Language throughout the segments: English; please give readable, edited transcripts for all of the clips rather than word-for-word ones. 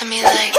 to me like.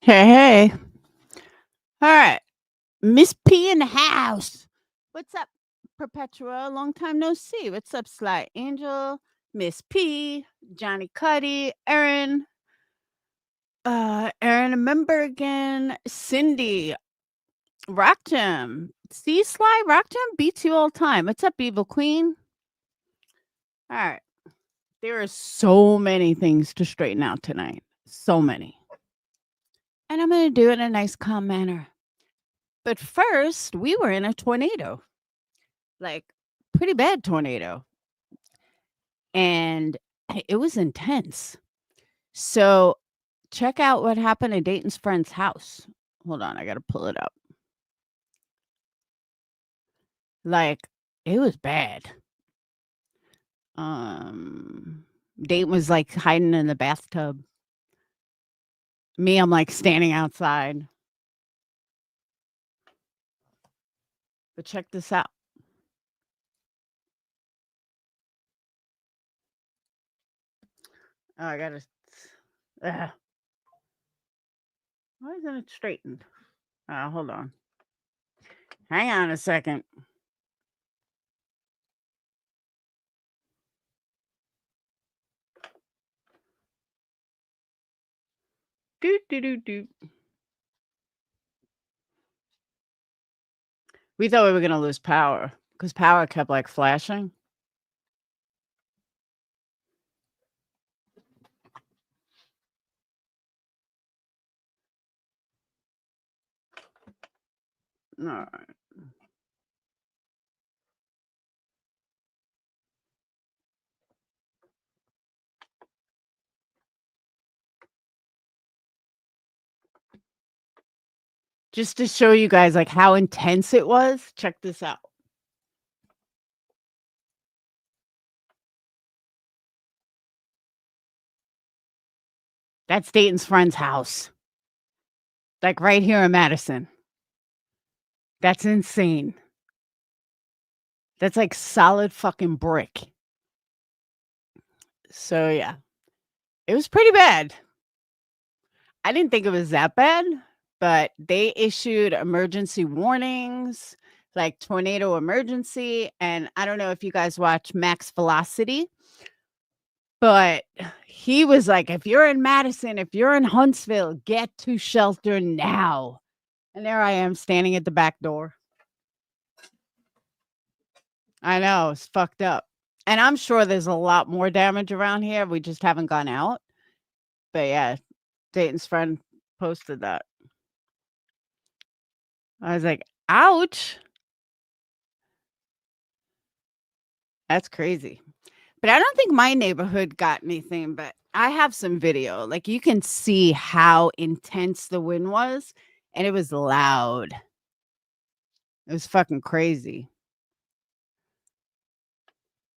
Hey, hey. All right. Miss P in the house. What's up, Perpetua? Long time no see. What's up, Sly Angel, Miss P, Johnny Cuddy, Aaron, Aaron, a member again, Cindy, Rockjam. See, Sly, Rockjam beats you all the time. What's up, Evil Queen? All right. There are so many things to straighten out tonight. So many. And I'm going to do it in a nice, calm manner. But first, we were in a tornado, like pretty bad tornado. And it was intense. So check out what happened at Dayton's friend's house. Hold on, I got to pull it up. Like, it was bad. Dayton was like hiding in the bathtub. Me, I'm like standing outside. But check this out. Oh, I gotta. Why isn't it straightened? Hold on. Hang on a second. Do. We thought we were gonna lose power because power kept like flashing. All right. Just to show you guys like how intense it was, check this out. That's Dayton's friend's house. Like right here in Madison. That's insane. That's like solid fucking brick. So yeah, it was pretty bad. I didn't think it was that bad, but they issued emergency warnings, like tornado emergency. And I don't know if you guys watch Max Velocity, but he was like, if you're in Madison, if you're in Huntsville, get to shelter now. And there I am standing at the back door. I know, it's fucked up. And I'm sure there's a lot more damage around here. We just haven't gone out. But yeah, Dayton's friend posted that. I was like, ouch. That's crazy. But I don't think my neighborhood got anything, but I have some video. Like you can see how intense the wind was, and it was loud. It was fucking crazy.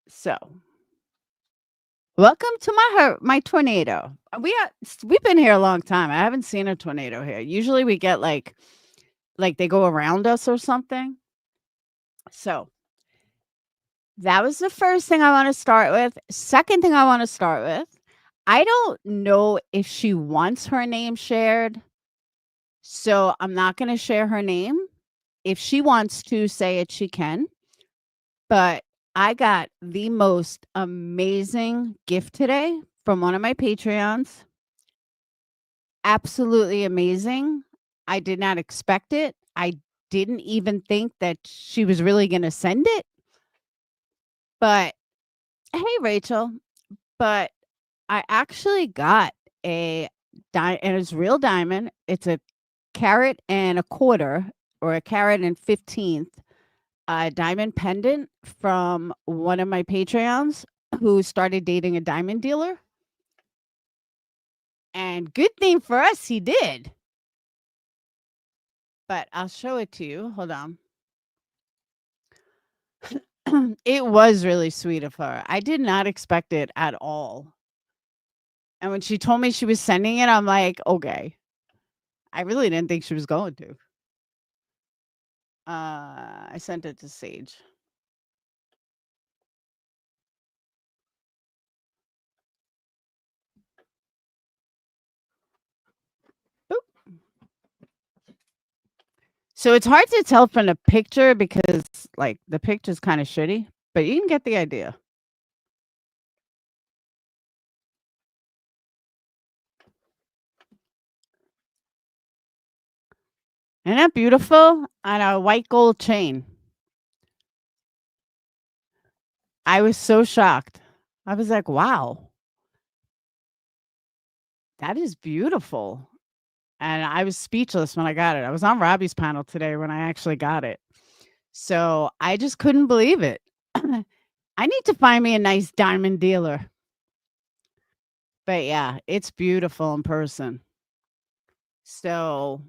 So, welcome to my tornado. We've been here a long time. I haven't seen a tornado here. Usually we get like they go around us or something. So, that was the first thing I want to start with. Second thing I want to start with, I don't know if she wants her name shared. So I'm not going to share her name. If she wants to say it, she can. But I got the most amazing gift today from one of my Patreons. Absolutely amazing. I did not expect it. I didn't even think that she was really gonna send it. But hey, Rachel, but I actually got a and it's real diamond. It's a carat and a quarter, or a carat and 15th, diamond pendant from one of my Patreons who started dating a diamond dealer. And good thing for us, he did. But I'll show it to you. Hold on. It was really sweet of her. I did not expect it at all. And when she told me she was sending it, I'm like, okay. I really didn't think she was going to. I sent it to Sage. Boop. So it's hard to tell from the picture because, like, the picture's kind of shitty, but you can get the idea. Isn't that beautiful? On a white gold chain. I was so shocked. I was like, wow, that is beautiful. And I was speechless when I got it. I was on Robbie's panel today when I actually got it. So I just couldn't believe it. I need to find me a nice diamond dealer. But yeah, it's beautiful in person. So,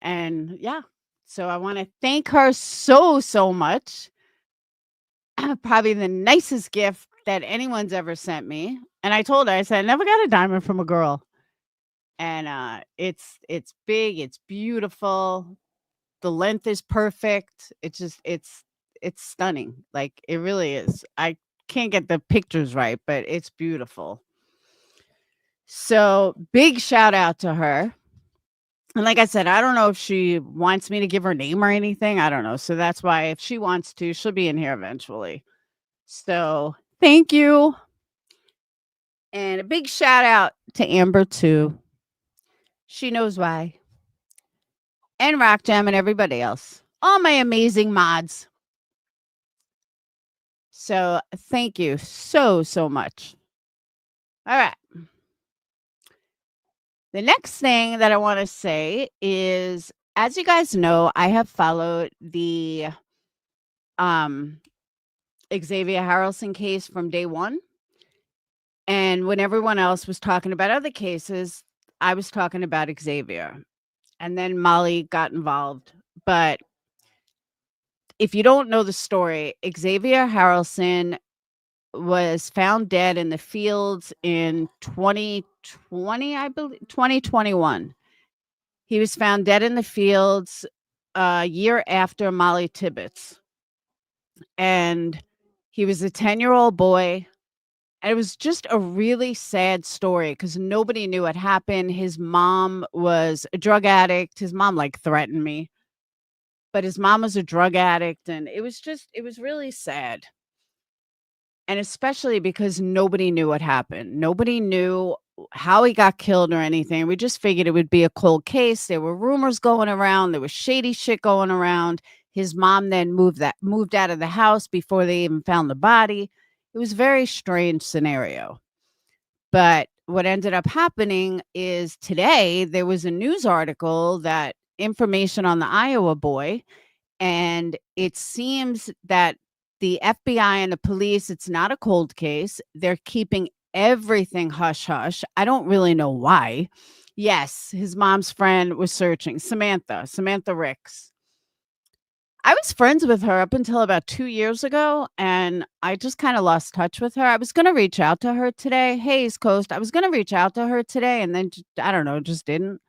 and yeah, so I want to thank her so much. Probably the nicest gift that anyone's ever sent me. And I told her, I said, I never got a diamond from a girl. And it's big, it's beautiful. The length is perfect. It's stunning. Like, it really is. I can't get the pictures right, but it's beautiful. So, big shout out to her. And like I said, I don't know if she wants me to give her name or anything. I don't know. So that's why, if she wants to, she'll be in here eventually. So, thank you. And a big shout out to Amber too. She knows why. And Rock Jam and everybody else. All my amazing mods. So, thank you so much. All right. The next thing that I want to say is, as you guys know, I have followed the Xavier Harrelson case from day one. And when everyone else was talking about other cases, I was talking about Xavier. And then Molly got involved. But if you don't know the story, Xavier Harrelson was found dead in the fields in 2020, I believe, 2021. He was found dead in the fields a year after Molly Tibbetts. And he was a 10-year-old boy. And it was just a really sad story because nobody knew what happened. His mom was a drug addict. His mom, like, threatened me. But his mom was a drug addict, and it was really sad. And especially because nobody knew what happened. Nobody knew how he got killed or anything. We just figured it would be a cold case. There were rumors going around. There was shady shit going around. His mom then moved out of the house before they even found the body. It was a very strange scenario. But what ended up happening is, today there was a news article that information on the Iowa boy, and it seems that the FBI and the police, it's not a cold case. They're keeping everything hush hush. I don't really know why. Yes, his mom's friend was searching, Samantha Ricks. I was friends with her up until about 2 years ago, and I just kind of lost touch with her. I was going to reach out to her today. Hey, East Coast. I was going to reach out to her today, and then I don't know, just didn't.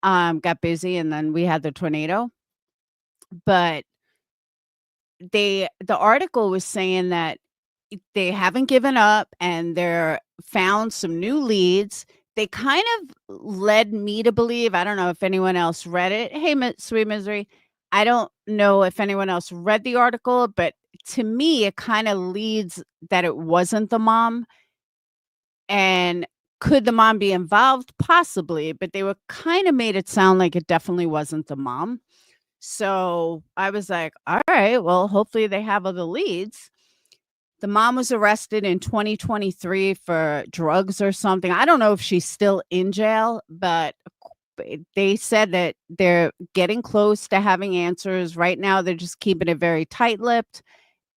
Got busy, and then we had the tornado. But the article was saying that they haven't given up, and they're found some new leads. They kind of led me to believe, I don't know if anyone else read it. Hey, Sweet Misery. I don't know if anyone else read the article, but to me, it kind of leads that it wasn't the mom. And could the mom be involved? Possibly, but they were kind of made it sound like it definitely wasn't the mom. So I was like, all right, well, hopefully they have other leads. The mom was arrested in 2023 for drugs or something. I don't know if she's still in jail, but they said that they're getting close to having answers. Right now, they're just keeping it very tight-lipped,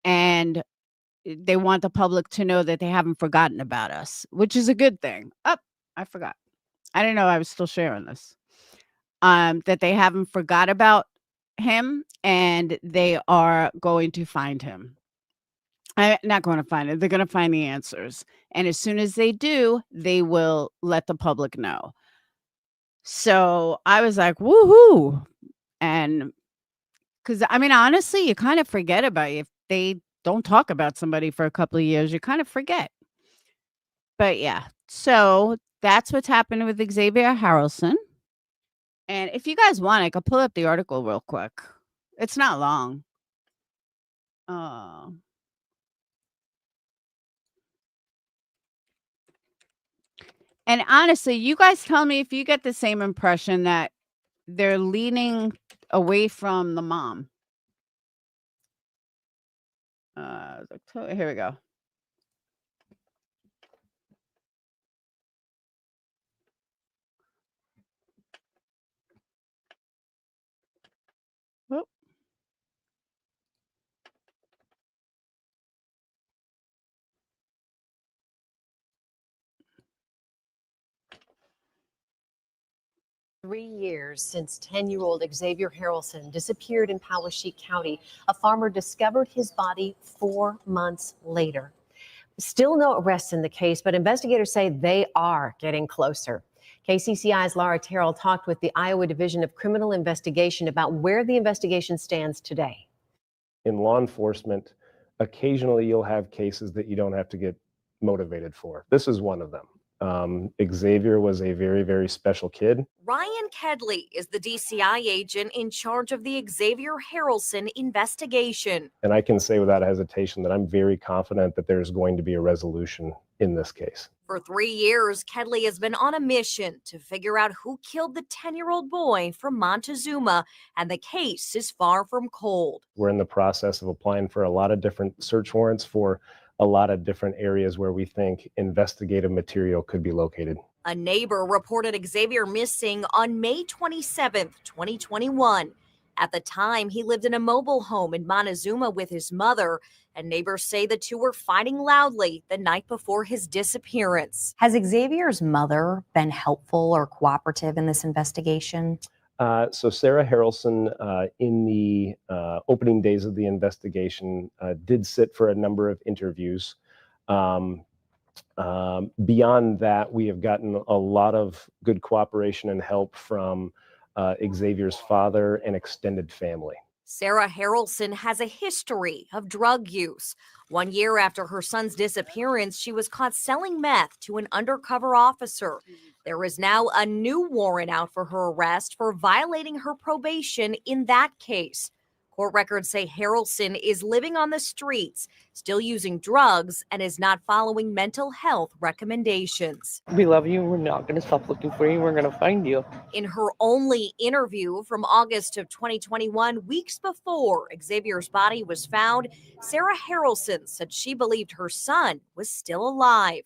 and they want the public to know that they haven't forgotten about us, which is a good thing. Oh, I forgot. I didn't know I was still sharing this. That they haven't forgot about him, and they are going to find him. Not going to find it. They're going to find the answers. And as soon as they do, they will let the public know. So I was like, woohoo. And because, I mean, honestly, you kind of forget about it. If they don't talk about somebody for a couple of years, you kind of forget. But yeah, so that's what's happened with Xavier Harrelson. And if you guys want, I could pull up the article real quick. It's not long. Uh, and honestly, you guys tell me if you get the same impression that they're leaning away from the mom. Here we go. Whoop. 3 years since 10-year-old Xavier Harrelson disappeared in Poweshiek County. A farmer discovered his body 4 months later. Still no arrests in the case, but investigators say they are getting closer. KCCI's Laura Terrell talked with the Iowa Division of Criminal Investigation about where the investigation stands today. In law enforcement, occasionally you'll have cases that you don't have to get motivated for. This is one of them. Xavier was a very, very special kid. Ryan Kedley is the DCI agent in charge of the Xavier Harrelson investigation. And I can say without hesitation that I'm very confident that there's going to be a resolution in this case. For 3 years, Kedley has been on a mission to figure out who killed the 10-year-old boy from Montezuma, and the case is far from cold. We're in the process of applying for a lot of different search warrants for a lot of different areas where we think investigative material could be located. A neighbor reported Xavier missing on May 27th, 2021. At the time, he lived in a mobile home in Montezuma with his mother, and neighbors say the two were fighting loudly the night before his disappearance. Has Xavier's mother been helpful or cooperative in this investigation? So Sarah Harrelson, in the opening days of the investigation, did sit for a number of interviews. Beyond that, we have gotten a lot of good cooperation and help from Xavier's father and extended family. Sarah Harrelson has a history of drug use. 1 year after her son's disappearance, she was caught selling meth to an undercover officer. There is now a new warrant out for her arrest for violating her probation in that case. Court records say Harrelson is living on the streets, still using drugs, and is not following mental health recommendations. We love you. We're not going to stop looking for you. We're going to find you. In her only interview from August of 2021, weeks before Xavier's body was found, Sarah Harrelson said she believed her son was still alive.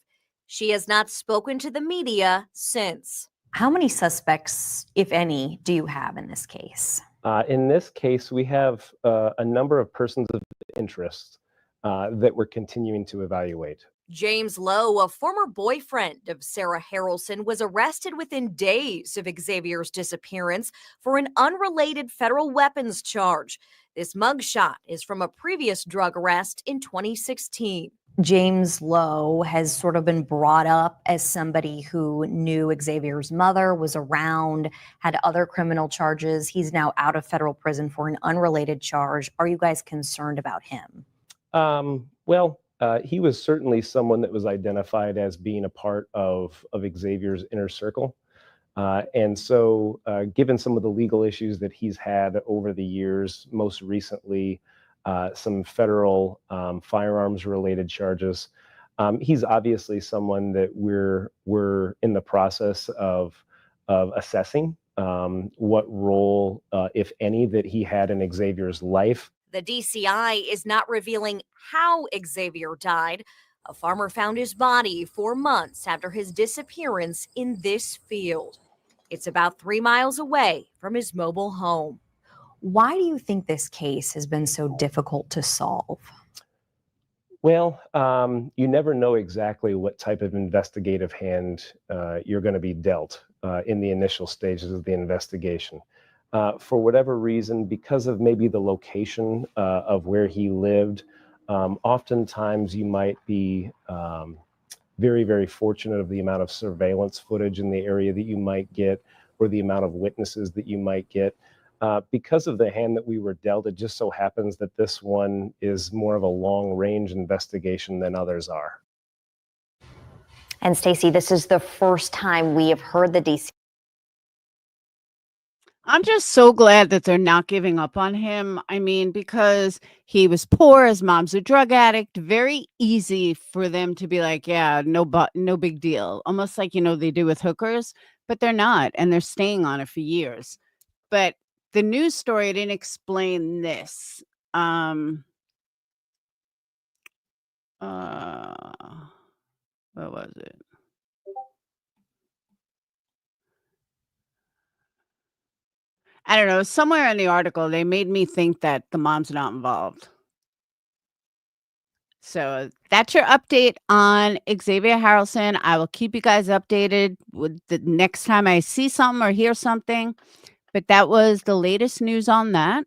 She has not spoken to the media since. How many suspects, if any, do you have in this case? In this case, we have a number of persons of interest that we're continuing to evaluate. James Lowe, a former boyfriend of Sarah Harrelson, was arrested within days of Xavier's disappearance for an unrelated federal weapons charge. This mugshot is from a previous drug arrest in 2016. James Lowe has sort of been brought up as somebody who knew Xavier's mother, was around, had other criminal charges. He's now out of federal prison for an unrelated charge. Are you guys concerned about him? He was certainly someone that was identified as being a part of Xavier's inner circle. And so given some of the legal issues that he's had over the years, most recently some federal firearms related charges, He's obviously someone that we're in the process of assessing what role, if any, that he had in Xavier's life. The DCI is not revealing how Xavier died. A farmer found his body 4 months after his disappearance in this field. It's about 3 miles away from his mobile home. Why do you think this case has been so difficult to solve? Well, you never know exactly what type of investigative hand you're going to be dealt in the initial stages of the investigation. For whatever reason, because of maybe the location of where he lived, oftentimes you might be very, very fortunate of the amount of surveillance footage in the area that you might get, or the amount of witnesses that you might get. Because of the hand that we were dealt, it just so happens that this one is more of a long-range investigation than others are. And Stacey, this is the first time we have heard the DC. I'm just so glad that they're not giving up on him. I mean, because he was poor, his mom's a drug addict, very easy for them to be like, yeah, no big deal. Almost like, they do with hookers, but they're not, and they're staying on it for years. But the news story didn't explain this. What was it? I don't know. Somewhere in the article, they made me think that the mom's not involved. So that's your update on Xavier Harrelson. I will keep you guys updated with the next time I see something or hear something. But that was the latest news on that.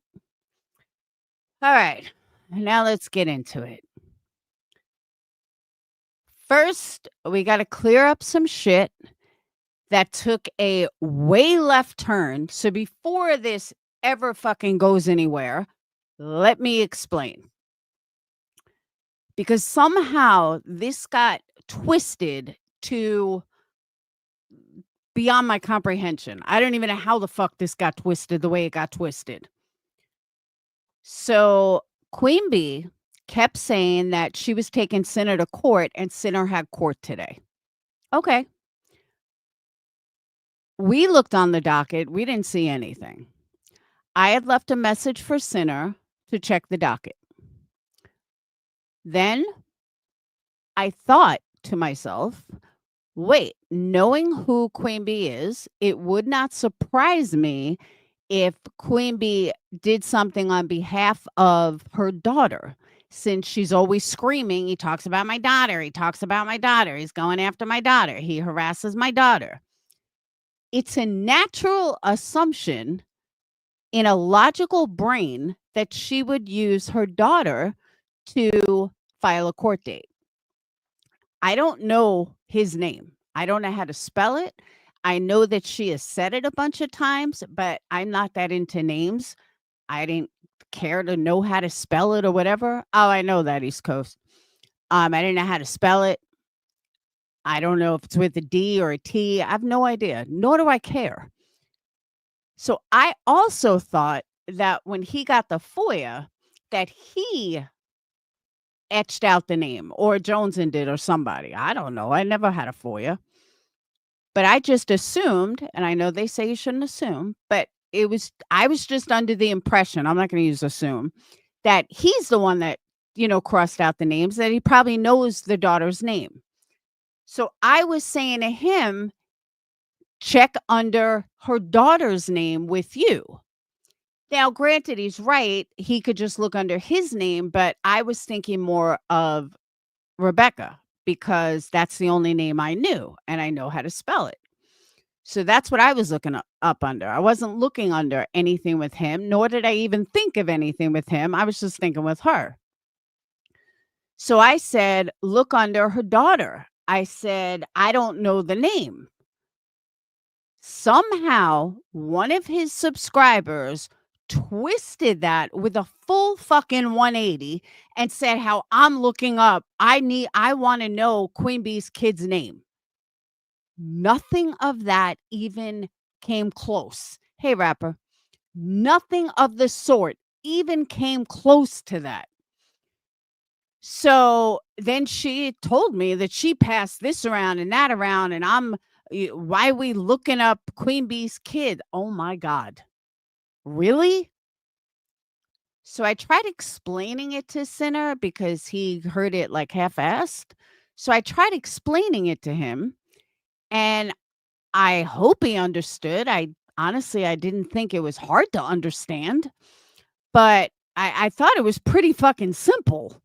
All right. Now let's get into it. First, we got to clear up some shit that took a way left turn. So before this ever fucking goes anywhere, let me explain. Because somehow this got twisted to beyond my comprehension. I don't even know how the fuck this got twisted the way it got twisted. So Queen Bee kept saying that she was taking Sinner to court and Sinner had court today. Okay. We looked on the docket. We didn't see anything. I had left a message for Sinner to check the docket. Then I thought to myself, wait, knowing who Queen Bee is, it would not surprise me if Queen Bee did something on behalf of her daughter, since she's always screaming, he talks about my daughter, he talks about my daughter, he's going after my daughter, he harasses my daughter. It's a natural assumption in a logical brain that she would use her daughter to file a court date. I don't know his name. I don't know how to spell it. I know that she has said it a bunch of times, but I'm not that into names. I didn't care to know how to spell it or whatever. Oh, I know that, East Coast. I didn't know how to spell it. I don't know if it's with a D or a T. I have no idea, nor do I care. So I also thought that when he got the FOIA, that he etched out the name, or Joneson did, or somebody. I don't know. I never had a FOIA. But I just assumed, and I know they say you shouldn't assume, but I was just under the impression, I'm not going to use assume, that he's the one that, crossed out the names, that he probably knows the daughter's name. So I was saying to him, check under her daughter's name with you. Now, granted, he's right. He could just look under his name, but I was thinking more of Rebecca because that's the only name I knew and I know how to spell it. So that's what I was looking up under. I wasn't looking under anything with him, nor did I even think of anything with him. I was just thinking with her. So I said, look under her daughter. I said, I don't know the name. Somehow, one of his subscribers twisted that with a full fucking 180 and said how I'm looking up. I want to know Queen Bee's kid's name. Nothing of that even came close. Hey, rapper. Nothing of the sort even came close to that. So then she told me that she passed this around and that around, and why are we looking up Queen Bee's kid? Oh my God. Really? So I tried explaining it to Sinner because he heard it like half-assed. So I tried explaining it to him, and I hope he understood. Honestly, I didn't think it was hard to understand, but I thought it was pretty fucking simple.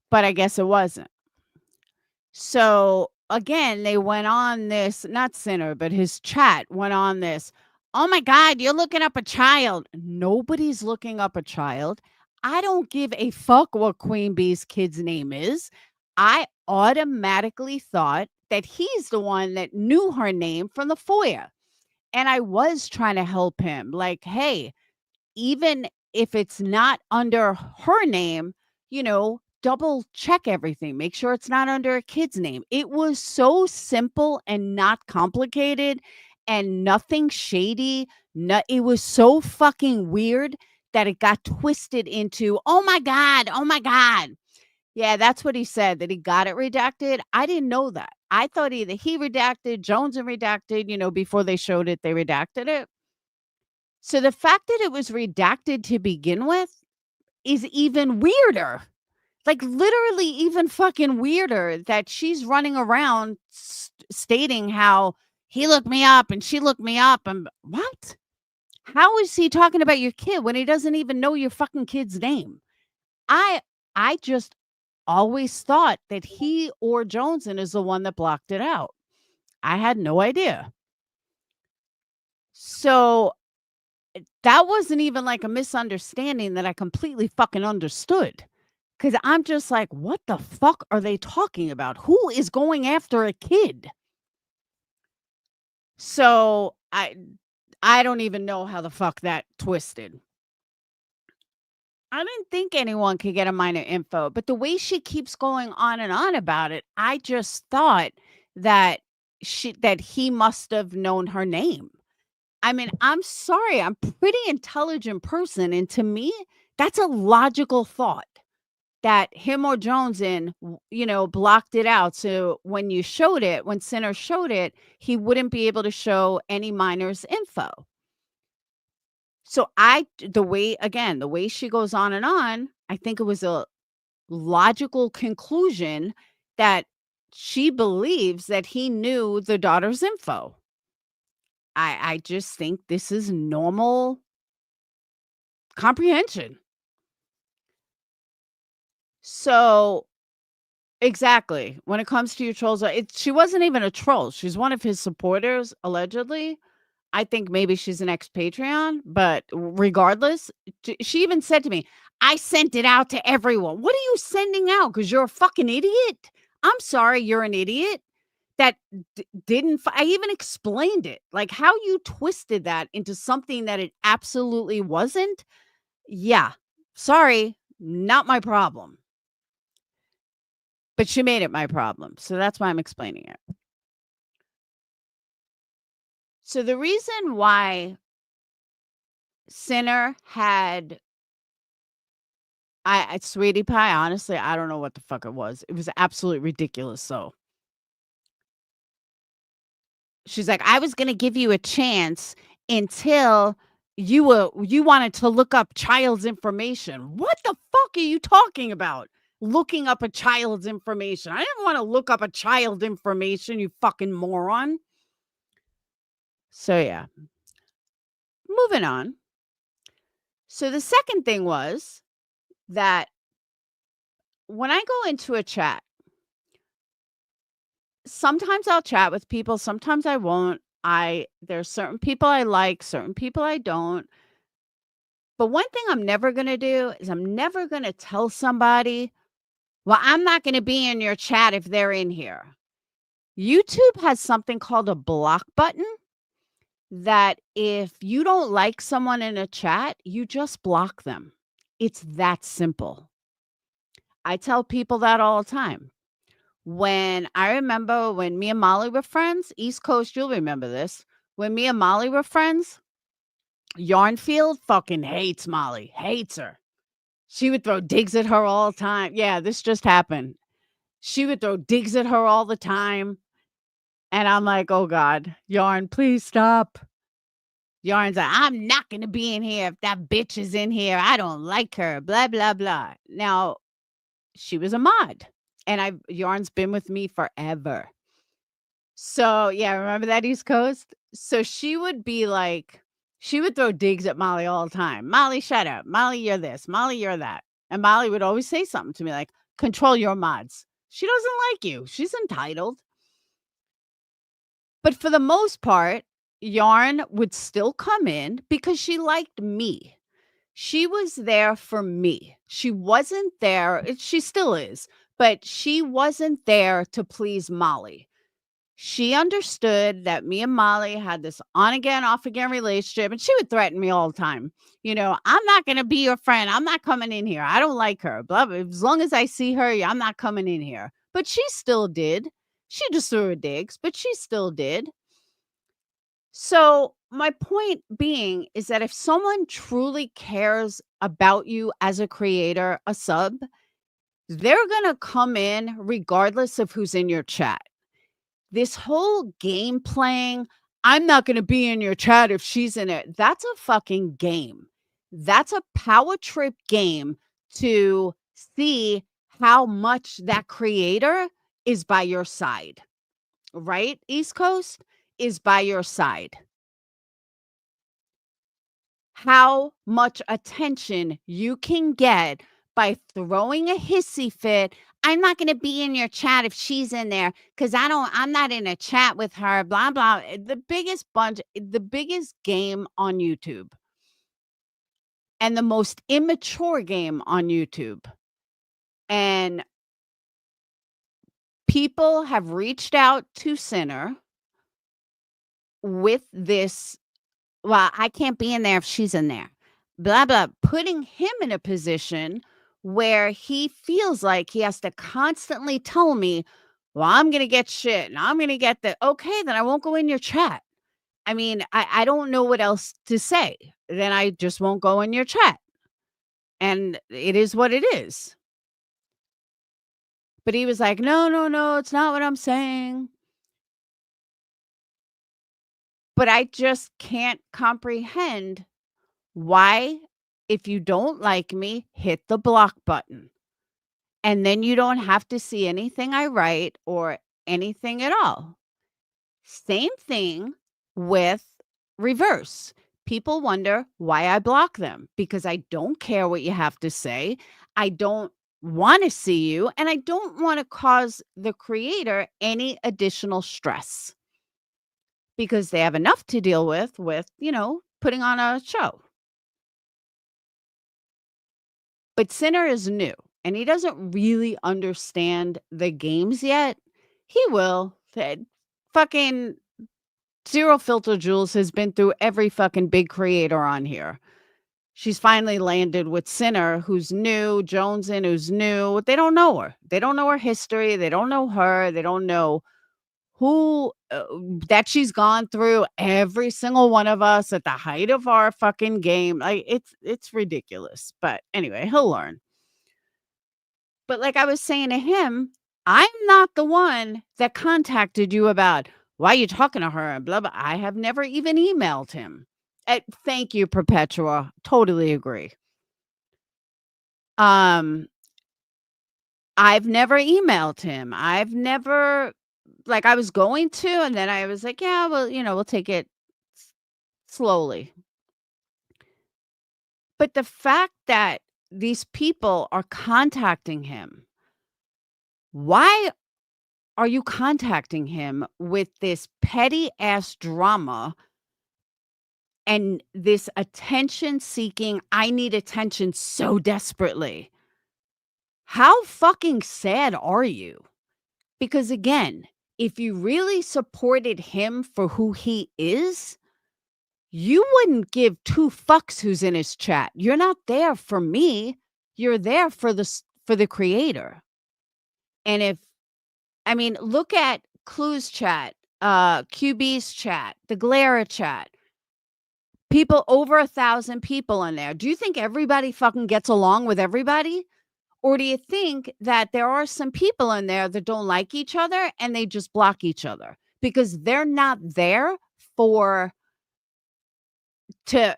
But I guess it wasn't. So again, they went on this, not Sinner, but his chat went on this. Oh my God, you're looking up a child. Nobody's looking up a child. I don't give a fuck what Queen Bee's kid's name is. I automatically thought that he's the one that knew her name from the FOIA. And I was trying to help him. Like, hey, even if it's not under her name, double check everything. Make sure it's not under a kid's name. It was so simple and not complicated and nothing shady. It was so fucking weird that it got twisted into, oh my God, oh my God. Yeah, that's what he said, that he got it redacted. I didn't know that. I thought either he redacted, Jones and redacted, before they showed it, they redacted it. So the fact that it was redacted to begin with is even weirder. Like literally even fucking weirder that she's running around stating how he looked me up and she looked me up. And what? How is he talking about your kid when he doesn't even know your fucking kid's name? I just always thought that he or Joneson is the one that blocked it out. I had no idea. So that wasn't even like a misunderstanding that I completely fucking understood. Because I'm just like, what the fuck are they talking about? Who is going after a kid? So I don't even know how the fuck that twisted. I didn't think anyone could get a minor info, but the way she keeps going on and on about it, I just thought that he must have known her name. I mean, I'm sorry, I'm a pretty intelligent person, and to me, that's a logical thought. That him or Joneson, blocked it out. So when Sinner showed it, he wouldn't be able to show any minor's info. So the way she goes on and on, I think it was a logical conclusion that she believes that he knew the daughter's info. I just think this is normal comprehension. So exactly. When it comes to your trolls, she wasn't even a troll. She's one of his supporters, allegedly. I think maybe she's an ex-Patreon, but regardless, she even said to me, I sent it out to everyone. What are you sending out? Because you're a fucking idiot. I'm sorry, you're an idiot. That I even explained it. Like how you twisted that into something that it absolutely wasn't. Yeah. Sorry, not my problem. But she made it my problem. So that's why I'm explaining it. So the reason why Sinner had Sweetie Pie, honestly, I don't know what the fuck it was. It was absolutely ridiculous. So she's like, I was going to give you a chance until you wanted to look up child's information. What the fuck are you talking about? Looking up a child's information. I didn't want to look up a child information, you fucking moron. So yeah. Moving on. So the second thing was that when I go into a chat, sometimes I'll chat with people, sometimes I won't. There's certain people I like, certain people I don't. But one thing I'm never going to do is I'm never going to tell somebody, well, I'm not going to be in your chat if they're in here. YouTube has something called a block button that if you don't like someone in a chat, you just block them. It's that simple. I tell people that all the time. I remember when me and Molly were friends, East Coast, you'll remember this. When me and Molly were friends, Yarnfield fucking hates Molly, hates her. She would throw digs at her all the time. Yeah, this just happened. She would throw digs at her all the time. And I'm like, oh God, Yarn, please stop. Yarn's like, I'm not going to be in here if that bitch is in here. I don't like her, blah, blah, blah. Now, she was a mod. And Yarn's been with me forever. So, yeah, remember that East Coast? So she would be like, she would throw digs at Molly all the time. Molly, shut up. Molly, you're this. Molly, you're that. And Molly would always say something to me like, control your mods. She doesn't like you. She's entitled. But for the most part, Yarn would still come in because she liked me. She was there for me. She wasn't there. She still is, but she wasn't there to please Molly. She understood that me and Molly had this on again, off again relationship, and she would threaten me all the time. You know, I'm not going to be your friend. I'm not coming in here. I don't like her. Blah, blah. As long as I see her, I'm not coming in here. But she still did. She just threw her digs, but she still did. So my point being is that if someone truly cares about you as a creator, a sub, they're going to come in regardless of who's in your chat. This whole game playing, I'm not going to be in your chat if she's in it. That's a fucking game. That's a power trip game to see how much that creator is by your side, right? East Coast is by your side. How much attention you can get by throwing a hissy fit. I'm not going to be in your chat if she's in there because I'm not in a chat with her, blah, blah. The biggest game on YouTube and the most immature game on YouTube. And people have reached out to Sinner with this, well, I can't be in there if she's in there, blah, blah, putting him in a position where he feels like he has to constantly tell me, well, I'm going to get shit and I'm going to get the, okay, then I won't go in your chat. I mean, I don't know what else to say. Then I just won't go in your chat. And it is what it is. But he was like, no, it's not what I'm saying. But I just can't comprehend why, if you don't like me, hit the block button. And then you don't have to see anything I write or anything at all. Same thing with reverse. People wonder why I block them because I don't care what you have to say. I don't want to see you, and I don't want to cause the creator any additional stress because they have enough to deal with, putting on a show. But Sinner is new and he doesn't really understand the games yet. He will. Fucking Zero Filter Jules has been through every fucking big creator on here. She's finally landed with Sinner, who's new, Jonesin, who's new. They don't know her. They don't know her history. They don't know her. They don't know who that she's gone through every single one of us at the height of our fucking game. Like it's ridiculous. But anyway, he'll learn. But like I was saying to him, I'm not the one that contacted you about why are you talking to her and blah, blah. I have never even emailed him. Thank you, Perpetua. Totally agree. I've never emailed him. I've never, like I was going to, and then I was like, yeah, well, we'll take it slowly. But the fact that these people are contacting him, why are you contacting him with this petty ass drama and this attention seeking? I need attention so desperately. How fucking sad are you? Because again, if you really supported him for who he is, you wouldn't give two fucks who's in his chat. You're not there for me. You're there for the creator. And look at Clue's chat, QB's chat, the Glera chat. People, over 1,000 people in there. Do you think everybody fucking gets along with everybody? Or do you think that there are some people in there that don't like each other and they just block each other because they're not there to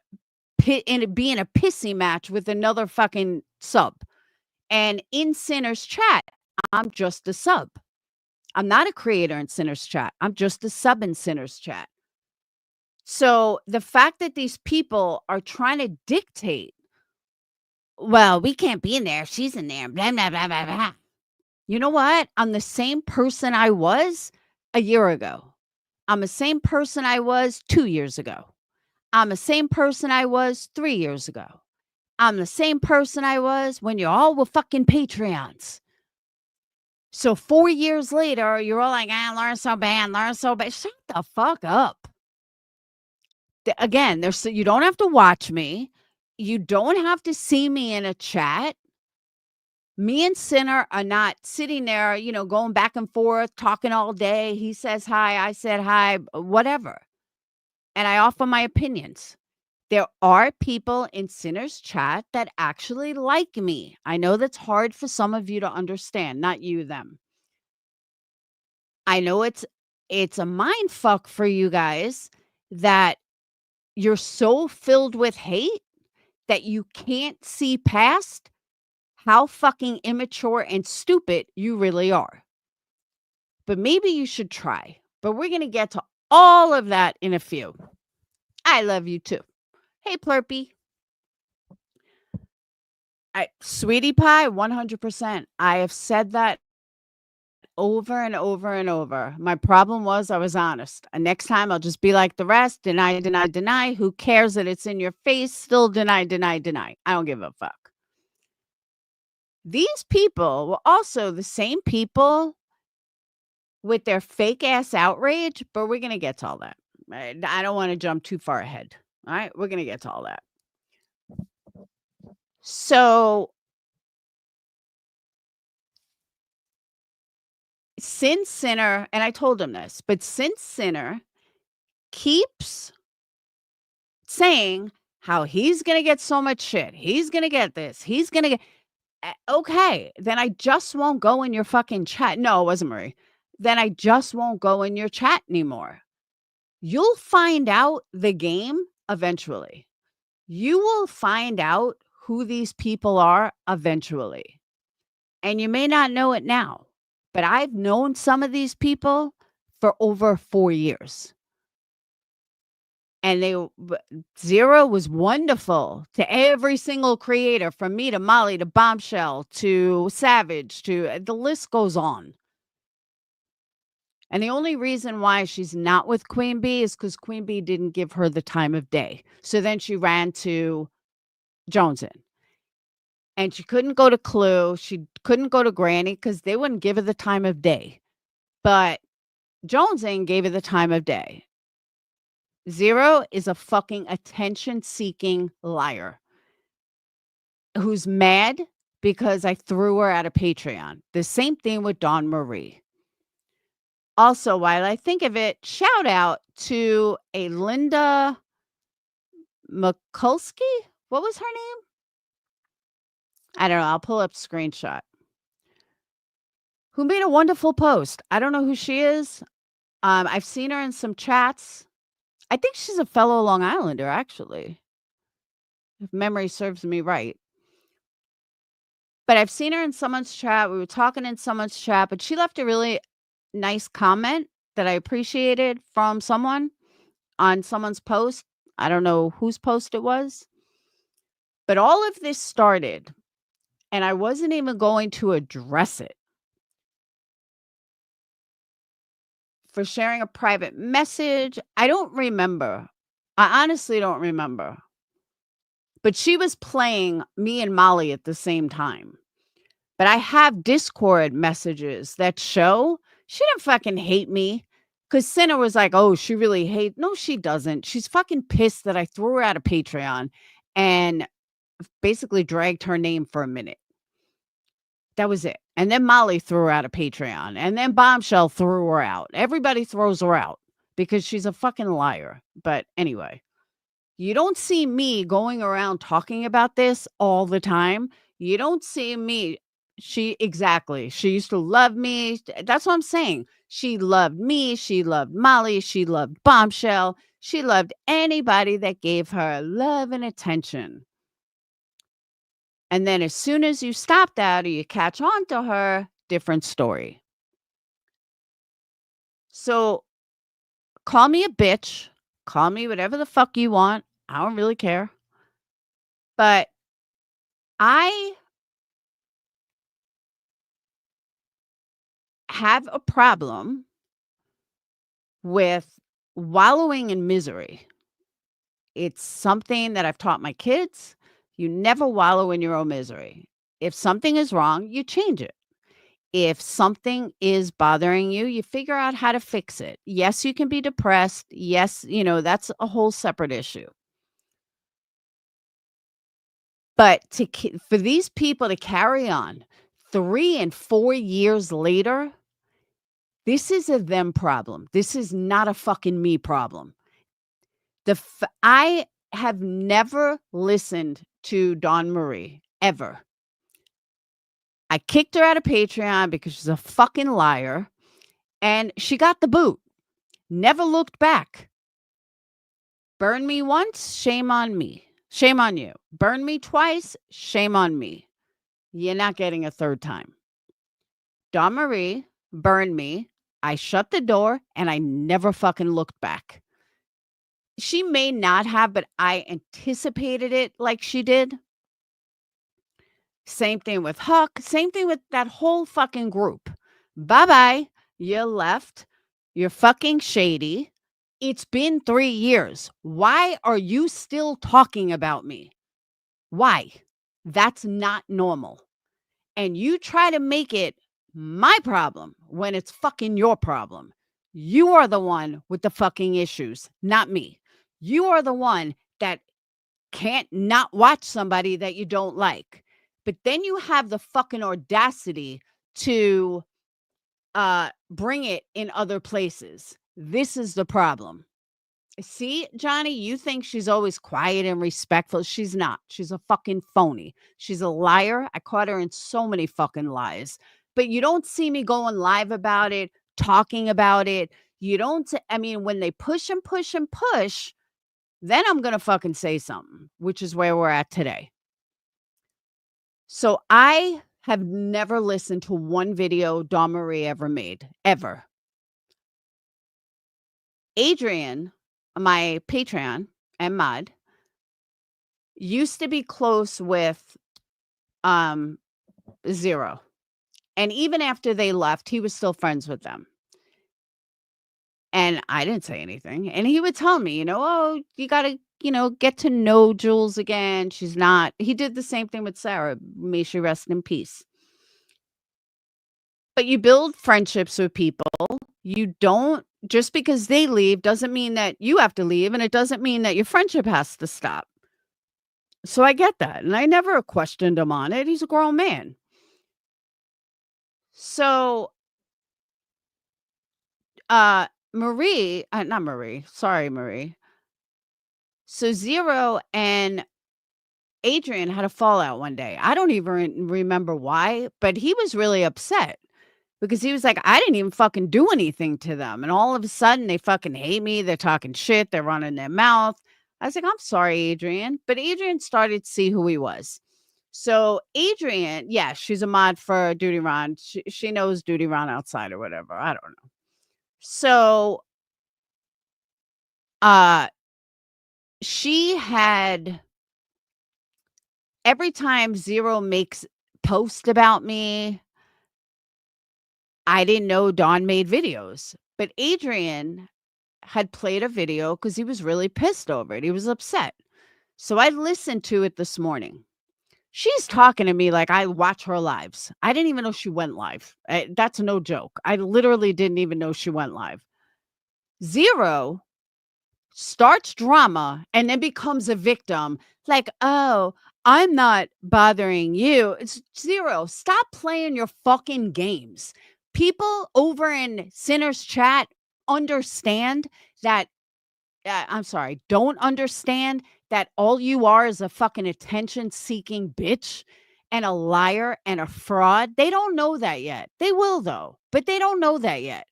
be in a pissy match with another fucking sub? And in Sinner's chat, I'm just a sub. I'm not a creator in Sinner's chat. I'm just a sub in Sinner's chat. So the fact that these people are trying to dictate, well, we can't be in there if she's in there, blah, blah, blah, blah, blah. You know what? I'm the same person I was a year ago. I'm the same person I was 2 years ago. I'm the same person I was 3 years ago. I'm the same person I was when you all were fucking Patreons. So 4 years later, you're all like, learn so bad, learn so bad. Shut the fuck up. Again, you don't have to watch me. You don't have to see me in a chat. Me and Sinner are not sitting there, going back and forth, talking all day. He says hi, I said hi, whatever. And I offer my opinions. There are people in Sinner's chat that actually like me. I know that's hard for some of you to understand, not you, them. I know it's a mind fuck for you guys that you're so filled with hate that you can't see past how fucking immature and stupid you really are. But maybe you should try. But we're going to get to all of that in a few. I love you too. Hey, Plurpy. Sweetie Pie, 100%. I have said that over and over and over. My problem was I was honest. And next time I'll just be like the rest. Deny, deny, deny. Who cares that it's in your face? Still deny, deny, deny. I don't give a fuck. These people were also the same people with their fake ass outrage, but we're going to get to all that. I don't want to jump too far ahead. All right, we're going to get to all that. So since Sinner, and I told him this, but since Sinner keeps saying how he's going to get so much shit, he's going to get this, he's going to get, okay, then I just won't go in your fucking chat. No, it wasn't Marie. Then I just won't go in your chat anymore. You'll find out the game eventually. You will find out who these people are eventually. And you may not know it now, but I've known some of these people for over 4 years. And Zero was wonderful to every single creator, from me to Molly to Bombshell to Savage to the list goes on. And the only reason why she's not with Queen Bee is because Queen Bee didn't give her the time of day. So then she ran to Jonesin. And she couldn't go to Clue. She couldn't go to Granny because they wouldn't give her the time of day. But Jonesin gave her the time of day. Zero is a fucking attention-seeking liar who's mad because I threw her out of Patreon. The same thing with Dawn Marie. Also, while I think of it, shout out to a Linda Mikulski. What was her name? I don't know. I'll pull up screenshot. Who made a wonderful post. I don't know who she is. I've seen her in some chats. I think she's a fellow Long Islander, actually, if memory serves me right. But I've seen her in someone's chat. We were talking in someone's chat, but she left a really nice comment that I appreciated from someone on someone's post. I don't know whose post it was. But all of this started, and I wasn't even going to address it, for sharing a private message. I don't remember. I honestly don't remember. But she was playing me and Molly at the same time. But I have Discord messages that show she didn't fucking hate me. Because Sinner was like, oh, she really hates. No, she doesn't. She's fucking pissed that I threw her out of Patreon and basically dragged her name for a minute. That was it. And then Molly threw her out of Patreon. And then Bombshell threw her out. Everybody throws her out because she's a fucking liar. But anyway, You don't see me going around talking about this all the time. You don't see me. She used to love me. That's what I'm saying. She loved me. She loved Molly. She loved Bombshell. She loved anybody that gave her love and attention. And then as soon as you stop that or you catch on to her, different story. So call me a bitch. Call me whatever the fuck you want. I don't really care. But I have a problem with wallowing in misery. It's something that I've taught my kids. You never wallow in your own misery. If something is wrong, you change it. If something is bothering you, you figure out how to fix it. Yes, you can be depressed. Yes, that's a whole separate issue. But for these people to carry on 3 and 4 years later, this is a them problem. This is not a fucking me problem. I have never listened to Dawn Marie, ever. I kicked her out of Patreon because she's a fucking liar, and she got the boot. Never looked back. Burn me once, shame on me. Shame on you. Burn me twice, shame on me. You're not getting a third time. Dawn Marie burned me. I shut the door, and I never fucking looked back. She may not have, but I anticipated it like she did. Same thing with Huck. Same thing with that whole fucking group. Bye-bye. You're left. You're fucking shady. It's been 3 years. Why are you still talking about me? Why? That's not normal. And you try to make it my problem when it's fucking your problem. You are the one with the fucking issues, not me. You are the one that can't not watch somebody that you don't like. But then you have the fucking audacity to bring it in other places. This is the problem. See, Johnny, you think she's always quiet and respectful. She's not. She's a fucking phony. She's a liar. I caught her in so many fucking lies. But you don't see me going live about it, talking about it. You don't. When they push and push and push, then I'm going to fucking say something, which is where we're at today. So I have never listened to one video Dawn Marie ever made, ever. Adrian, my Patreon and mod, used to be close with Zero. And even after they left, he was still friends with them. And I didn't say anything. And he would tell me, oh, you got to, get to know Jules again. She's not. He did the same thing with Sarah. May she rest in peace. But you build friendships with people. You don't, just because they leave doesn't mean that you have to leave. And it doesn't mean that your friendship has to stop. So I get that. And I never questioned him on it. He's a grown man. So, Marie. So Zero and Adrian had a fallout one day. I don't even remember why, but he was really upset because he was like, I didn't even fucking do anything to them. And all of a sudden they fucking hate me. They're talking shit. They're running their mouth. I was like, I'm sorry, Adrian. But Adrian started to see who he was. So Adrian, yeah, she's a mod for Duty Ron. She knows Duty Ron outside or whatever. I don't know. So she had, every time Zero makes post about me, I didn't know Dawn made videos. But Adrian had played a video because he was really pissed over it. He was upset. So I listened to it this morning. She's talking to me like I watch her lives. I didn't even know she went live. That's no joke. I literally didn't even know she went live. Zero starts drama and then becomes a victim. Like, oh, I'm not bothering you. It's Zero. Stop playing your fucking games. People over in Sinners Chat understand that I'm sorry, don't understand that all you are is a fucking attention-seeking bitch and a liar and a fraud. They don't know that yet. They will, though, but they don't know that yet.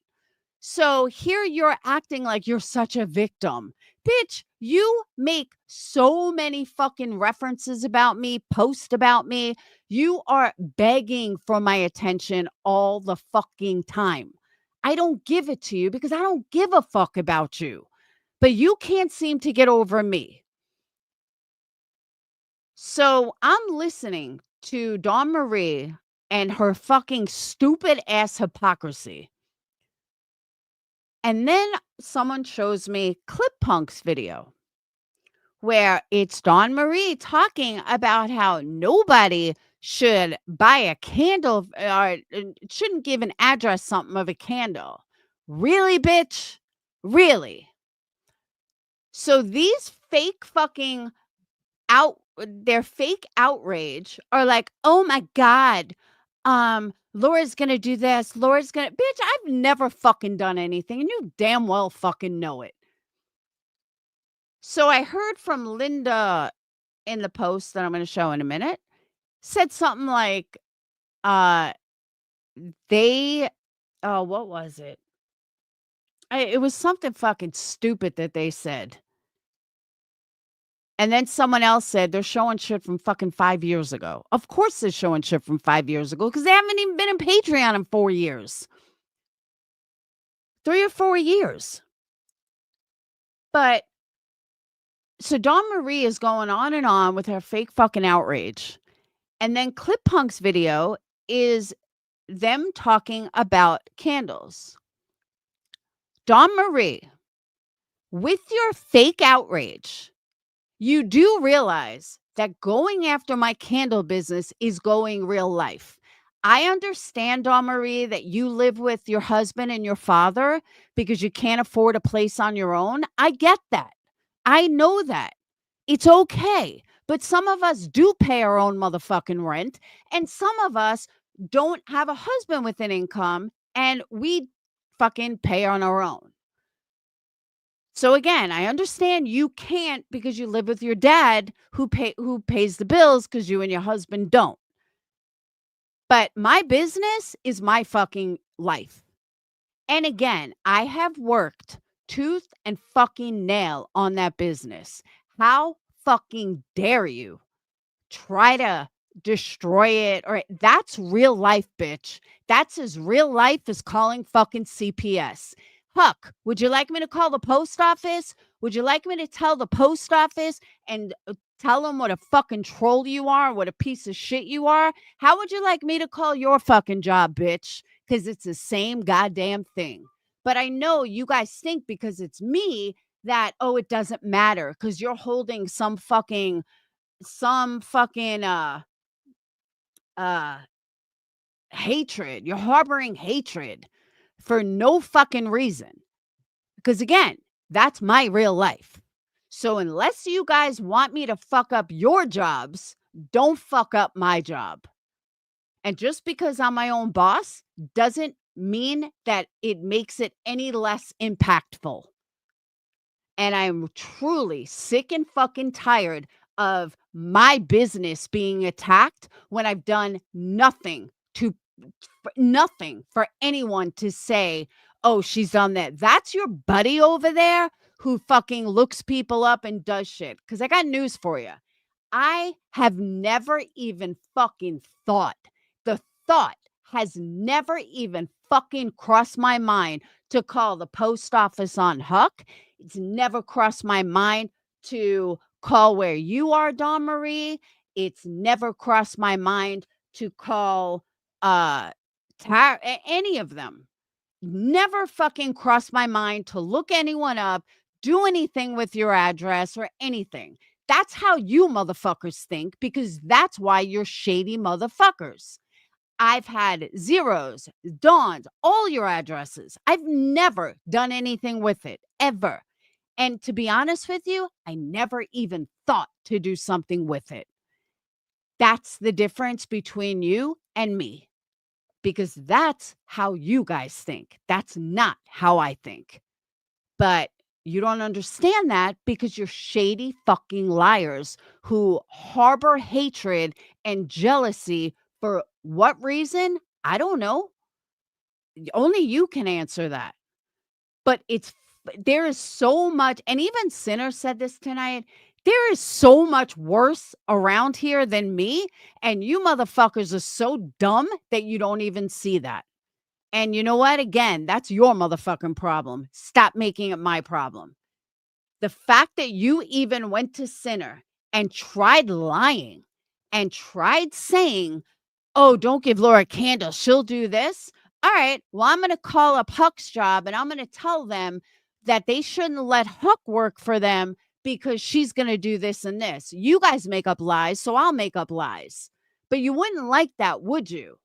So here you're acting like you're such a victim. Bitch, you make so many fucking references about me, post about me. You are begging for my attention all the fucking time. I don't give it to you because I don't give a fuck about you. But you can't seem to get over me. So I'm listening to Dawn Marie and her fucking stupid ass hypocrisy. And then someone shows me Clip Punk's video where it's Dawn Marie talking about how nobody should buy a candle or shouldn't give an address something of a candle. Really, bitch? Really? So these fake fucking their fake outrage are like, oh my God, Laura's gonna do this. Laura's gonna, bitch, I've never fucking done anything, and you damn well fucking know it. So I heard from Linda in the post that I'm gonna show in a minute, said something like, what was it? It was something fucking stupid that they said. And then someone else said they're showing shit from fucking 5 years ago. Of course they're showing shit from 5 years ago because they haven't even been in Patreon in 4 years. 3 or 4 years. But so Dawn Marie is going on and on with her fake fucking outrage. And then Clip Punk's video is them talking about candles. Dawn Marie, with your fake outrage, you do realize that going after my candle business is going real life. I understand, Dawn Marie, that you live with your husband and your father because you can't afford a place on your own. I get that. I know that. It's okay. But some of us do pay our own motherfucking rent, and some of us don't have a husband with an income, and we fucking pay on our own. So again, I understand you can't because you live with your dad who pays the bills because you and your husband don't. But my business is my fucking life. And again, I have worked tooth and fucking nail on that business. How fucking dare you try to destroy it? Or that's real life, bitch. That's as real life as calling fucking CPS. Huck, would you like me to call the post office? Would you like me to tell the post office and tell them what a fucking troll you are, what a piece of shit you are? How would you like me to call your fucking job, bitch? Because it's the same goddamn thing. But I know you guys think because it's me that, oh, it doesn't matter because you're holding some fucking hatred. You're harboring hatred for no fucking reason. Because again, that's my real life. So unless you guys want me to fuck up your jobs, don't fuck up my job. And just because I'm my own boss doesn't mean that it makes it any less impactful. And I'm truly sick and fucking tired of my business being attacked when I've done nothing for anyone to say, oh, she's done that. That's your buddy over there who fucking looks people up and does shit. Because I got news for you. I have never even fucking thought. The thought has never even fucking crossed my mind to call the post office on Huck. It's never crossed my mind to call where you are, Dawn Marie. It's never crossed my mind to call any of them. Never fucking crossed my mind to look anyone up, do anything with your address or anything. That's how you motherfuckers think, because that's why you're shady motherfuckers. I've had zeros, Dawns, all your addresses. I've never done anything with it, ever. And to be honest with you, I never even thought to do something with it. That's the difference between you and me, because that's how you guys think. That's not how I think. But You don't understand that because you're shady fucking liars who harbor hatred and jealousy for what reason? I don't know. Only you can answer that. But there is so much, and even Sinner said this tonight. There is so much worse around here than me, and you motherfuckers are so dumb that you don't even see that. And you know what? Again, that's your motherfucking problem. Stop making it my problem. The fact that you even went to Sinner and tried lying and tried saying, oh, don't give Laura a candle, she'll do this. All right, well, I'm going to call up Huck's job and I'm going to tell them that they shouldn't let Huck work for them because she's going to do this and this. You guys make up lies, so I'll make up lies. But you wouldn't like that, would you?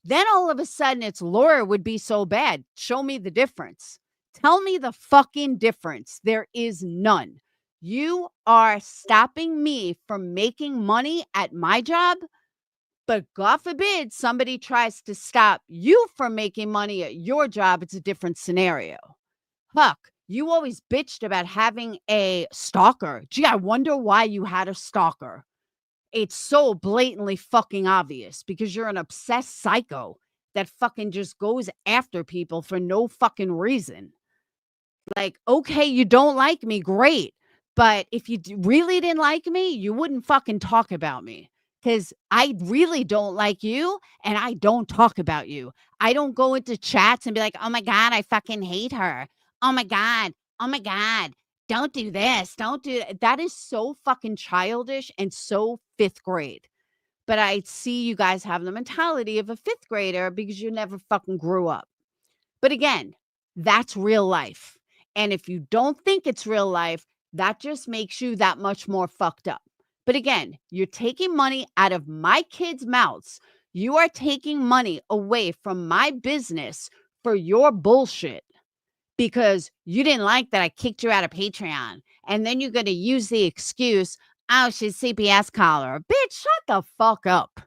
Then all of a sudden it's Laura would be so bad. Show me the difference. Tell me the fucking difference. There is none. You are stopping me from making money at my job, but God forbid somebody tries to stop you from making money at your job. It's a different scenario. Huck, you always bitched about having a stalker. Gee, I wonder why you had a stalker. It's so blatantly fucking obvious because you're an obsessed psycho that fucking just goes after people for no fucking reason. Like, okay, you don't like me, great. But if you really didn't like me, you wouldn't fucking talk about me. Because I really don't like you and I don't talk about you. I don't go into chats and be like, oh my God, I fucking hate her. Oh my God. Oh my God. Don't do this. Don't do that. That is so fucking childish and so fifth grade. But I see you guys have the mentality of a fifth grader because you never fucking grew up. But again, that's real life. And if you don't think it's real life, that just makes you that much more fucked up. But again, you're taking money out of my kids' mouths. You are taking money away from my business for your bullshit because you didn't like that I kicked you out of Patreon. And then you're going to use the excuse, oh, she's CPS caller. Bitch, shut the fuck up.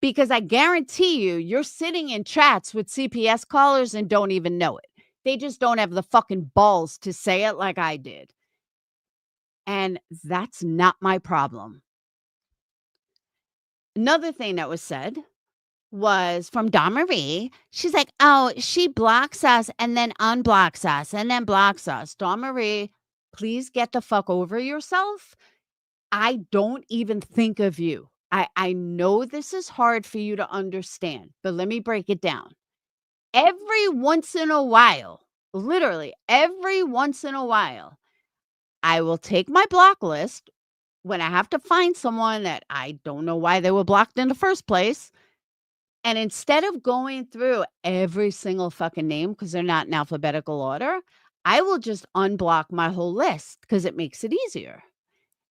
Because I guarantee you're sitting in chats with CPS callers and don't even know it. They just don't have the fucking balls to say it like I did. And that's not my problem. Another thing that was said was from Dawn Marie. She's like, oh, she blocks us and then unblocks us and then blocks us. Dawn Marie, please get the fuck over yourself. I don't even think of you. I know this is hard for you to understand, but let me break it down. Every once in a while, literally every once in a while, I will take my block list when I have to find someone that I don't know why they were blocked in the first place. And instead of going through every single fucking name because they're not in alphabetical order, I will just unblock my whole list because it makes it easier.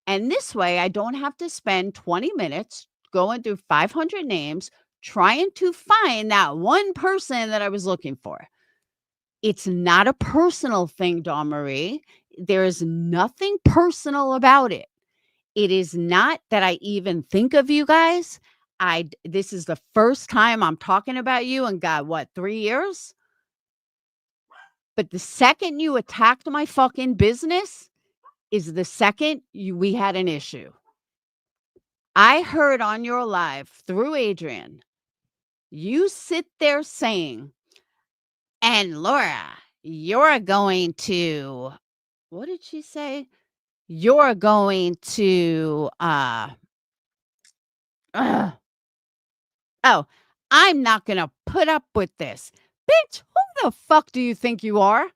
And this way, I don't have to spend 20 minutes going through 500 names trying to find that one person that I was looking for. It's not a personal thing, Dawn Marie. There is nothing personal about it. It is not that I even think of you guys. This is the first time I'm talking about you in God, 3 years? But the second you attacked my fucking business is the second we had an issue. I heard on your live through Adrian, you sit there saying, and Laura, you're going to, what did she say? You're going to, oh, I'm not going to put up with this. Bitch, who the fuck do you think you are?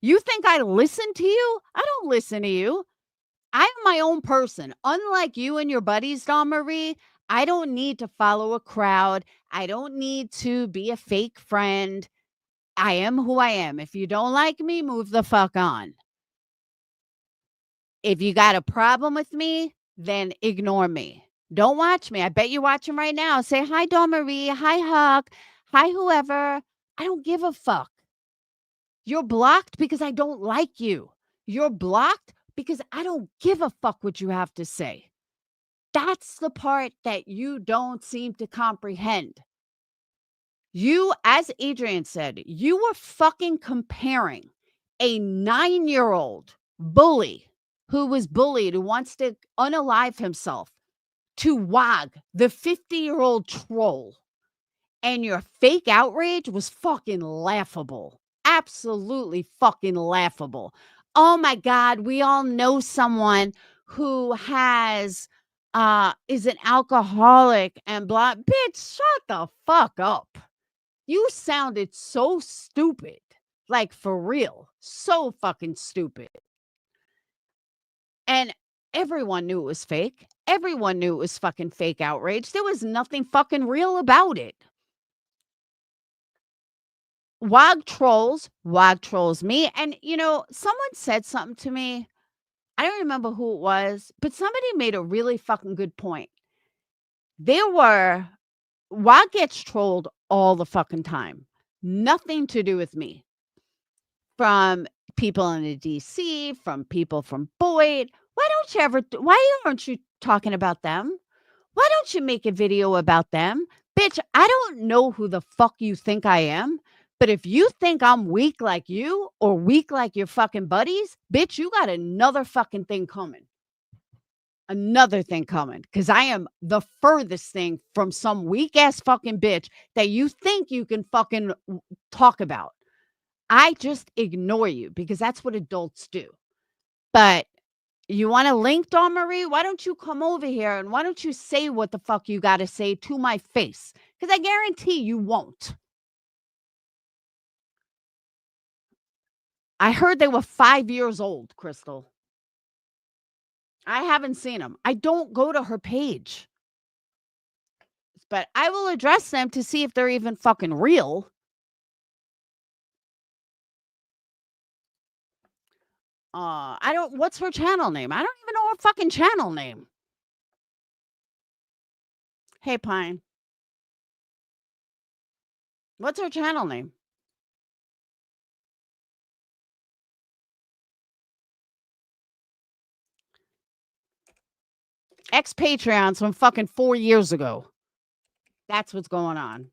You think I listen to you? I don't listen to you. I'm my own person. Unlike you and your buddies, Dawn Marie, I don't need to follow a crowd. I don't need to be a fake friend. I am who I am. If you don't like me, move the fuck on. If you got a problem with me, then ignore me. Don't watch me. I bet you're watching right now. Say, hi, Dawn Marie. Hi, Huck. Hi, whoever. I don't give a fuck. You're blocked because I don't like you. You're blocked because I don't give a fuck what you have to say. That's the part that you don't seem to comprehend. You, as Adrian said, you were fucking comparing a 9-year-old bully who was bullied, who wants to unalive himself, to WOG, the 50-year-old troll. And your fake outrage was fucking laughable. Absolutely fucking laughable. Oh my God, we all know someone who is an alcoholic and blah. Bitch, shut the fuck up. You sounded so stupid. Like, for real. So fucking stupid. And everyone knew it was fake. Everyone knew it was fucking fake outrage. There was nothing fucking real about it. WOG trolls me. And, someone said something to me. I don't remember who it was, but somebody made a really fucking good point. WOG gets trolled all the fucking time. Nothing to do with me. From people in the DC, from people from Boyd. Why aren't you talking about them? Why don't you make a video about them? Bitch, I don't know who the fuck you think I am. But if you think I'm weak like you or weak like your fucking buddies, bitch, you got another fucking thing coming. Another thing coming. Because I am the furthest thing from some weak ass fucking bitch that you think you can fucking talk about. I just ignore you because that's what adults do. But you want a link, Dawn Marie? Why don't you come over here and why don't you say what the fuck you got to say to my face? Because I guarantee you won't. I heard they were 5 years old, Crystal. I haven't seen them. I don't go to her page. But I will address them to see if they're even fucking real. What's her channel name? I don't even know her fucking channel name. Hey, Pine. What's her channel name? Ex-Patreons from fucking 4 years ago. That's what's going on.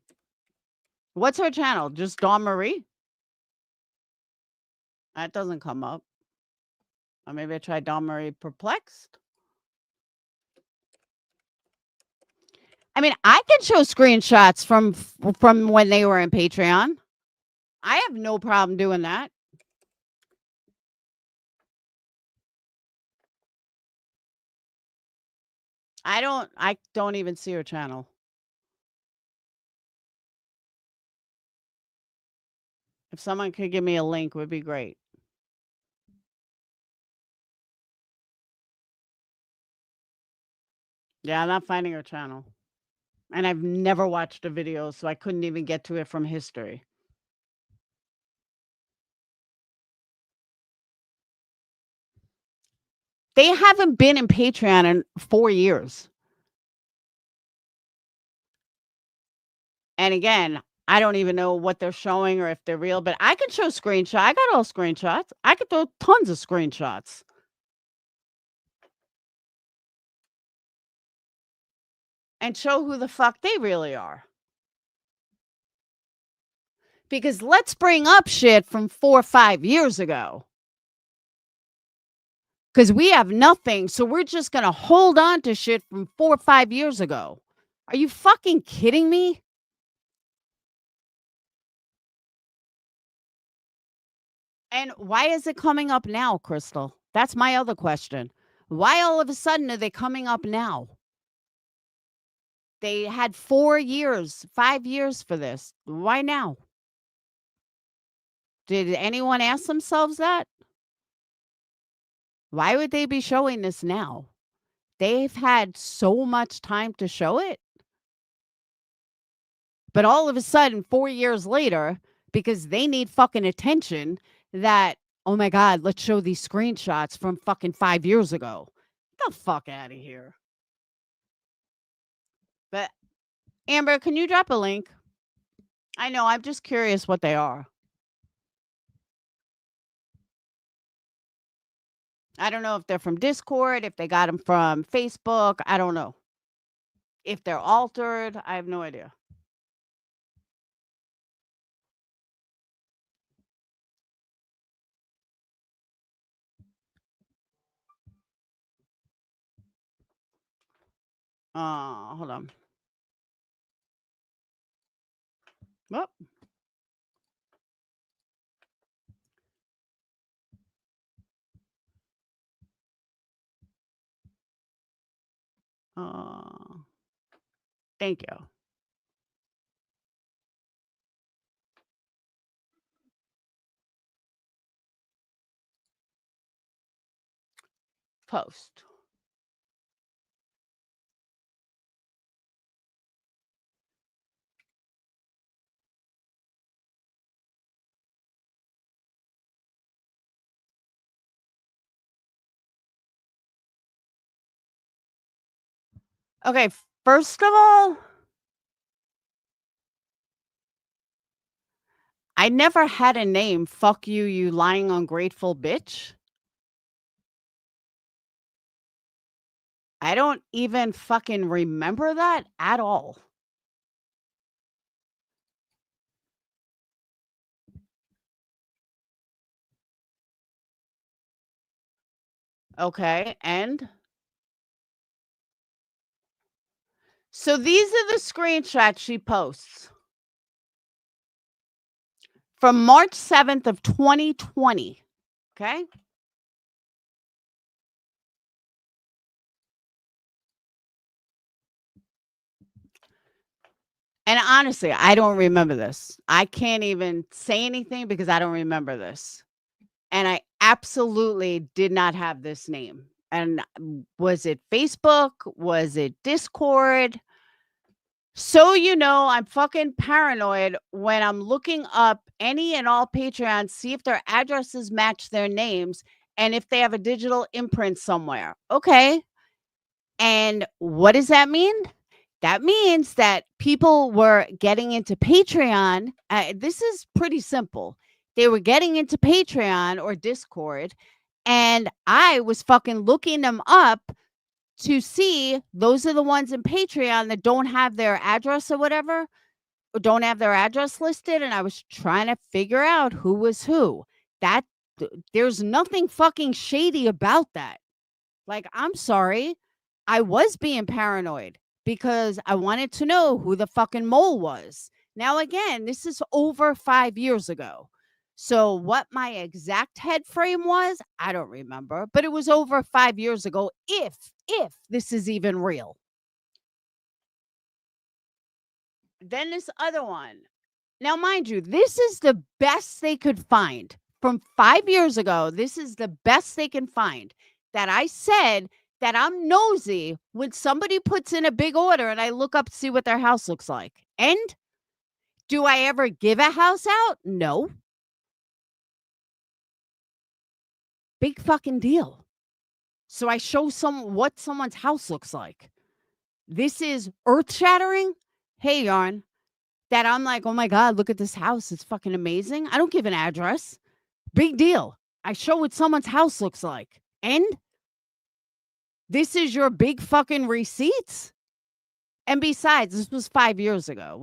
What's her channel? Just Dawn Marie? That doesn't come up. Or maybe I tried Dawn Marie Perplexed. I mean, I can show screenshots from when they were in Patreon. I have no problem doing that. I don't even see her channel. If someone could give me a link, it would be great. Yeah, I'm not finding her channel. And I've never watched a video, so I couldn't even get to it from history. They haven't been in Patreon in 4 years. And again, I don't even know what they're showing or if they're real, but I can show screenshots. I got all screenshots. I could throw tons of screenshots. And show who the fuck they really are. Because let's bring up shit from 4 or 5 years ago. Because we have nothing, so we're just going to hold on to shit from 4 or 5 years ago. Are you fucking kidding me? And why is it coming up now, Crystal? That's my other question. Why all of a sudden are they coming up now? They had 4 years, 5 years for this. Why now? Did anyone ask themselves that? Why would they be showing this now? They've had so much time to show it. But all of a sudden, 4 years later, because they need fucking attention, that, oh my God, let's show these screenshots from fucking 5 years ago. Get the fuck out of here. But Amber, can you drop a link? I know, I'm just curious what they are. I don't know if they're from Discord, if they got them from Facebook. I don't know. If they're altered, I have no idea. Hold on. Well, thank you. Post. Okay, first of all, I never had a name. Fuck you, you lying ungrateful bitch. I don't even fucking remember that at all. Okay, and so these are the screenshots she posts from March 7th of 2020. Okay? And honestly, I don't remember this. I can't even say anything because I don't remember this. And I absolutely did not have this name. And was it Facebook? Was it Discord? So, you know, I'm fucking paranoid when I'm looking up any and all Patreons, see if their addresses match their names and if they have a digital imprint somewhere. Okay. And what does that mean? That means that people were getting into Patreon. This is pretty simple. They were getting into Patreon or Discord, and I was fucking looking them up to see those are the ones in Patreon that don't have their address or whatever, or don't have their address listed. And I was trying to figure out who was who. There's nothing fucking shady about that. Like, I'm sorry. I was being paranoid because I wanted to know who the fucking mole was. Now, again, this is over 5 years ago. So what my exact head frame was, I don't remember, but it was over 5 years ago if this is even real. Then this other one. Now, mind you, this is the best they could find. From 5 years ago, this is the best they can find that I said that I'm nosy when somebody puts in a big order and I look up to see what their house looks like. And do I ever give a house out? No. Big fucking deal. So I show what someone's house looks like. This is earth-shattering. Hey, Yarn, that I'm like, oh my God, look at this house. It's fucking amazing. I don't give an address. Big deal. I show what someone's house looks like. And this is your big fucking receipts? And besides, this was 5 years ago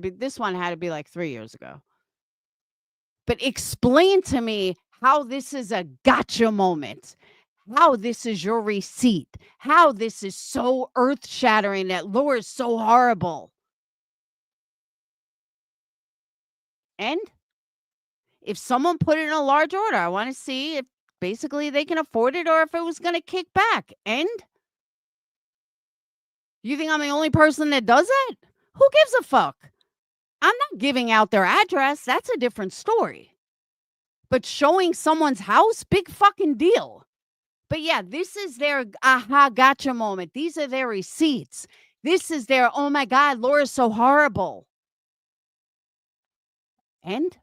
this one had to be like 3 years ago. But explain to me how this is a gotcha moment, how this is your receipt, how this is so earth-shattering, that lure is so horrible. And if someone put in a large order, I want to see if basically they can afford it or if it was going to kick back. And you think I'm the only person that does that? Who gives a fuck? I'm not giving out their address. That's a different story. But showing someone's house, big fucking deal. But yeah, this is their aha gotcha moment. These are their receipts. This is their, oh my God, Laura's so horrible. And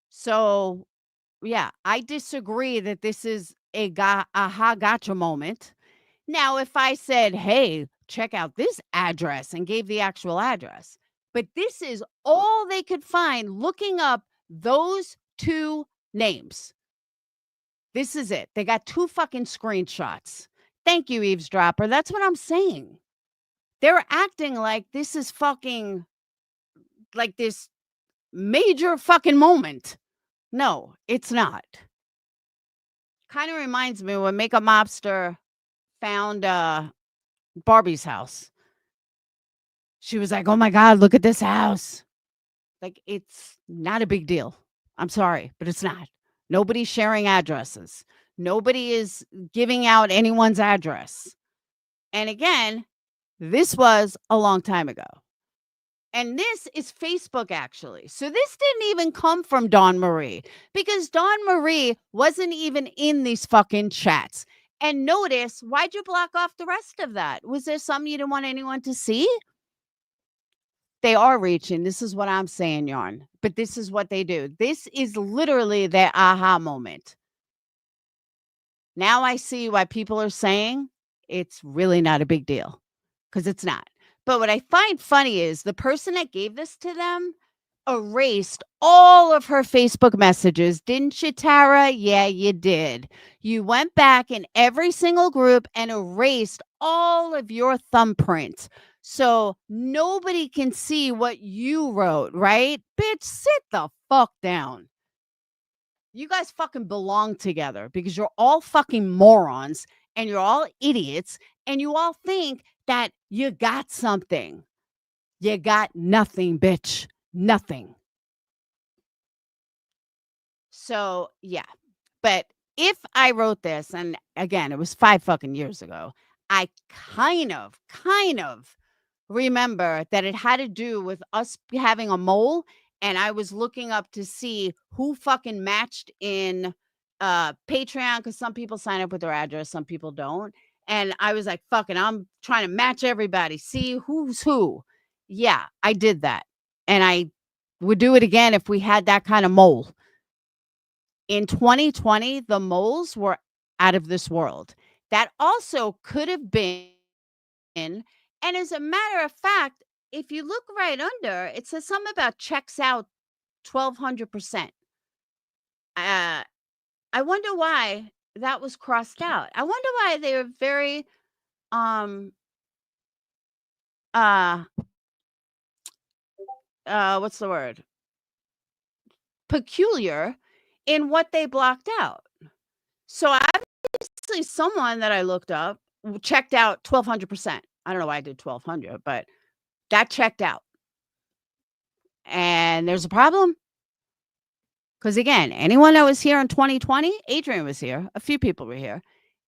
so, yeah, I disagree that this is a aha gotcha moment. Now, if I said, hey, check out this address and gave the actual address, but this is all they could find looking up those two names. This is it. They got 2 fucking screenshots. Thank you, eavesdropper. That's what I'm saying. They're acting like this is fucking like this major fucking moment. No, it's not. Kind of reminds me when Makeup Mobster found Barbie's house. She was like, "Oh my God, look at this house." Like, it's not a big deal. I'm sorry, but it's not. Nobody's sharing addresses. Nobody is giving out anyone's address. And again, this was a long time ago. And this is Facebook, actually. So this didn't even come from Dawn Marie, because Dawn Marie wasn't even in these fucking chats. And notice, why'd you block off the rest of that? Was there something you didn't want anyone to see? They are reaching. This is what I'm saying, Yarn. But this is what they do. This is literally their aha moment. Now I see why people are saying it's really not a big deal, because it's not. But what I find funny is the person that gave this to them erased all of her Facebook messages. Didn't you, Tara? Yeah, you did. You went back in every single group and erased all of your thumbprints. So nobody can see what you wrote, right? Bitch, sit the fuck down. You guys fucking belong together, because you're all fucking morons and you're all idiots and you all think that you got something. You got nothing, bitch. Nothing. So, yeah. But if I wrote this, and again, it was 5 fucking years ago, I kind of remember that it had to do with us having a mole, and I was looking up to see who fucking matched in Patreon, because some people sign up with their address, some people don't. And I was like, fucking, I'm trying to match everybody, see who's who. Yeah, I did that. And I would do it again if we had that kind of mole. In 2020, the moles were out of this world. That also could have been, and as a matter of fact, if you look right under, it says something about checks out 1,200%. I wonder why that was crossed out. I wonder why they were very what's the word? Peculiar in what they blocked out. So obviously someone that I looked up checked out 1,200%. I don't know why I did 1,200, but that checked out. And there's a problem. Because again, anyone that was here in 2020, Adrian was here, a few people were here.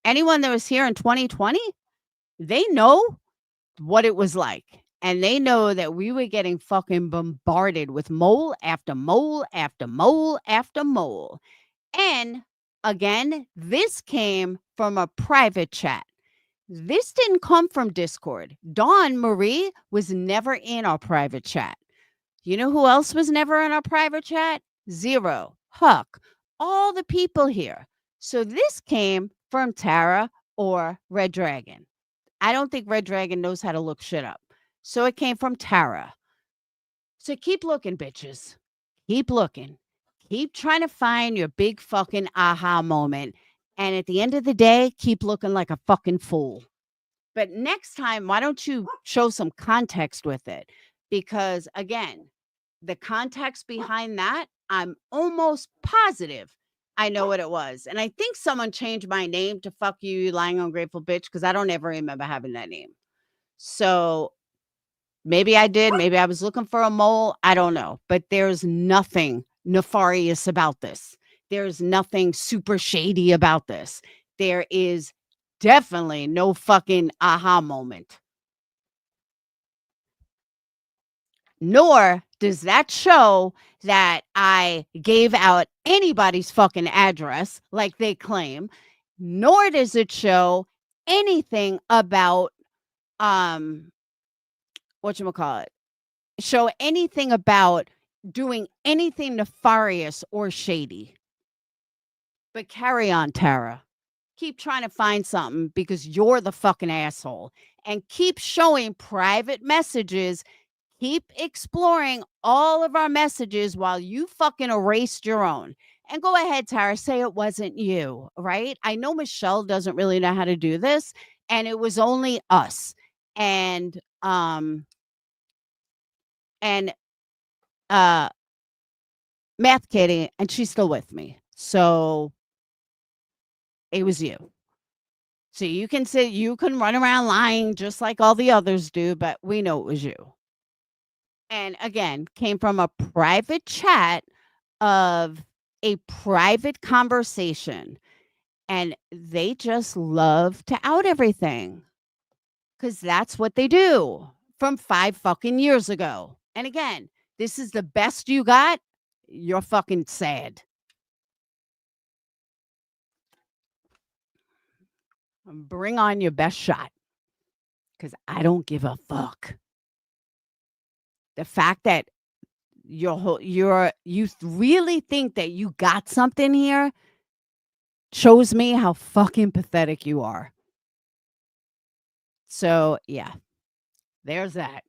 Anyone that was here in 2020, they know what it was like. And they know that we were getting fucking bombarded with mole after mole after mole after mole. And again, this came from a private chat. This didn't come from Discord. Dawn Marie was never in our private chat. You know who else was never in our private chat? Zero, Huck, all the people here. So this came from Tara or Red Dragon. I don't think Red Dragon knows how to look shit up. So it came from Tara. So keep looking, bitches. Keep looking. Keep trying to find your big fucking aha moment. And at the end of the day, keep looking like a fucking fool. But next time, why don't you show some context with it? Because again, the context behind that, I'm almost positive I know what it was. And I think someone changed my name to fuck you, you lying ungrateful bitch, because I don't ever remember having that name. So maybe I did. Maybe I was looking for a mole. I don't know. But there's nothing nefarious about this. There's nothing super shady about this. There is definitely no fucking aha moment. Nor does that show that I gave out anybody's fucking address like they claim. Nor does it show anything about whatchamacallit, show anything about doing anything nefarious or shady. But carry on, Tara. Keep trying to find something, because you're the fucking asshole. And keep showing private messages. Keep exploring all of our messages while you fucking erased your own. And go ahead, Tara, say it wasn't you, right? I know Michelle doesn't really know how to do this, and it was only us. And Math Katie, and she's still with me. So it was you. So you can run around lying just like all the others do, but we know it was you. And again, came from a private chat of a private conversation. And they just love to out everything because that's what they do from 5 fucking years ago. And again, this is the best you got. You're fucking sad. Bring on your best shot because I don't give a fuck. The fact that you really think that you got something here shows me how fucking pathetic you are. So, yeah, there's that.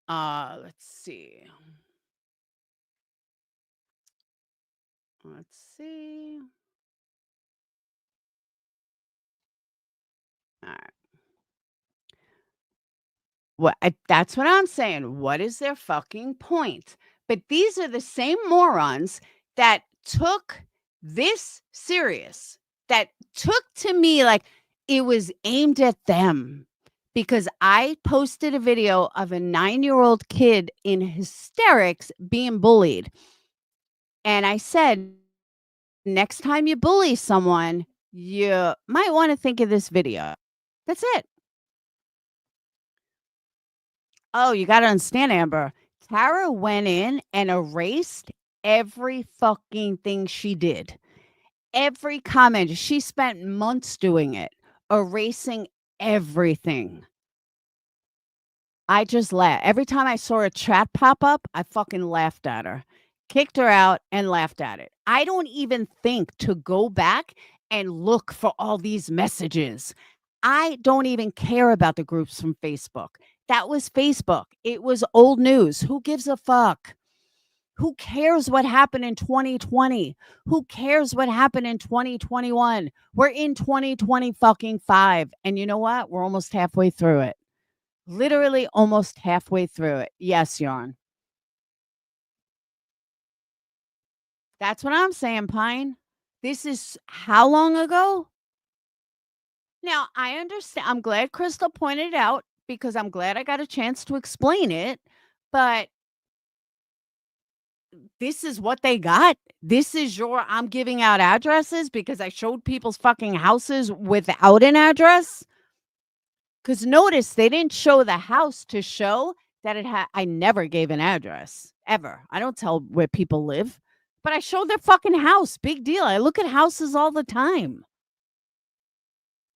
Let's see. All right. That's what I'm saying. What is their fucking point? But these are the same morons that took this serious, that took to me like it was aimed at them because I posted a video of a 9-year-old kid in hysterics being bullied. And I said, next time you bully someone, you might want to think of this video. That's it. Oh, you got to understand, Amber. Tara went in and erased every fucking thing she did. Every comment. She spent months doing it, erasing everything. I just laughed. Every time I saw a chat pop up, I fucking laughed at her, kicked her out and laughed at it. I don't even think to go back and look for all these messages. I don't even care about the groups from Facebook. That was Facebook. It was old news. Who gives a fuck? Who cares what happened in 2020? Who cares what happened in 2021? We're in 2025. And you know what? We're almost halfway through it. Literally almost halfway through it. Yes, Yarn. That's what I'm saying, Pine. This is how long ago? Now, I understand. I'm glad Crystal pointed it out because I'm glad I got a chance to explain it. But this is what they got. This is I'm giving out addresses because I showed people's fucking houses without an address. Because notice they didn't show the house to show that it had. I never gave an address ever. I don't tell where people live, but I showed their fucking house. Big deal. I look at houses all the time.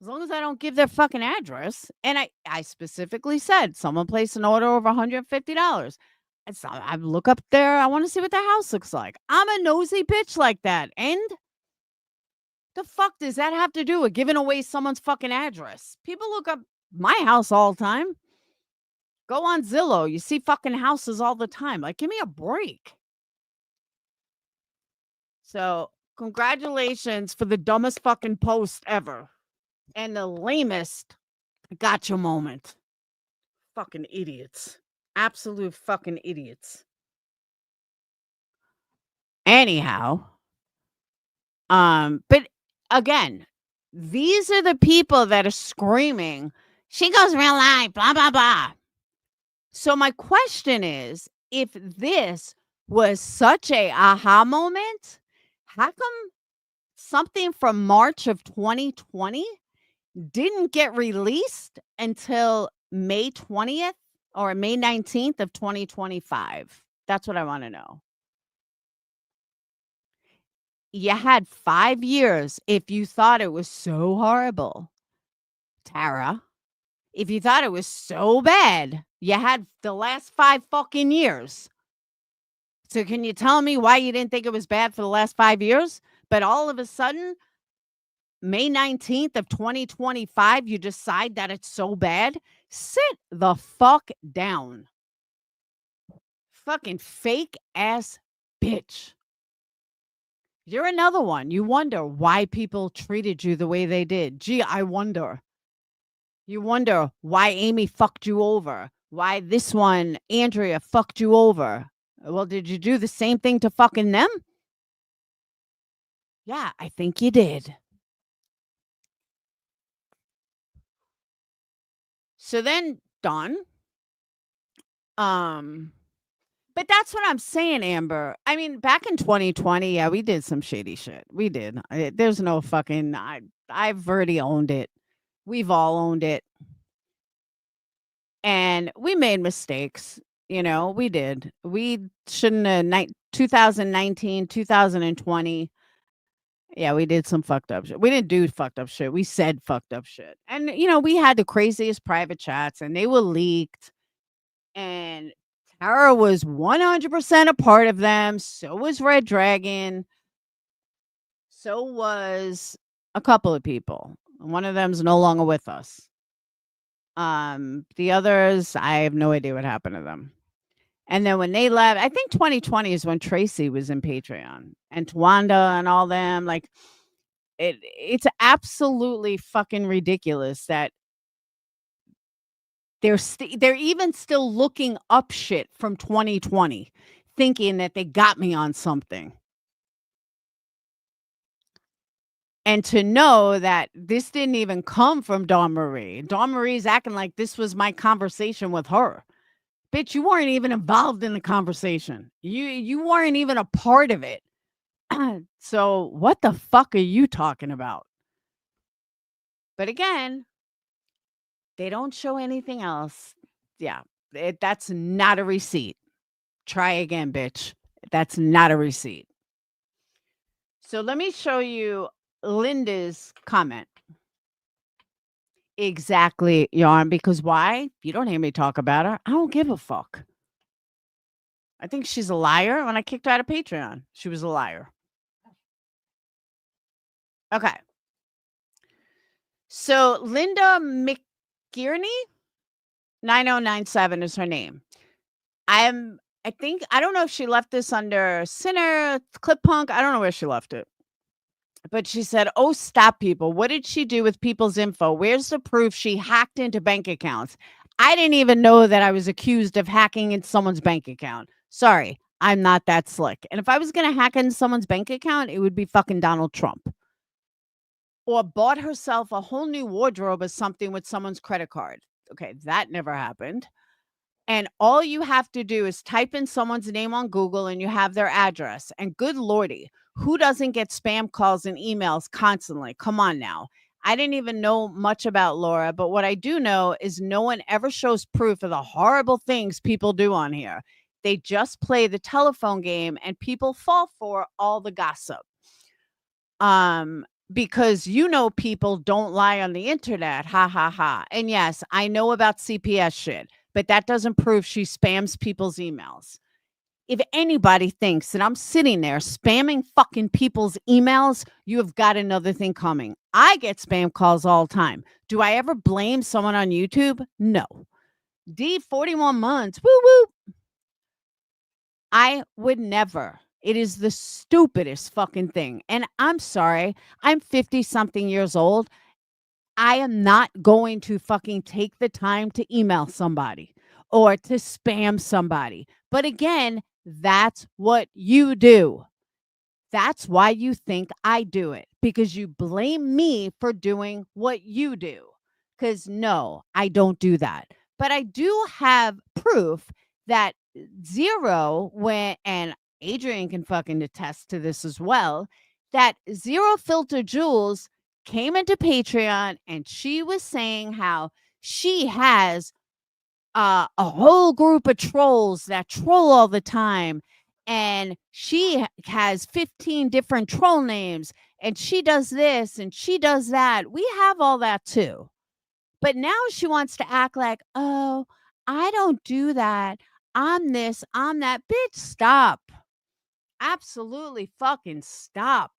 As long as I don't give their fucking address. And I specifically said, someone placed an order over $150. And so I look up there. I want to see what the house looks like. I'm a nosy bitch like that. And the fuck does that have to do with giving away someone's fucking address? People look up my house all the time. Go on Zillow. You see fucking houses all the time. Like, give me a break. So, congratulations for the dumbest fucking post ever. And the lamest gotcha moment. Fucking idiots. Absolute fucking idiots. Anyhow. But again, these are the people that are screaming, she goes real live, blah, blah, blah. So my question is, if this was such a aha moment, how come something from March of 2020 didn't get released until May 20th or May 19th of 2025? That's what I want to know. You had 5 years if you thought it was so horrible, Tara. If you thought it was so bad, you had the last 5 fucking years. So can you tell me why you didn't think it was bad for the last 5 years? But all of a sudden, May 19th of 2025, you decide that it's so bad? Sit the fuck down. Fucking fake ass bitch. You're another one. You wonder why people treated you the way they did. Gee, I wonder. You wonder why Amy fucked you over. Why this one, Andrea, fucked you over. Well, did you do the same thing to fucking them? Yeah, I think you did. So then done. But that's what I'm saying, Amber. I mean, back in 2020, yeah, we did some shady shit. We did. There's no fucking I've already owned it. We've all owned it. And we made mistakes. We did. We shouldn't have 2019, 2020. Yeah, we did some fucked up shit. We didn't do fucked up shit. We said fucked up shit. And we had the craziest private chats and they were leaked. And Tara was 100% a part of them. So was Red Dragon. So was a couple of people. One of them's no longer with us. The others, I have no idea what happened to them. And then when they left, I think 2020 is when Tracy was in Patreon and Twanda and all them. Like, it's absolutely fucking ridiculous that they're even still looking up shit from 2020, thinking that they got me on something. And to know that this didn't even come from Dawn Marie. Dawn Marie's acting like this was my conversation with her. Bitch, you weren't even involved in the conversation. You weren't even a part of it. So what the fuck are you talking about? But again, they don't show anything else. Yeah, that's not a receipt. Try again, bitch. That's not a receipt. So let me show you Linda's comment. Exactly, Yarn. Because why? You don't hear me talk about her. I don't give a fuck. I think she's a liar. When I kicked her out of Patreon, she was a liar. Okay. So Linda McGierney, 9097 is her name. I don't know if she left this under Sinner, Clip Punk. I don't know where she left it. But she said, "Oh, stop, people. What did she do with people's info? Where's the proof she hacked into bank accounts? I didn't even know that I was accused of hacking into someone's bank account. Sorry, I'm not that slick. And if I was going to hack into someone's bank account, it would be fucking Donald Trump. Or bought herself a whole new wardrobe or something with someone's credit card. Okay, that never happened. And all you have to do is type in someone's name on Google and you have their address. And good Lordy, who doesn't get spam calls and emails constantly? Come on now. I didn't even know much about Laura, but what I do know is no one ever shows proof of the horrible things people do on here. They just play the telephone game and people fall for all the gossip. Because people don't lie on the internet. Ha ha ha. And yes, I know about CPS shit, but that doesn't prove she spams people's emails. If anybody thinks that I'm sitting there spamming fucking people's emails, you have got another thing coming. I get spam calls all the time. Do I ever blame someone on YouTube? No. D, 41 months. Woo woo. I would never. It is the stupidest fucking thing. And I'm sorry. I'm 50 something years old. I am not going to fucking take the time to email somebody or to spam somebody. But again, that's what you do. That's why you think I do it, because you blame me for doing what you do. Because no, I don't do that. But I do have proof that Zero went, and Adrian can fucking attest to this as well, that Zero Filter Jules came into Patreon and she was saying how she has a whole group of trolls that troll all the time. And she has 15 different troll names and she does this and she does that. We have all that too. But now she wants to act like, oh, I don't do that. I'm this, I'm that. Bitch, stop. Absolutely fucking stop.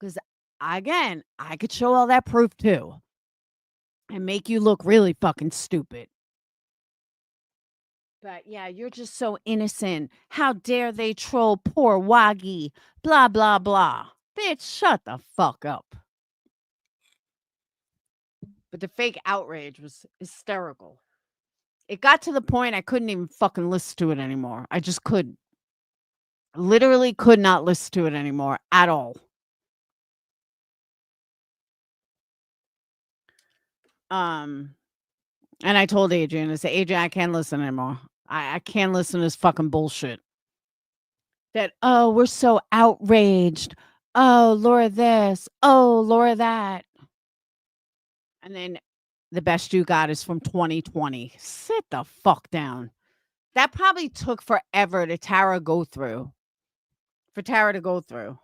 Because again, I could show all that proof too and make you look really fucking stupid. But yeah, you're just so innocent. How dare they troll poor Waggy? Blah, blah, blah. Bitch, shut the fuck up. But the fake outrage was hysterical. It got to the point I couldn't even fucking listen to it anymore. I just couldn't. Literally could not listen to it anymore at all. And I told Adrian, I said, Adrian, I can't listen anymore. I can't listen to this fucking bullshit. That, oh, we're so outraged. Oh, Laura this. Oh, Laura that. And then the best you got is from 2020. Sit the fuck down. That probably took forever for Tara to go through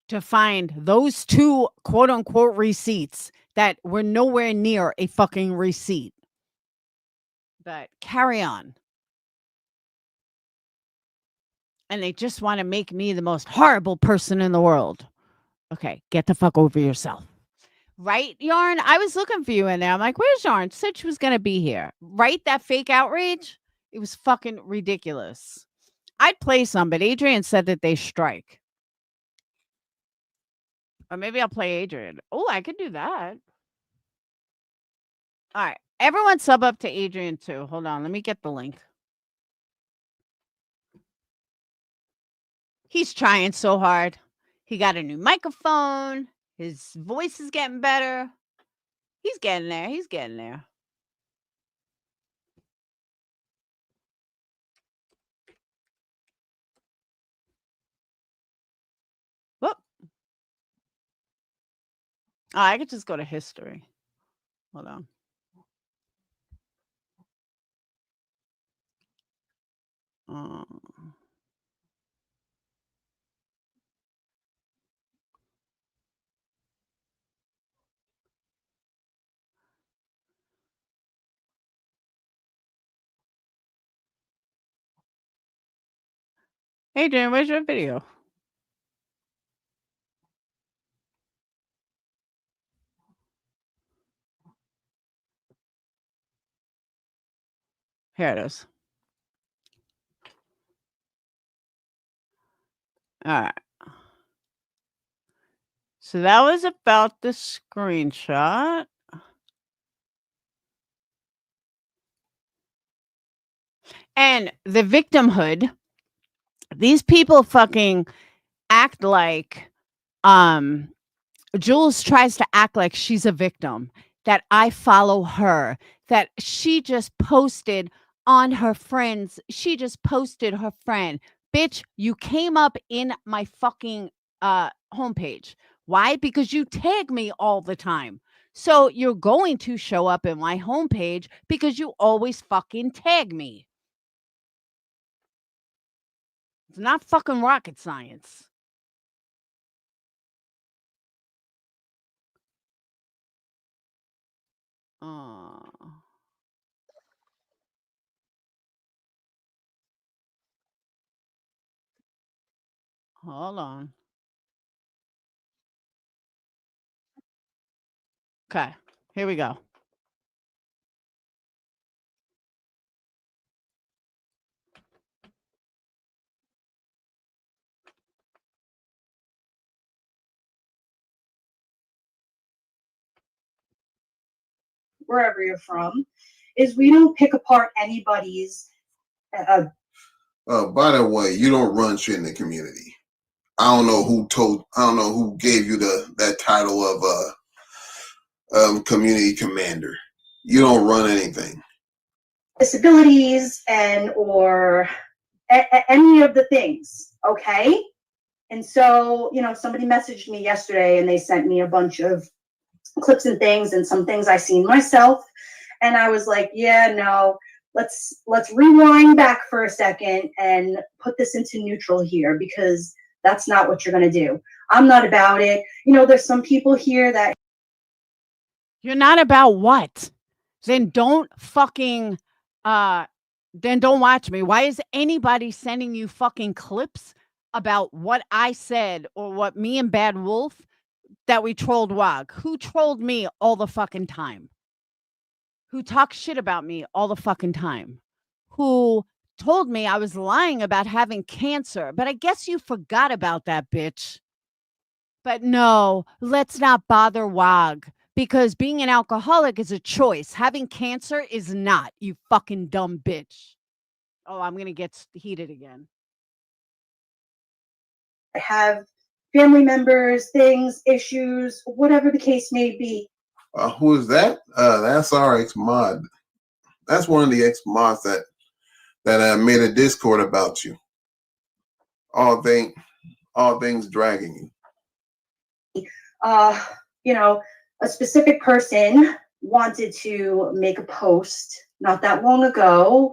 to find those two quote unquote receipts that were nowhere near a fucking receipt. But carry on. And they just want to make me the most horrible person in the world. Okay, get the fuck over yourself. Right, Yarn? I was looking for you in there. I'm like, where's Yarn? Said she was going to be here. Right? That fake outrage? It was fucking ridiculous. I'd play some, but Adrian said that they strike. Or maybe I'll play Adrian. Oh, I could do that. All right. Everyone sub up to Adrian too. Hold on. Let me get the link. He's trying so hard. He got a new microphone. His voice is getting better. He's getting there. He's getting there. Whoop. Oh, I could just go to history. Hold on. Adrian, where's your video? Here it is. All right. So that was about the screenshot. And the victimhood, these people fucking act like Jules tries to act like she's a victim, that I follow her, that she just posted on her friends. She just posted her friend. Bitch, you came up in my fucking homepage. Why? Because you tag me all the time. So you're going to show up in my homepage because you always fucking tag me. It's not fucking rocket science. Hold on. Okay, here we go. Wherever you're from, is we don't pick apart anybody's. By the way, you don't run shit in the community. I don't know who gave you that title of community commander. You don't run anything. Disabilities and or any of the things, okay? And so, somebody messaged me yesterday and they sent me a bunch of clips and things and some things I seen myself. And I was like, yeah, no, let's rewind back for a second and put this into neutral here, because that's not what you're going to do. I'm not about it. There's some people here that. You're not about what? Then don't fucking, then don't watch me. Why is anybody sending you fucking clips about what I said or what me and Bad Wolf that we trolled WAG? Who trolled me all the fucking time? Who talks shit about me all the fucking time? Who told me I was lying about having cancer? But I guess you forgot about that, bitch. But no, let's not bother WAG, because being an alcoholic is a choice. Having cancer is not, you fucking dumb bitch. Oh, I'm going to get heated again. have family members, things, issues, whatever the case may be. Who is that? That's our ex-mod. That's one of the ex-mods that made a Discord about you. All things dragging you. You know, a specific person wanted to make a post not that long ago,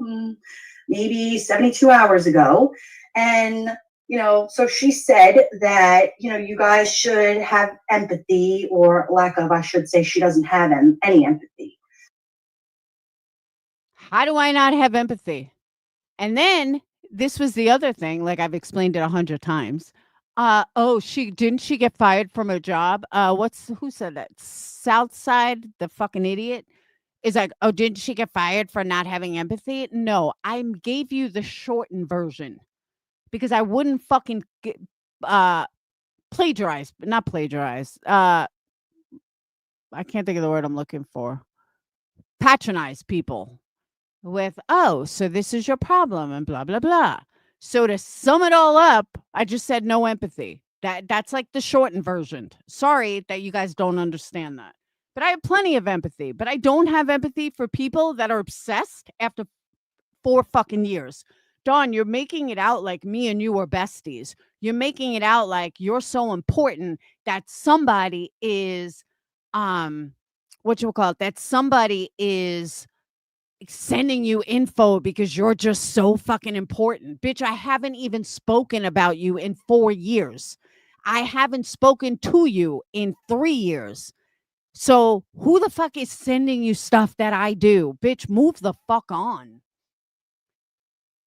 maybe 72 hours ago. And, you know, so she said that, you know, you guys should have empathy, or lack of, I should say, she doesn't have any empathy. How do I not have empathy? And then this was the other thing, like I've explained it 100 times. She get fired from her job? Who said that? Southside, the fucking idiot, is like, oh, didn't she get fired for not having empathy? No, I gave you the shortened version because I wouldn't fucking plagiarize, but not plagiarize. I can't think of the word I'm looking for. Patronize people with, oh, so this is your problem and blah, blah, blah. So to sum it all up, I just said no empathy. That's like the shortened version. Sorry that you guys don't understand that. But I have plenty of empathy. But I don't have empathy for people that are obsessed after 4 fucking years. Dawn, you're making it out like me and you are besties. You're making it out like you're so important that somebody is, that somebody is sending you info because you're just so fucking important. Bitch, I haven't even spoken about you in 4 years. I haven't spoken to you in 3 years. So who the fuck is sending you stuff that I do? Bitch, move the fuck on.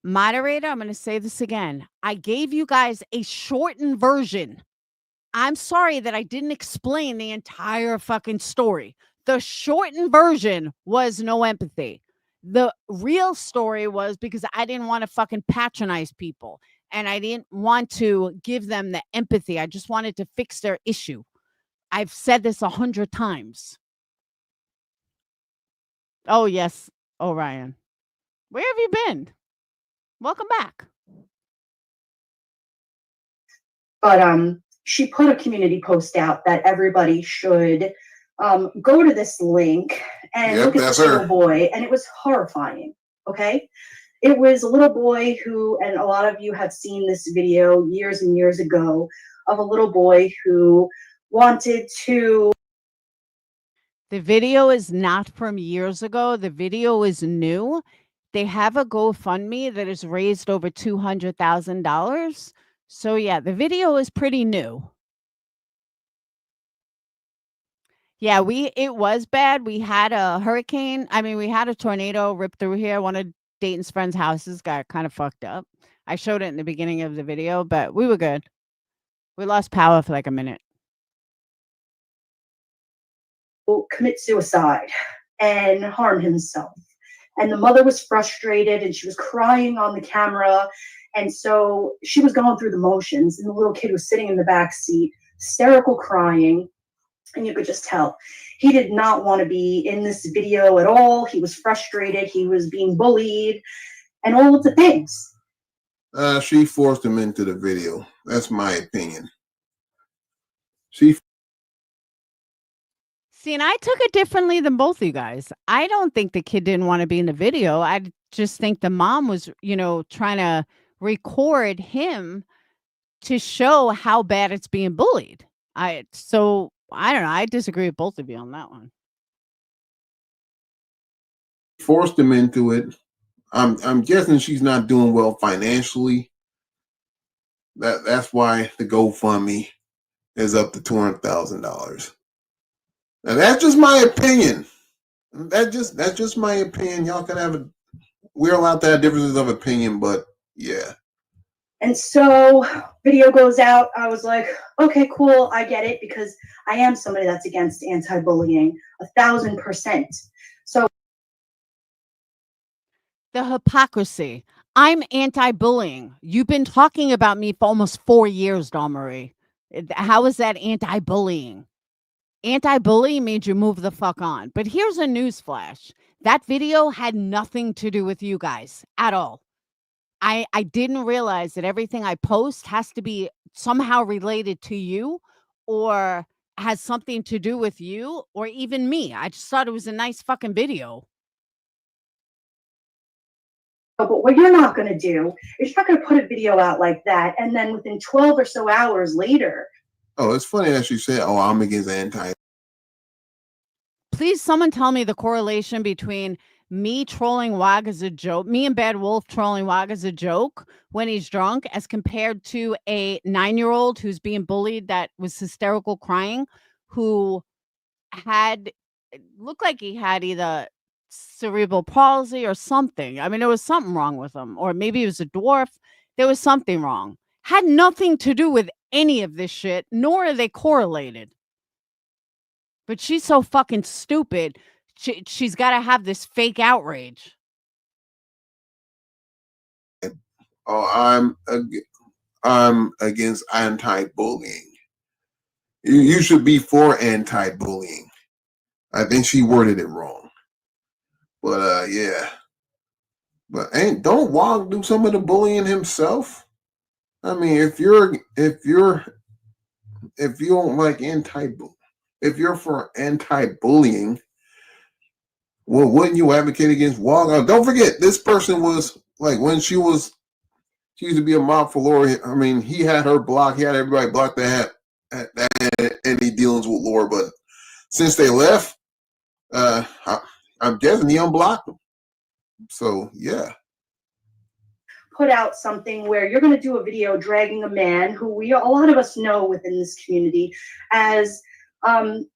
Moderator, I'm going to say this again. I gave you guys a shortened version. I'm sorry that I didn't explain the entire fucking story. The shortened version was no empathy. The real story was because I didn't want to fucking patronize people and I didn't want to give them the empathy. I just wanted to fix their issue. I've said this 100 times. Oh, yes, Orion. Where have you been? Welcome back. But she put a community post out that everybody should go to this link and look at this little boy, and it was horrifying. Okay, it was a little boy who, and a lot of you have seen this video years and years ago, of a little boy who wanted to. The video is not from years ago. The video is new. They have a GoFundMe that has raised over $200,000. So yeah, the video is pretty new. Yeah, it was bad. We had a hurricane. We had a tornado rip through here. One of Dayton's friends' houses got kind of fucked up. I showed it in the beginning of the video, but we were good. We lost power for like a minute. Commit suicide and harm himself. And the mother was frustrated and she was crying on the camera. And so she was going through the motions, and the little kid was sitting in the back seat, hysterical crying. And you could just tell he did not want to be in this video at all. He was frustrated. He was being bullied and all of the things. She forced him into the video. That's my opinion. See, and I took it differently than both of you guys. I don't think the kid didn't want to be in the video. I just think the mom was, trying to record him to show how bad it's being bullied. I don't know. I disagree with both of you on that one. Forced him into it. I'm guessing she's not doing well financially. That's why the GoFundMe is up to $200,000. And that's just my opinion. That's just my opinion. Y'all can we're allowed to have differences of opinion, but yeah. And so video goes out. I was like, okay, cool. I get it, because I am somebody that's against anti-bullying 1,000%. So the hypocrisy. I'm anti-bullying. You've been talking about me for almost 4 years, Dawn Marie. How is that anti-bullying? Anti-bullying means you move the fuck on. But here's a news flash. That video had nothing to do with you guys at all. I didn't realize that everything I post has to be somehow related to you or has something to do with you or even me. I just thought it was a nice fucking video. But what you're not going to do is you're not going to put a video out like that, and then within 12 or so hours later. Oh, it's funny that you say, "Oh, I'm against anti." Please, someone tell me the correlation between me trolling Wag as a joke, me and Bad Wolf trolling Wag as a joke when he's drunk, as compared to a 9-year-old who's being bullied that was hysterical crying, who had looked like he had either cerebral palsy or something. I mean, there was something wrong with him, or maybe he was a dwarf. There was something wrong. Had nothing to do with any of this shit, nor are they correlated. But she's so fucking stupid. She's got to have this fake outrage. Oh, I'm against anti-bullying. You should be for anti-bullying. I think she worded it wrong. But yeah. But don't Wog do some of the bullying himself? I mean, if you don't like if you're for anti-bullying, well, wouldn't you advocate against Wog? Don't forget, this person was like when she used to be a mob for Laura. I mean, he had her blocked. He had everybody blocked that had any dealings with Laura. But since they left, I'm guessing he unblocked them. So yeah. Put out something where you're going to do a video dragging a man who a lot of us know within this community as, being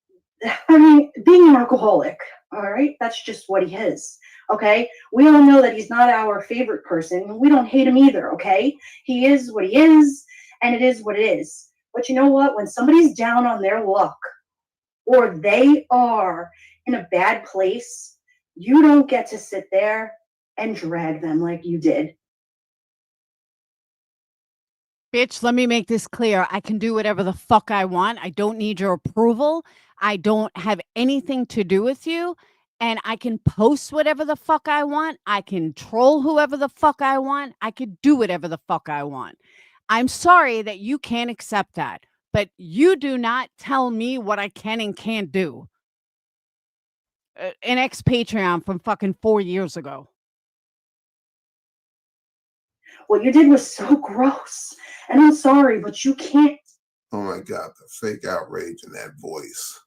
an alcoholic. All right, that's just what he is. Okay, we all know that he's not our favorite person. We don't hate him either. Okay, he is what he is, and it is what it is. But you know what? When somebody's down on their luck, or they are in a bad place, you don't get to sit there and drag them like you did. Bitch, let me make this clear. I can do whatever the fuck I want. I don't need your approval. I don't have anything to do with you. And I can post whatever the fuck I want. I can troll whoever the fuck I want. I could do whatever the fuck I want. I'm sorry that you can't accept that. But you do not tell me what I can and can't do. An ex-Patreon from fucking 4 years ago. What you did was so gross. And I'm sorry, but you can't. Oh my God, the fake outrage in that voice.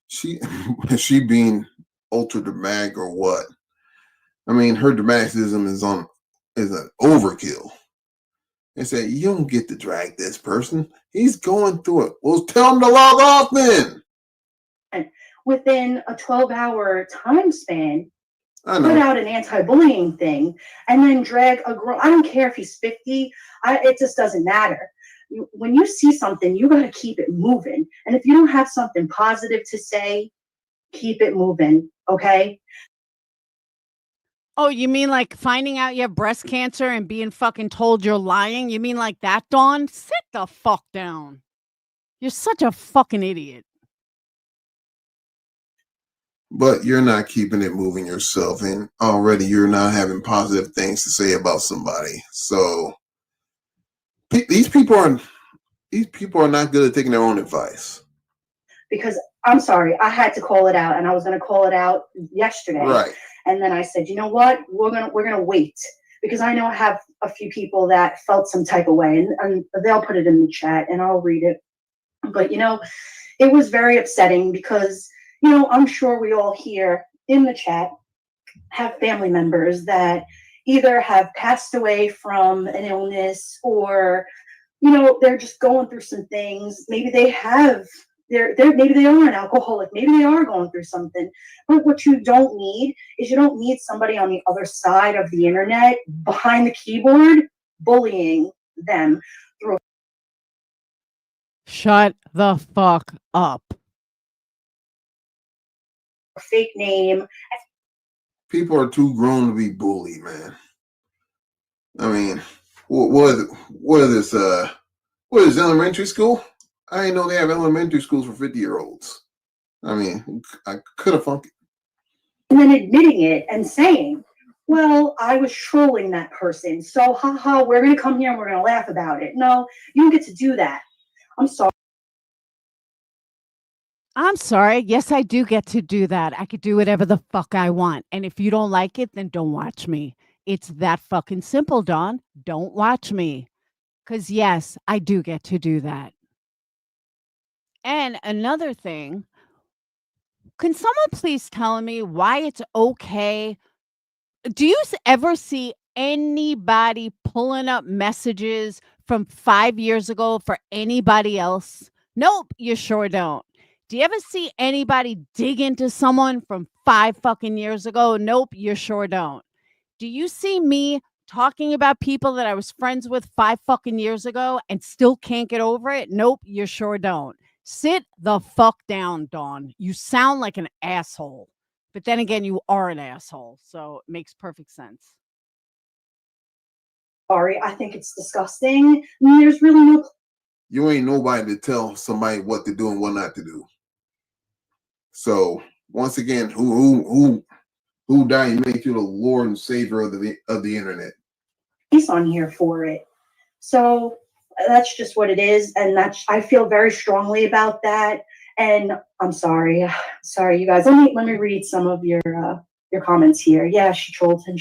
She being ultra dramatic or what? I mean, her dramaticism is an overkill. They say, you don't get to drag this person. He's going through it. Well, tell him to log off then. And within a 12-hour time span, I know. put out an anti-bullying thing and then drag a girl. I don't care if he's 50. It just doesn't matter. When you see something, you got to keep it moving. And if you don't have something positive to say, keep it moving. Okay. Oh, you mean like finding out you have breast cancer and being fucking told you're lying? You mean like that, Dawn? Sit the fuck down. You're such a fucking idiot. But you're not keeping it moving yourself, and already you're not having positive things to say about somebody. So these people are not good at taking their own advice. Because I'm sorry, I had to call it out, and I was going to call it out yesterday. Right. And then I said, you know what? We're gonna wait, because I know I have a few people that felt some type of way, and they'll put it in the chat, and I'll read it. But it was very upsetting because I'm sure we all here in the chat have family members that either have passed away from an illness, or they're just going through some things. Maybe they have. Maybe they are an alcoholic. Maybe they are going through something. But what you don't need is somebody on the other side of the internet behind the keyboard bullying them through. Shut the fuck up. A fake name. People are too grown to be bullied, man. I mean, what is this elementary school? I didn't know they have elementary schools for 50-year-olds. I mean, I could have funked it. And then admitting it and saying, well, I was trolling that person. So, haha, we're going to come here and we're going to laugh about it. No, you don't get to do that. I'm sorry. I'm sorry. Yes, I do get to do that. I could do whatever the fuck I want. And if you don't like it, then don't watch me. It's that fucking simple, Dawn. Don't watch me. Because, yes, I do get to do that. And another thing, can someone please tell me why it's okay? Do you ever see anybody pulling up messages from 5 years ago for anybody else? Nope, you sure don't. Do you ever see anybody dig into someone from 5 fucking years ago? Nope, you sure don't. Do you see me talking about people that I was friends with 5 fucking years ago and still can't get over it? Nope, you sure don't. Sit the fuck down, Dawn. You sound like an asshole. But then again, you are an asshole. So it makes perfect sense. Sorry, I think it's disgusting. I mean, there's really no. You ain't nobody to tell somebody what to do and what not to do. So once again, who died and made you the Lord and Savior of the internet? He's on here for it. So that's just what it is, and I feel very strongly about that. And I'm sorry, you guys. Let me read some of your comments here. Yeah, she trolled him.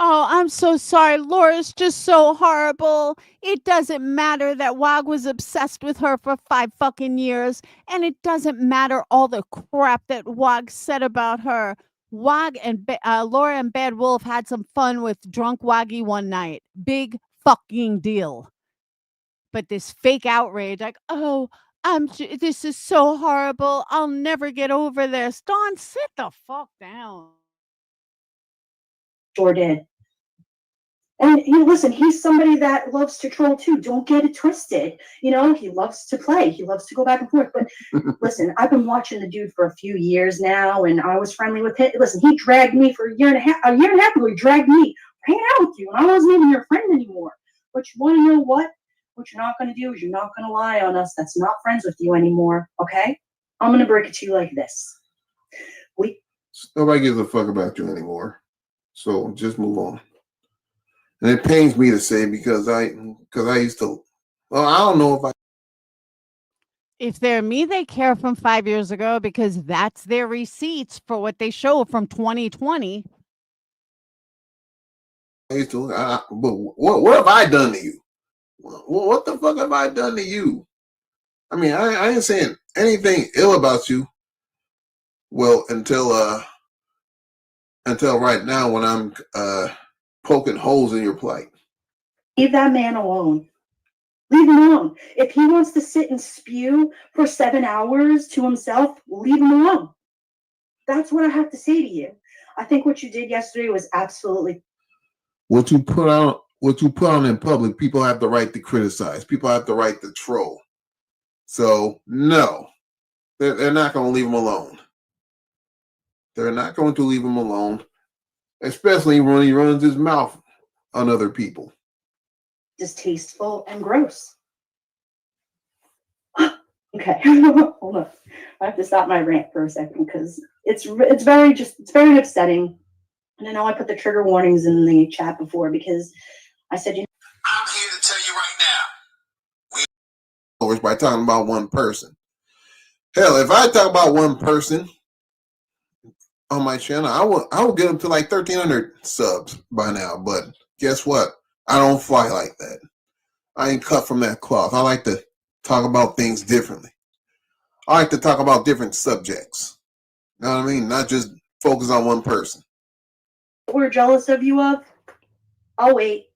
Oh, I'm so sorry. Laura's just so horrible. It doesn't matter that Wag was obsessed with her for 5 fucking years. And it doesn't matter all the crap that Wag said about her. Wag and Laura and Bad Wolf had some fun with drunk Waggy one night. Big fucking deal. But this fake outrage, like, oh, this is so horrible. I'll never get over this. Dawn, sit the fuck down. Sure did. And listen, he's somebody that loves to troll too. Don't get it twisted. He loves to play. He loves to go back and forth. But listen, I've been watching the dude for a few years now, and I was friendly with him. Listen, he dragged me for a year and a half ago. He dragged me hanging out with you, and I wasn't even your friend anymore. But you want to know what? What you're not going to do is you're not going to lie on us. That's not friends with you anymore. Okay? I'm going to break it to you like this. Nobody gives a fuck about you anymore. So just move on. And it pains me to say because I used to. Well, I don't know if I. If they're me, they care from 5 years ago because that's their receipts for what they show from 2020. I used to. But what have I done to you? What the fuck have I done to you? I mean, I ain't saying anything ill about you. Well, until right now when I'm poking holes in your plight. Leave that man alone. Leave him alone. If he wants to sit and spew for 7 hours to himself, leave him alone. That's what I have to say to you. I think what you did yesterday was absolutely. What you put on in public, people have the right to criticize. People have the right to troll. So no, they're not going to leave him alone. They're not going to leave him alone, especially when he runs his mouth on other people. Distasteful and gross. Okay, hold on. I have to stop my rant for a second because it's very upsetting. And I know I put the trigger warnings in the chat before because I said, I'm here to tell you right now. By talking about one person. Hell, if I talk about one person on my channel, I will get them to like 1,300 subs by now. But guess what? I don't fly like that. I ain't cut from that cloth. I like to talk about things differently. I like to talk about different subjects. You know what I mean? Not just focus on one person. We're jealous of you of? I'll wait.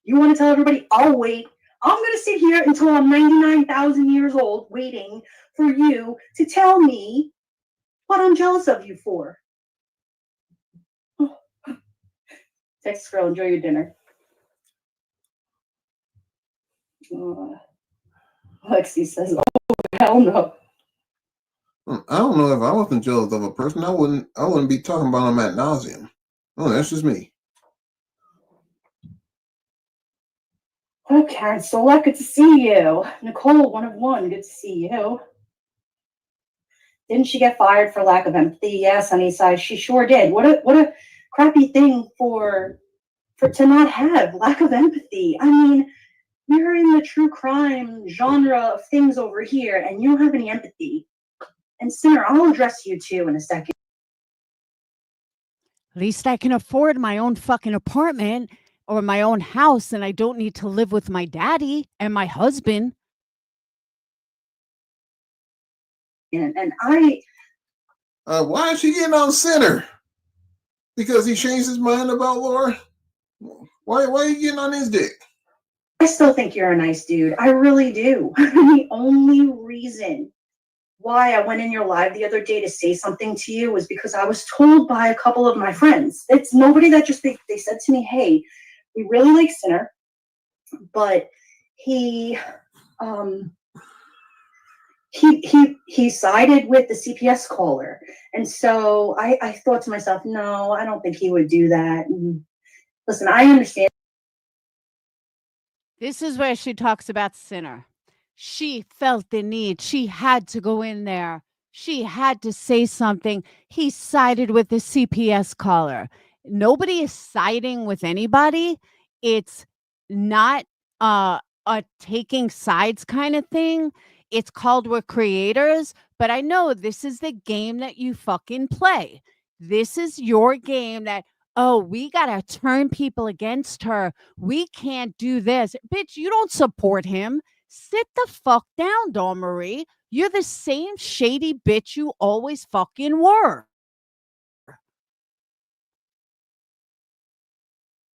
You want to tell everybody? I'll wait. I'm going to sit here until I'm 99,000 years old waiting for you to tell me what I'm jealous of you for. Text girl, enjoy your dinner. Lexi says, oh, hell no. I don't know if I wasn't jealous of a person, I wouldn't be talking about them ad nauseum. Oh, that's just me. Oh, Karen Solak, good to see you. Nicole, 1 of 1, good to see you. Didn't she get fired for lack of empathy? Yes, Sunnyside, she sure did. What a crappy thing for to not have lack of empathy. I mean, you're in the true crime genre of things over here, and you don't have any empathy. And Sinner, I'll address you too in a second. At least I can afford my own fucking apartment or my own house, and I don't need to live with my daddy and my husband. And I... why is she getting on Sinner? Because he changed his mind about Laura? Why are you getting on his dick? I still think you're a nice dude. I really do. The only reason why I went in your live the other day to say something to you was because I was told by a couple of my friends. It's nobody that just, they said to me, hey, we really like Sinner, but he sided with the CPS caller. And so I thought to myself, no, I don't think he would do that. And listen, I understand. This is where she talks about Sinner. She felt the need. She had to go in there. She had to say something. He sided with the CPS caller. Nobody is siding with anybody. It's not a taking sides kind of thing. It's called we're creators, but I know this is the game that you fucking play. This is your game that, oh, we got to turn people against her. We can't do this. Bitch, you don't support him. Sit the fuck down, Dawn Marie. You're the same shady bitch you always fucking were.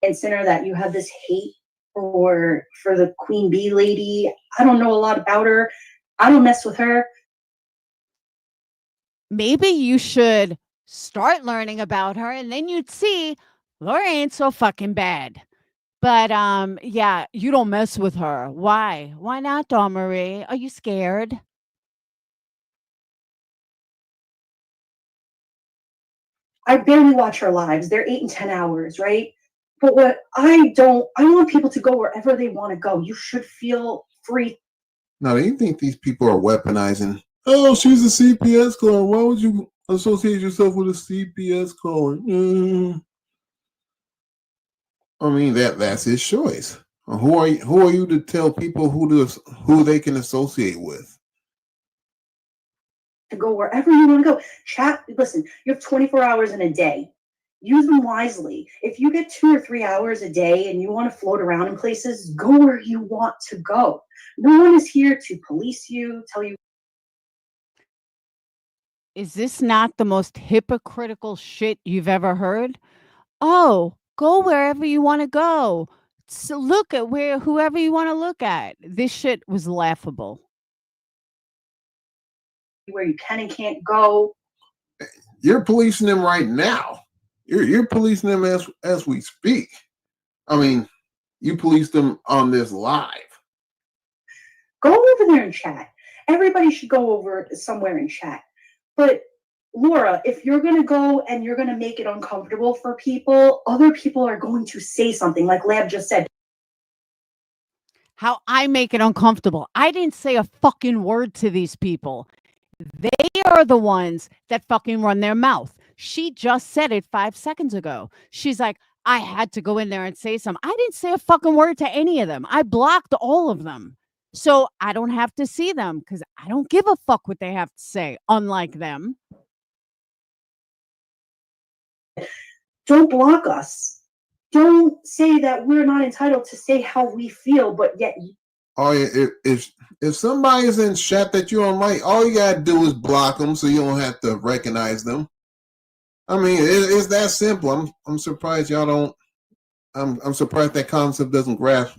And Sinner, that you have this hate for the Queen Bee lady. I don't know a lot about her. I don't mess with her. Maybe you should start learning about her, and then you'd see Laura ain't so fucking bad. But yeah, you don't mess with her. Why? Why not, Dawn Marie? Are you scared? I barely watch her lives. They're 8 and 10 hours, right? But what I want people to go wherever they want to go. You should feel free. Now, do you think these people are weaponizing? Oh, she's a CPS caller. Why would you associate yourself with a CPS caller? I mean, that's his choice. Who are you to tell people who they can associate with? To go wherever you want to go. Chat. Listen, you have 24 hours in a day. Use them wisely. If you get 2 or 3 hours a day and you want to float around in places, go where you want to go. No one is here to police you, tell you. Is this not the most hypocritical shit you've ever heard? Oh, go wherever you want to go. So look at whoever you want to look at. This shit was laughable. Where you can and can't go. You're policing them right now. You're policing them as we speak. I mean, you police them on this live. Go over there and chat. Everybody should go over somewhere and chat. But Laura, if you're going to go and you're going to make it uncomfortable for people, other people are going to say something, like Lab just said. How I make it uncomfortable. I didn't say a fucking word to these people. They are the ones that fucking run their mouth. She just said it 5 seconds ago. She's like, I had to go in there and say something. I didn't say a fucking word to any of them. I blocked all of them. So I don't have to see them because I don't give a fuck what they have to say, unlike them. Don't block us. Don't say that we're not entitled to say how we feel, but yet. Oh, yeah, if somebody's in chat that you don't like, all you gotta do is block them so you don't have to recognize them. I mean, it's that simple. I'm surprised y'all don't. I'm surprised that concept doesn't grasp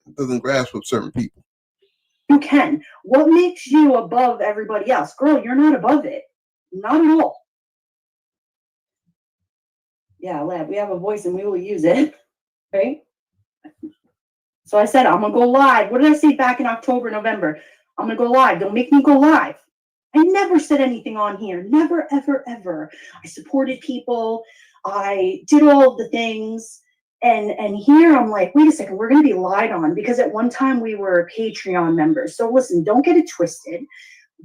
with certain people. You can. What makes you above everybody else? Girl, you're not above it. Not at all. Yeah, Lab, we have a voice and we will use it. Right? So I said, I'm going to go live. What did I say back in October, November? I'm going to go live. Don't make me go live. I never said anything on here. Never, ever, ever. I supported people. I did all of the things. And here I'm like, wait a second, we're going to be lied on, because at one time we were Patreon members. So listen, don't get it twisted.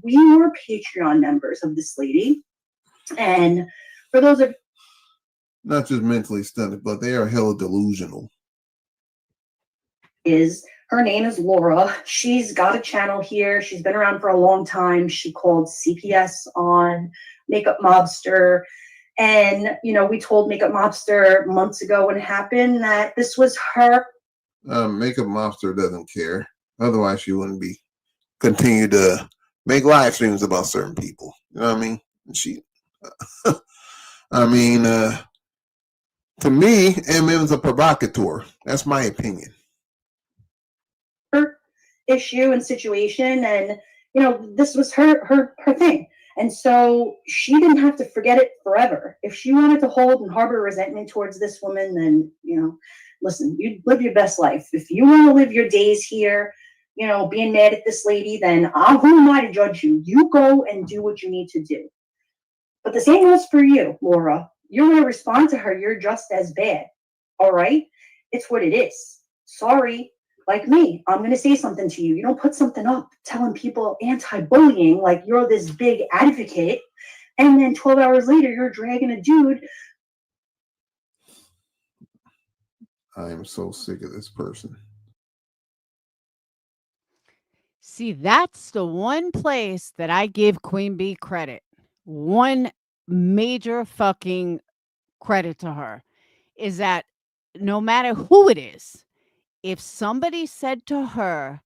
we were Patreon members of this lady. And for those of not just mentally stunted, but they are hella delusional. Her name is Laura. She's got a channel here. She's been around for a long time. She called CPS on Makeup Mobster. And, you know, we told Makeup Mobster months ago when it happened that this was her. Makeup Mobster doesn't care. Otherwise, she wouldn't be continue to make live streams about certain people. You know what I mean? She, I mean, to me, MM's a provocateur. That's my opinion. Her issue and situation, and you know, this was her thing. And so she didn't have to forget it forever. If she wanted to hold and harbor resentment towards this woman, then, you know, listen, you live your best life. If you want to live your days here, you know, being mad at this lady, then who am I to judge you? You go and do what you need to do. But the same goes for you, Laura. You're going to respond to her. You're just as bad. All right? It's what it is. Sorry. Like me, I'm going to say something to you. You don't put something up telling people anti-bullying like you're this big advocate, and then 12 hours later, you're dragging a dude. I am so sick of this person. See, that's the one place that I give Queen Bee credit. One major fucking credit to her is that no matter who it is, if somebody said to her,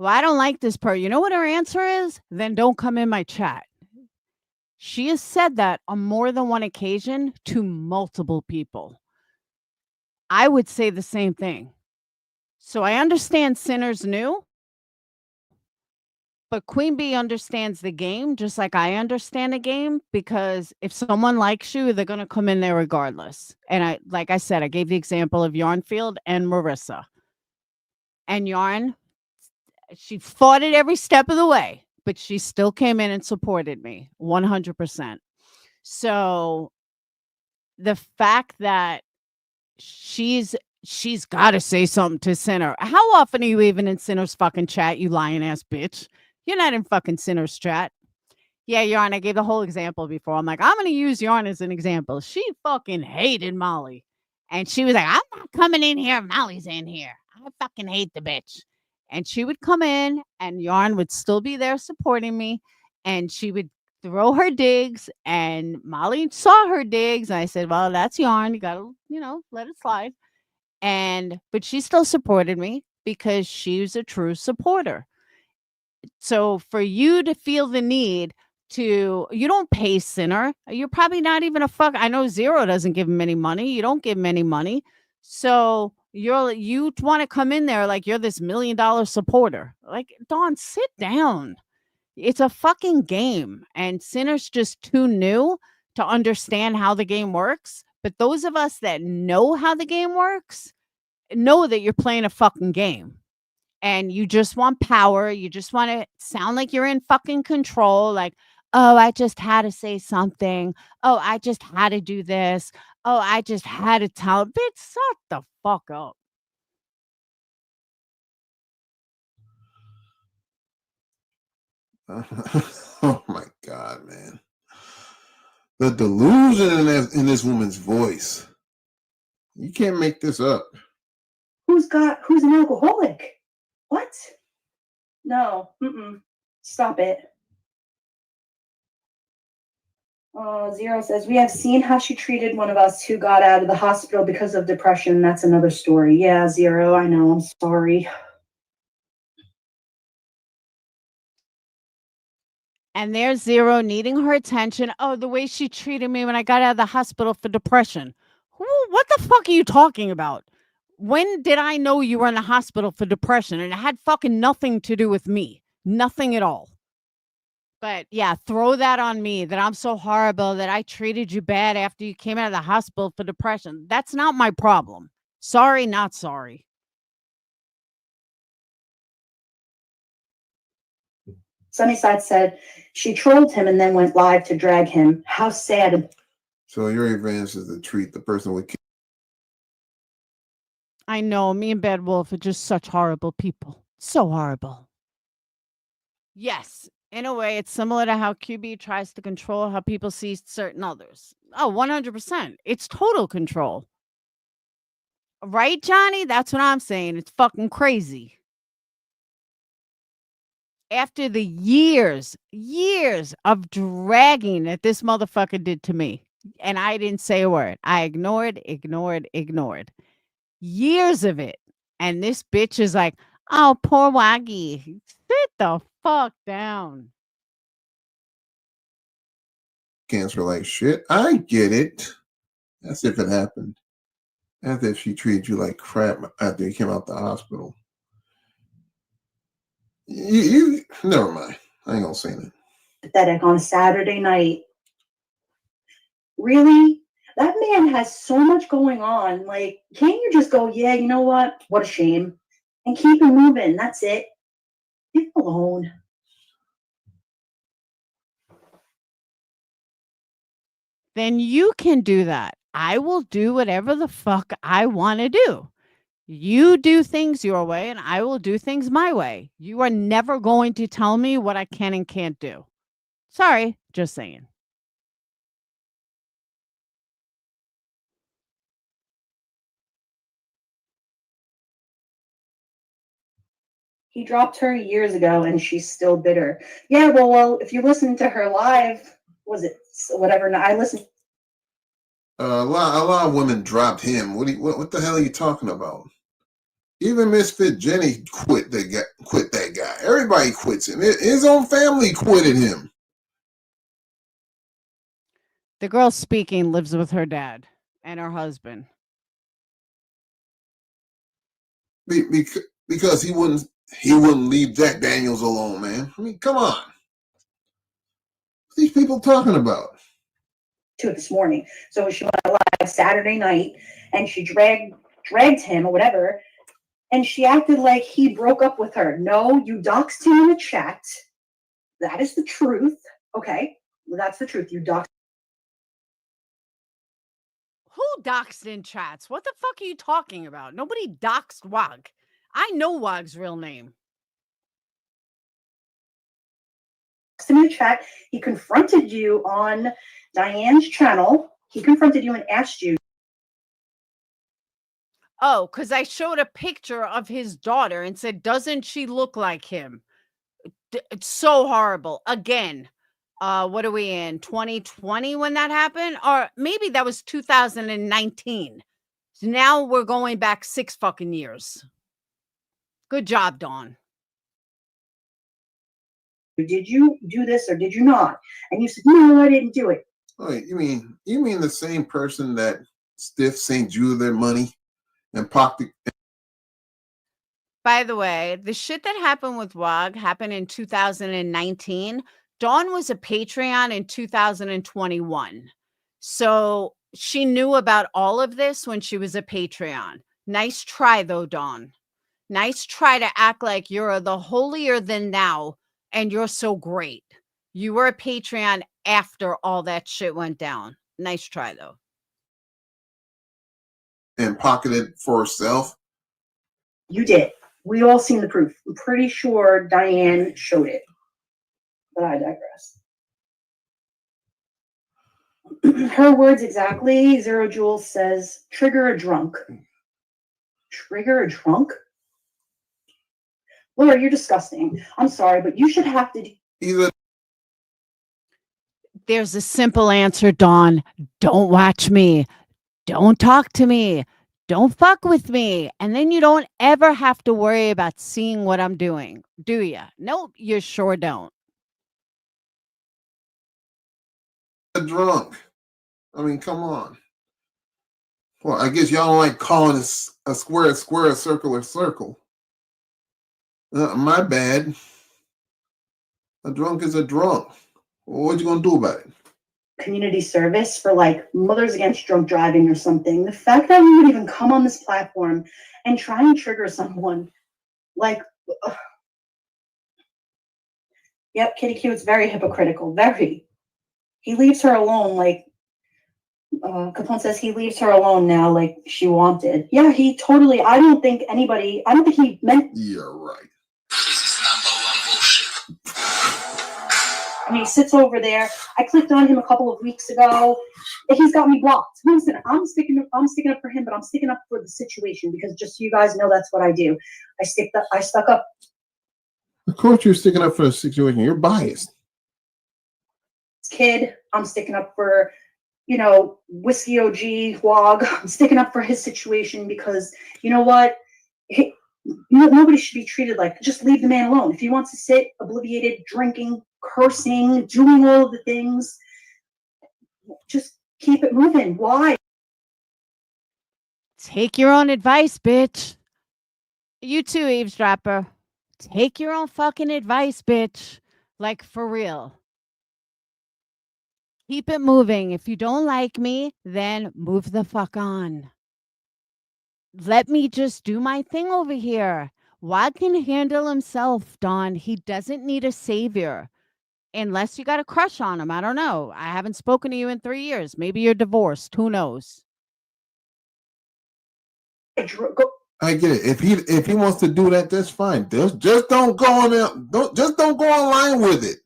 well, I don't like this person, you know what her answer is? Then don't come in my chat. She has said that on more than one occasion to multiple people. I would say the same thing. So I understand Sinners knew, but Queen Bee understands the game just like I understand the game, because if someone likes you, they're going to come in there regardless. And like I said, I gave the example of Yarnfield and Marissa. And Yarn, she fought it every step of the way, but she still came in and supported me 100%. So the fact that she's got to say something to Sinner. How often are you even in Sinner's fucking chat, you lying ass bitch? You're not in fucking Sinner's chat. Yeah, Yarn, I gave the whole example before. I'm like, I'm going to use Yarn as an example. She fucking hated Molly. And she was like, I'm not coming in here. Molly's in here. I fucking hate the bitch. And she would come in and Yarn would still be there supporting me. And she would throw her digs. And Molly saw her digs. And I said, well, that's Yarn. You got to, you know, let it slide. But she still supported me because she's a true supporter. So for you to feel the need to, you don't pay Sinner. You're probably not even a fuck. I know Zero doesn't give him any money. You don't give him any money. So you want to come in there like you're this $1 million supporter. Like, Dawn, sit down. It's a fucking game. And Sinner's just too new to understand how the game works. But those of us that know how the game works know that you're playing a fucking game. And you just want power. You just want to sound like you're in fucking control. Like, oh, I just had to say something. Oh, I just had to do this. Oh, I just had to tell. Bitch, shut the fuck up. Oh my God, man. The delusion in this woman's voice. You can't make this up. Who's an alcoholic? What? No. Stop it. Zero says, we have seen how she treated one of us who got out of the hospital because of depression. That's another story. Yeah, Zero, I know. I'm sorry. And there's Zero needing her attention. Oh, the way she treated me when I got out of the hospital for depression. What the fuck are you talking about? When did I know you were in the hospital for depression? And it had fucking nothing to do with me. Nothing at all. But yeah, throw that on me that I'm so horrible that I treated you bad after you came out of the hospital for depression. That's not my problem. Sorry, not sorry. Sunnyside said she trolled him and then went live to drag him. How sad. So your advantage is to treat the person with. I know, me and Bad Wolf are just such horrible people. So horrible. Yes, In a way, it's similar to how QB tries to control how people see certain others. Oh, 100%. It's total control. Right, Johnny? That's what I'm saying. It's fucking crazy. After the years of dragging that this motherfucker did to me, and I didn't say a word. I ignored. Years of it. And this bitch is like, oh, poor Waggy. Sit the fuck down. Cancer like shit. I get it. That's if it happened. As if she treated you like crap after you came out the hospital. You never mind. I ain't gonna say that. Pathetic on Saturday night. Really? That man has so much going on. Like, can't you just go, yeah, you know what? What a shame. And keep it moving. That's it. Leave it alone. Then you can do that. I will do whatever the fuck I want to do. You do things your way and I will do things my way. You are never going to tell me what I can and can't do. Sorry, just saying. He dropped her years ago and she's still bitter. Yeah, well, if you listen to her live, was it whatever? I listened. A lot of women dropped him. What the hell are you talking about? Even Misfit Jenny quit that guy. Everybody quits him. His own family quitted him. The girl speaking lives with her dad and her husband. Because he wouldn't leave Jack Daniels alone, man. I mean, come on. What are these people talking about? To it this morning. So she went live Saturday night and she dragged him or whatever. And she acted like he broke up with her. No, you doxed him in the chat. That is the truth. Okay. Well, that's the truth. You doxed. Who doxed in chats? What the fuck are you talking about? Nobody doxed Wag. I know Wag's real name. In the chat, he confronted you on Diane's channel. He confronted you and asked you. Oh, because I showed a picture of his daughter and said, doesn't she look like him? It's so horrible. Again, what are we in? 2020 when that happened? Or maybe that was 2019. So now we're going back 6 fucking years. Good job, Dawn. Did you do this or did you not? And you said, no, I didn't do it. Oh, you mean the same person that stiffed St. Jude their money and pocket? By the way, the shit that happened with Wag happened in 2019. Dawn was a Patreon in 2021. So she knew about all of this when she was a Patreon. Nice try, though, Dawn. Nice try to act like you're the holier than thou and you're so great. You were a Patreon after all that shit went down. Nice try, though. And pocketed for herself? You did. We all seen the proof. I'm pretty sure Diane showed it. But I digress. Her words exactly. Zero Jules says, trigger a drunk. Trigger a drunk? Laura, you're disgusting. I'm sorry, but you should have to. There's a simple answer, Dawn. Don't watch me. Don't talk to me. Don't fuck with me. And then you don't ever have to worry about seeing what I'm doing. Do you? Nope, you sure don't. A drunk. I mean, come on. Well, I guess y'all don't like calling a square, a circle, a circle. My bad. A drunk is a drunk. What you gonna do about it? Community service for like Mothers Against Drunk Driving or something. The fact that we would even come on this platform and try and trigger someone, like, yep, Kitty Q, it's very hypocritical. Very. He leaves her alone, like Capone says he leaves her alone now, like she wanted. Yeah, he totally. I don't think he meant. You're right. he sits over there. I clicked on him a couple of weeks ago. He's got me blocked. Listen, I'm sticking up for him, but I'm sticking up for the situation because just so you guys know, that's what I do. I stuck up. Of course, you're sticking up for the situation. You're biased. Kid, I'm sticking up for, Whiskey OG Wog. I'm sticking up for his situation because you know what? Nobody should be treated like, just leave the man alone. If he wants to sit obliviated, drinking, cursing, doing all of the things, just keep it moving. Why? Take your own advice, bitch. You too, eavesdropper. Take your own fucking advice, bitch. Like, for real. Keep it moving. If you don't like me, then move the fuck on. Let me just do my thing over here. Wad can handle himself, Dawn. He doesn't need a savior. Unless you got a crush on him. I don't know. I haven't spoken to you in 3 years. Maybe you're divorced. Who knows? I get it. If he wants to do that, that's fine. Just don't go on there. Don't go online with it.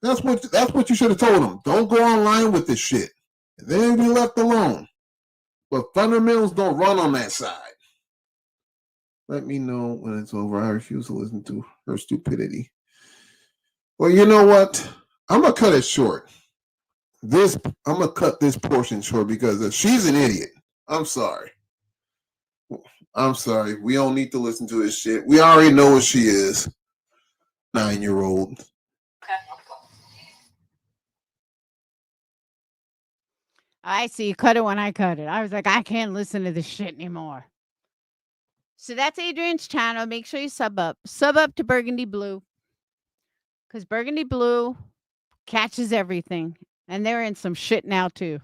That's what you should have told him. Don't go online with this shit. And then be left alone. But fundamentals don't run on that side. Let me know when it's over. I refuse to listen to her stupidity. Well, you know what? I'm gonna cut it short. I'm gonna cut this portion short because she's an idiot. I'm sorry. We don't need to listen to this shit. We already know what she is. 9-year-old. Okay. I see. You cut it when I cut it. I was like, I can't listen to this shit anymore. So that's Adrian's channel. Make sure you sub up. Sub up to Burgundy Blue. Because Burgundy Blue catches everything. And they're in some shit now, too.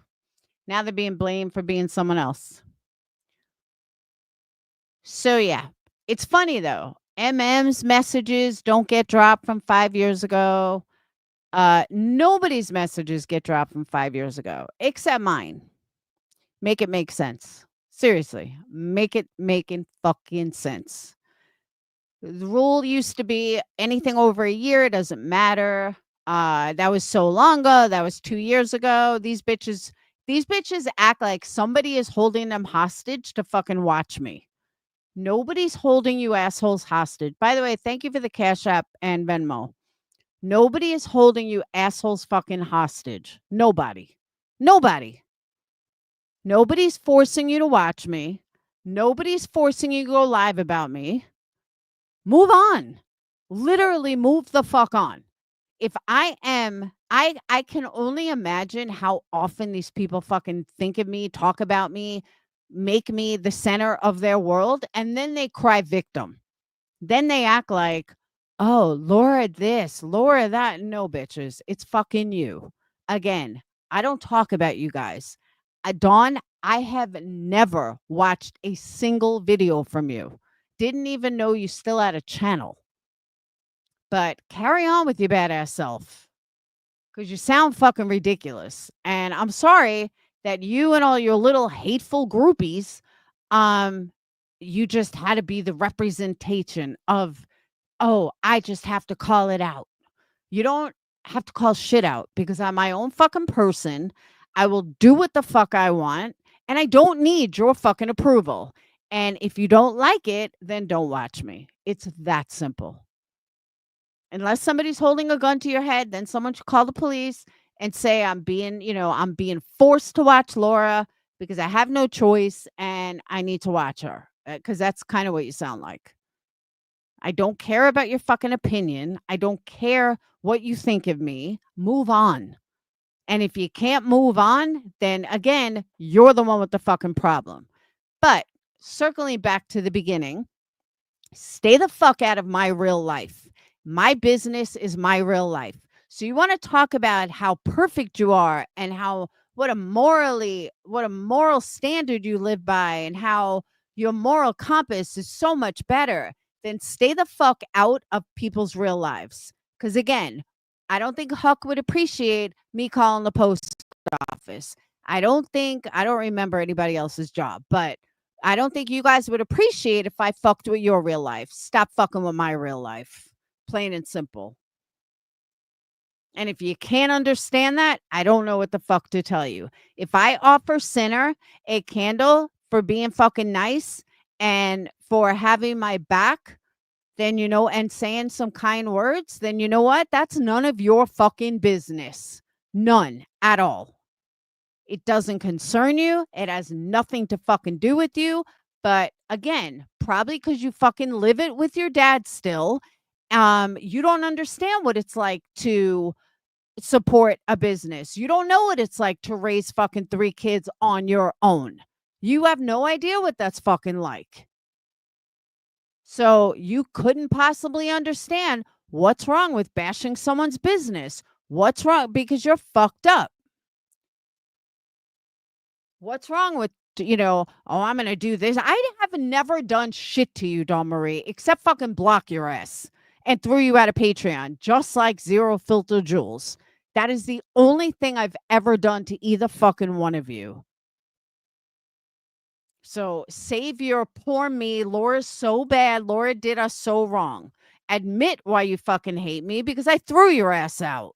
Now they're being blamed for being someone else. So, yeah. It's funny, though. MM's messages don't get dropped from 5 years ago. Nobody's messages get dropped from 5 years ago, except mine. Make it make sense. Seriously, make it making fucking sense. The rule used to be anything over a year doesn't matter. That was so long ago. That was 2 years ago. These bitches act like somebody is holding them hostage to fucking watch me. Nobody's holding you assholes hostage. By the way, thank you for the Cash App and Venmo. Nobody is holding you assholes fucking hostage. Nobody. Nobody's forcing you to watch me. Nobody's forcing you to go live about me. Move on. Literally move the fuck on. If I can only imagine how often these people fucking think of me, talk about me, make me the center of their world, and then they cry victim. Then they act like, oh, Laura this, Laura that. No, bitches. It's fucking you. Again, I don't talk about you guys. Dawn, I have never watched a single video from you. Didn't even know you still had a channel. But carry on with your badass self. Because you sound fucking ridiculous. And I'm sorry that you and all your little hateful groupies, you just had to be the representation of, oh, I just have to call it out. You don't have to call shit out because I'm my own fucking person. I will do what the fuck I want. And I don't need your fucking approval. And if you don't like it, then don't watch me. It's that simple. Unless somebody's holding a gun to your head, then someone should call the police and say I'm being forced to watch Laura because I have no choice and I need to watch her. Because that's kind of what you sound like. I don't care about your fucking opinion. I don't care what you think of me. Move on. And if you can't move on, then again, you're the one with the fucking problem. But circling back to the beginning, stay the fuck out of my real life. My business is my real life. So you want to talk about how perfect you are and how what a moral standard you live by and how your moral compass is so much better, then stay the fuck out of people's real lives. Because again, I don't think Huck would appreciate me calling the post office. I don't remember anybody else's job, but I don't think you guys would appreciate if I fucked with your real life. Stop fucking with my real life. Plain and simple. And if you can't understand that, I don't know what the fuck to tell you. If I offer Sinner a candle for being fucking nice and for having my back, then, and saying some kind words, then you know what? That's none of your fucking business. None at all. It doesn't concern you. It has nothing to fucking do with you. But again, probably because you fucking live it with your dad still, you don't understand what it's like to support a business. You don't know what it's like to raise fucking 3 kids on your own. You have no idea what that's fucking like. So you couldn't possibly understand what's wrong with bashing someone's business. What's wrong? Because you're fucked up. What's wrong with, oh, I'm going to do this. I have never done shit to you, Dawn Marie, except fucking block your ass and threw you out of Patreon, just like Zero Filter Jules. That is the only thing I've ever done to either fucking one of you. So save your poor me. Laura's so bad. Laura did us so wrong. Admit why you fucking hate me, because I threw your ass out.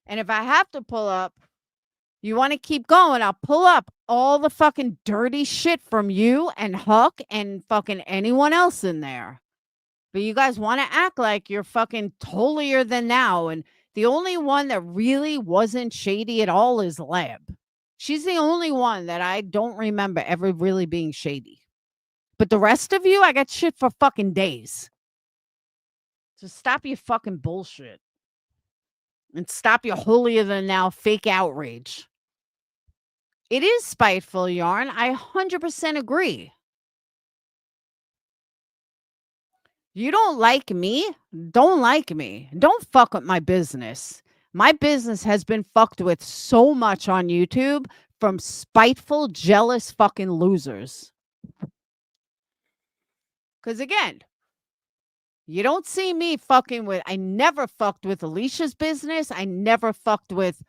And if I have to pull up, you want to keep going, I'll pull up all the fucking dirty shit from you and Huck and fucking anyone else in there. But you guys want to act like you're fucking holier than thou. And the only one that really wasn't shady at all is Lab. She's the only one that I don't remember ever really being shady. But the rest of you, I got shit for fucking days. So stop your fucking bullshit. And stop your holier than thou fake outrage. It is spiteful, Yarn. I 100% agree. You don't like me? Don't like me. Don't fuck with my business. My business has been fucked with so much on YouTube from spiteful, jealous fucking losers. Because again, you don't see me fucking with, I never fucked with Alicia's business. I never fucked with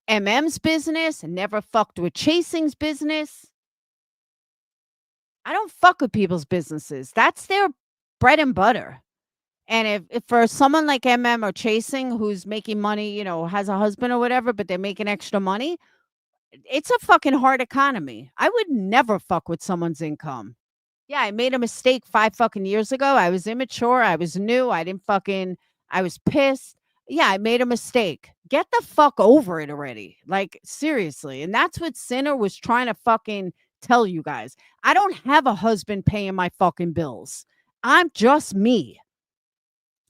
MM's business. I never fucked with Chasing's business. I don't fuck with people's businesses. That's their bread and butter. And if for someone like MM or Chasing who's making money, has a husband or whatever, but they're making extra money, it's a fucking hard economy. I would never fuck with someone's income. Yeah, I made a mistake 5 fucking years ago. I was immature. I was new. I was pissed. Yeah, I made a mistake. Get the fuck over it already. Like, seriously. And that's what Sinner was trying to fucking tell you guys. I don't have a husband paying my fucking bills. I'm just me.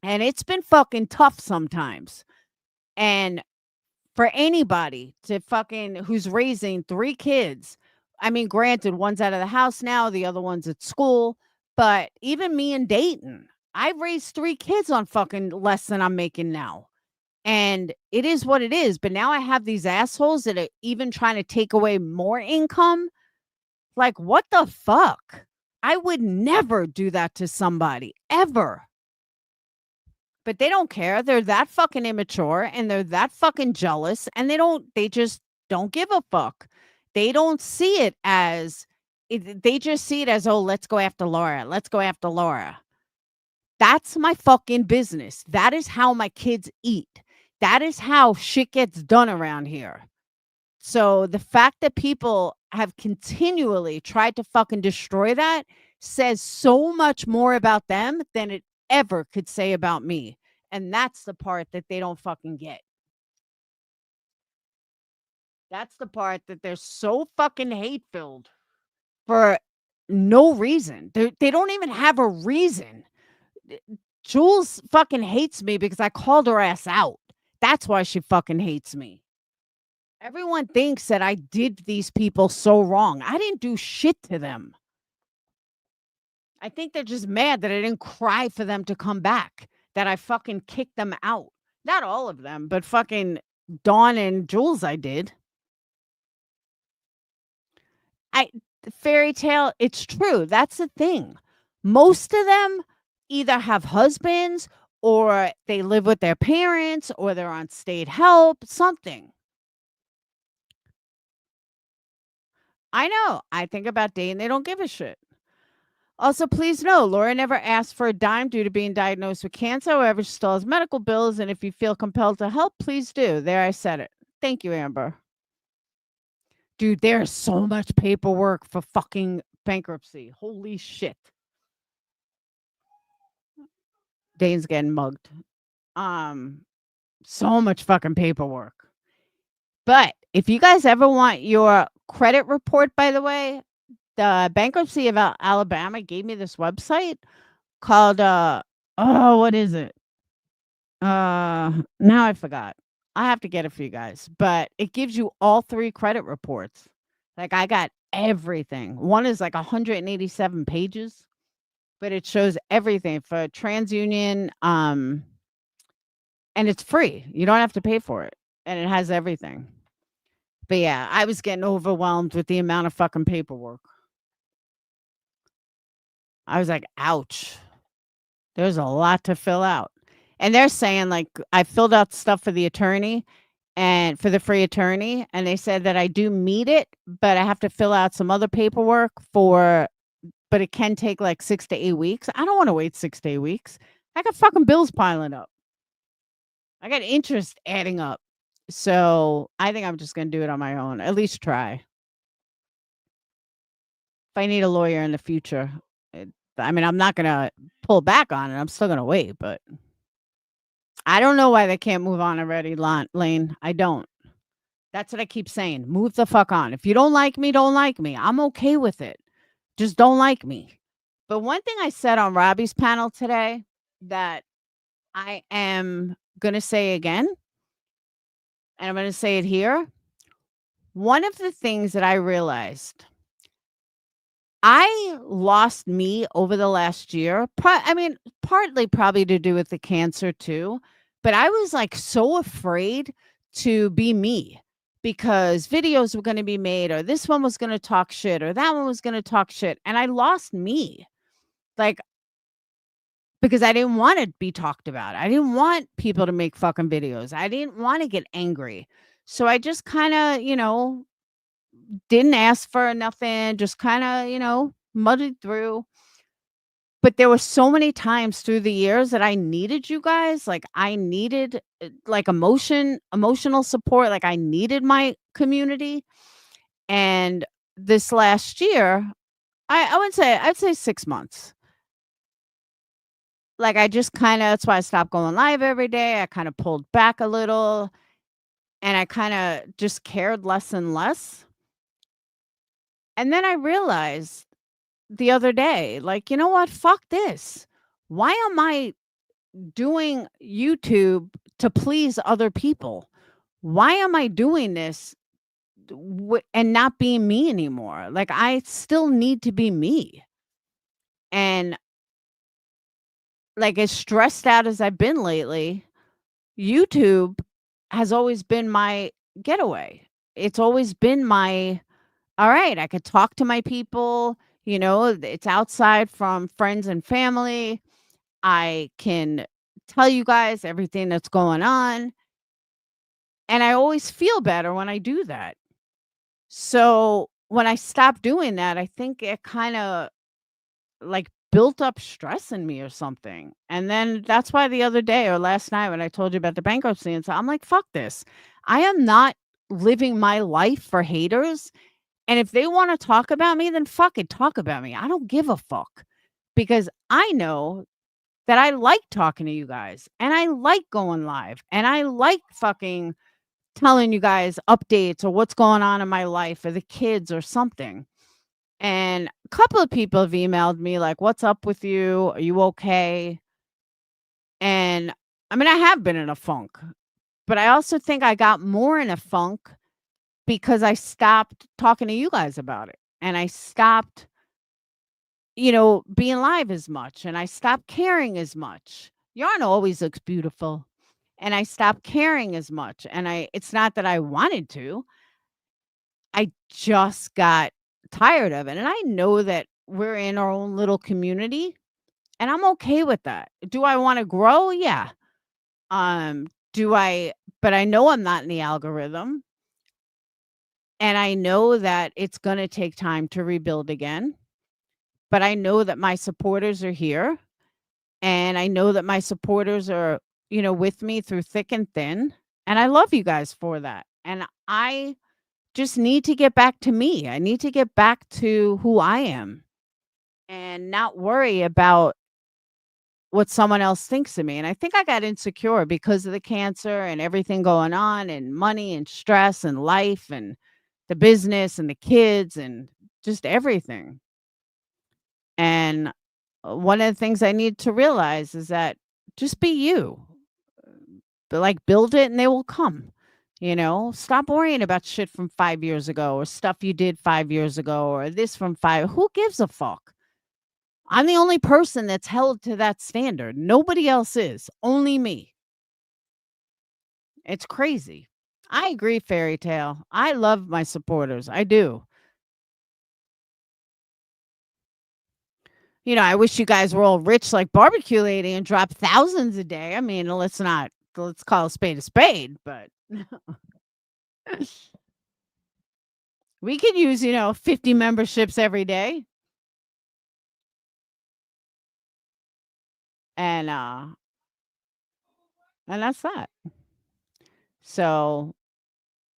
And it's been fucking tough sometimes. And for anybody to fucking who's raising 3 kids, I mean, granted, one's out of the house now, the other one's at school, but even me and Dayton, I raised 3 kids on fucking less than I'm making now. And it is what it is. But now I have these assholes that are even trying to take away more income. Like, what the fuck? I would never do that to somebody, ever. But they don't care. They're that fucking immature and they're that fucking jealous and they just don't give a fuck. They don't see it as, they just see it as, oh, let's go after Laura. Let's go after Laura. That's my fucking business. That is how my kids eat. That is how shit gets done around here. So the fact that people have continually tried to fucking destroy that says so much more about them than it ever could say about me. And that's the part that they don't fucking get. That's the part that they're so fucking hate-filled for no reason. They don't even have a reason. Jules fucking hates me because I called her ass out. That's why she fucking hates me. Everyone thinks that I did these people so wrong. I didn't do shit to them. I think they're just mad that I didn't cry for them to come back, that I fucking kicked them out. Not all of them, but fucking Dawn and Jules I did. Fairy tale, it's true. That's the thing. Most of them either have husbands or they live with their parents or they're on state help, something. I know. I think about dating. They don't give a shit. Also, please know, Laura never asked for a dime due to being diagnosed with cancer. However, she still has medical bills, and if you feel compelled to help, please do. There, I said it. Thank you, Amber. Dude, there's so much paperwork for fucking bankruptcy. Holy shit. Dane's getting mugged. So much fucking paperwork. But if you guys ever want your credit report, by the way, the Bankruptcy of Alabama gave me this website called what is it? Now I forgot. I have to get it for you guys, but it gives you all 3 credit reports. Like I got everything. One is like 187 pages, but it shows everything for TransUnion. And it's free. You don't have to pay for it. And it has everything. But yeah, I was getting overwhelmed with the amount of fucking paperwork. I was like, ouch. There's a lot to fill out. And they're saying, like, I filled out stuff for the attorney and for the free attorney. And they said that I do meet it, but I have to fill out some other paperwork but it can take like 6 to 8 weeks. I don't want to wait 6 to 8 weeks. I got fucking bills piling up. I got interest adding up. So I think I'm just going to do it on my own. At least try. If I need a lawyer in the future, I'm not going to pull back on it. I'm still going to wait, but I don't know why they can't move on already, Lane. I don't. That's what I keep saying. Move the fuck on. If you don't like me, don't like me. I'm okay with it. Just don't like me. But one thing I said on Robbie's panel today that I am going to say again, and I'm going to say it here. One of the things that I realized, I lost me over the last year. Partly probably to do with the cancer too. But I was like so afraid to be me because videos were going to be made or this one was going to talk shit or that one was going to talk shit. And I lost me. Like, because I didn't want to be talked about. I didn't want people to make fucking videos. I didn't want to get angry. So I just kind of, didn't ask for nothing, just kind of, muddled through. But there were so many times through the years that I needed you guys. Like I needed like emotional support. Like I needed my community. And this last year, I'd say 6 months. Like I just that's why I stopped going live every day. I kind of pulled back a little and I kind of just cared less and less. And then I realized the other day, like, you know what? Fuck this. Why am I doing YouTube to please other people? Why am I doing this and not being me anymore? Like I still need to be me. And like as stressed out as I've been lately, YouTube has always been my getaway. It's always been my, all right, I could talk to my people, it's outside from friends and family. I can tell you guys everything that's going on. And I always feel better when I do that. So when I stopped doing that, I think it kind of like built up stress in me or something. And then that's why the other day or last night when I told you about the bankruptcy and so I'm like, fuck this. I am not living my life for haters. And if they want to talk about me, then fucking talk about me. I don't give a fuck because I know that I like talking to you guys and I like going live and I like fucking telling you guys updates or what's going on in my life or the kids or something. And a couple of people have emailed me like, what's up with you? Are you okay? And I have been in a funk, but I also think I got more in a funk because I stopped talking to you guys about it. And I stopped, being live as much. And I stopped caring as much. Yarn always looks beautiful. And I stopped caring as much. And it's not that I wanted to. I just got tired of it. And I know that we're in our own little community. And I'm okay with that. Do I want to grow? Yeah. But I know I'm not in the algorithm. And I know that it's going to take time to rebuild again. but I know that my supporters are here, and I know that my supporters are, with me through thick and thin, and I love you guys for that. And I just need to get back to me. I need to get back to who I am and not worry about what someone else thinks of me. And I think I got insecure because of the cancer and everything going on, and money and stress and life and the business and the kids and just everything. And one of the things I need to realize is that just be you. Like, build it and they will come. Stop worrying about shit from 5 years ago, or stuff you did 5 years ago, or this from five. Who gives a fuck? I'm the only person that's held to that standard. Nobody else is. Only me. It's crazy. I agree, Fairy Tale. I love my supporters. I do. I wish you guys were all rich like Barbecue Lady and drop thousands a day. I mean, let's call a spade, but we could use, 50 memberships every day. And that's that. So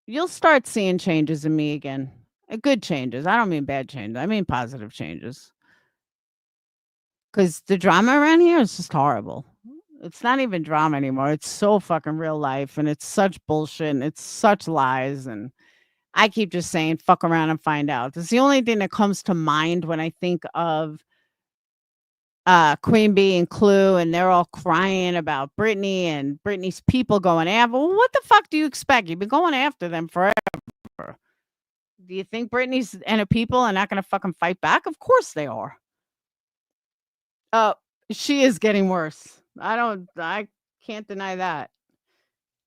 you'll start seeing changes in me again. Good changes. I don't mean bad changes. I mean positive changes. Because the drama around here is just horrible. It's not even drama anymore. It's so fucking real life, and it's such bullshit, and it's such lies. And I keep just saying, fuck around and find out. It's the only thing that comes to mind when I think of Queen Bee and Clue, and they're all crying about Britney and Britney's people going after. Well, what the fuck do you expect? You've been going after them forever. Do you think Britney's and her people are not going to fucking fight back? Of course they are. She is getting worse. I can't deny that.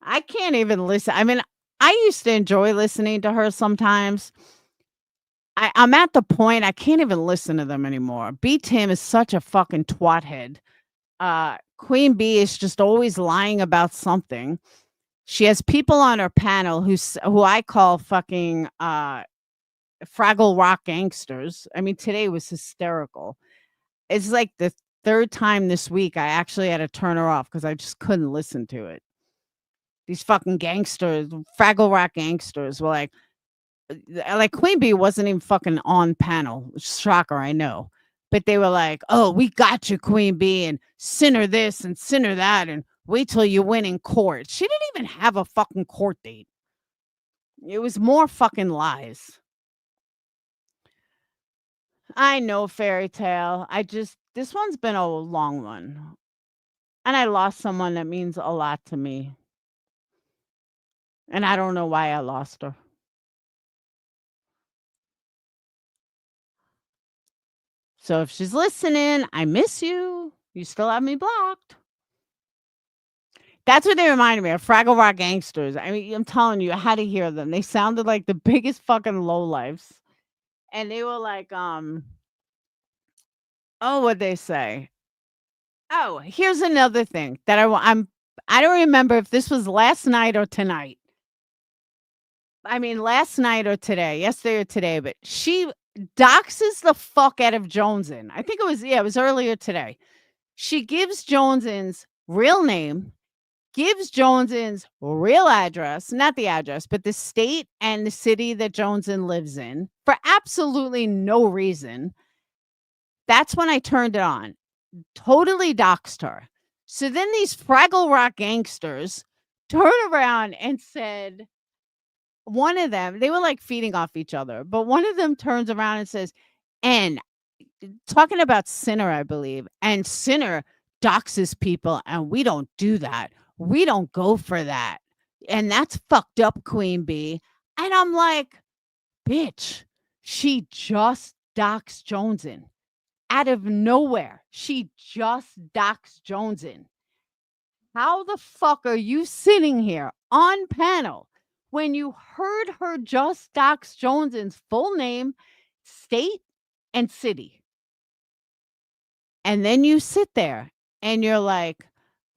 I can't even listen. I mean, I used to enjoy listening to her sometimes. I'm at the point I can't even listen to them anymore. B. Tim is such a fucking twat head. Queen Bee is just always lying about something. She has people on her panel who I call fucking Fraggle Rock gangsters. I mean, today was hysterical. It's like the third time this week I actually had to turn her off because I just couldn't listen to it. These fucking gangsters, Fraggle Rock gangsters, were like Queen Bee wasn't even fucking on panel. Shocker, I know. But they were like, oh, we got you, Queen Bee, and sinner this and sinner that, and wait till you win in court. She didn't even have a fucking court date. It was more fucking lies. I know, Fairy Tale. This one's been a long one. And I lost someone that means a lot to me. And I don't know why I lost her. So if she's listening, I miss you. You still have me blocked. That's what they reminded me of, Fraggle Rock gangsters. I mean, I'm telling you, I had to hear them. They sounded like the biggest fucking lowlifes. And they were like, what'd they say? Oh, here's another thing that I don't remember if this was last night or tonight. I mean, last night or today, yesterday or today, but she doxes the fuck out of Jonesin. I think it was earlier today. She gives Jonesin's real name, gives Jonesin's real address, not the address, but the state and the city that Jonesin lives in for absolutely no reason. That's when I turned it on. Totally doxed her. So then these Fraggle Rock gangsters turned around and said, one of them, they were like feeding off each other, but one of them turns around and says, and talking about Sinner, I believe, and Sinner doxes people, and we don't do that. We don't go for that. And that's fucked up, Queen Bee. And I'm like, bitch, she just doxed Jonesin. Out of nowhere, she just doxed Jonesin. How the fuck are you sitting here on panel when you heard her just dox Jonesin's full name, state, and city? And then you sit there and you're like,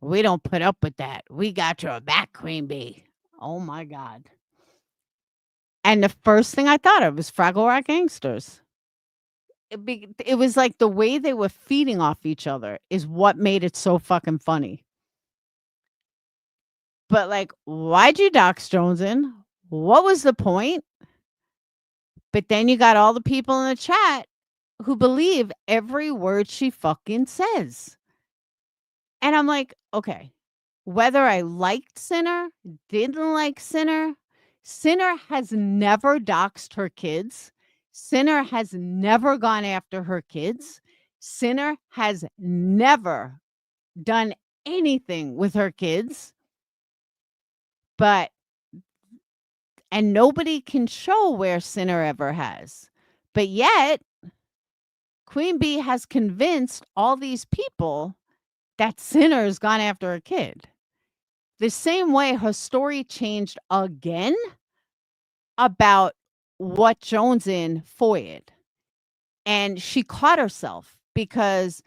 we don't put up with that. We got your back, Queen Bee. Oh my God. And the first thing I thought of was Fraggle Rock gangsters. it was like the way they were feeding off each other is what made it so fucking funny. But like, why'd you dox Jonesin? What was the point? But then you got all the people in the chat who believe every word she fucking says. And I'm like, okay, whether I liked Sinner, didn't like Sinner, Sinner has never doxed her kids. Sinner has never gone after her kids. Sinner has never done anything with her kids. And nobody can show where Sinner ever has. But yet, Queen Bee has convinced all these people that Sinner's gone after a kid. The same way her story changed again about what Jonesin foiled. And she caught herself because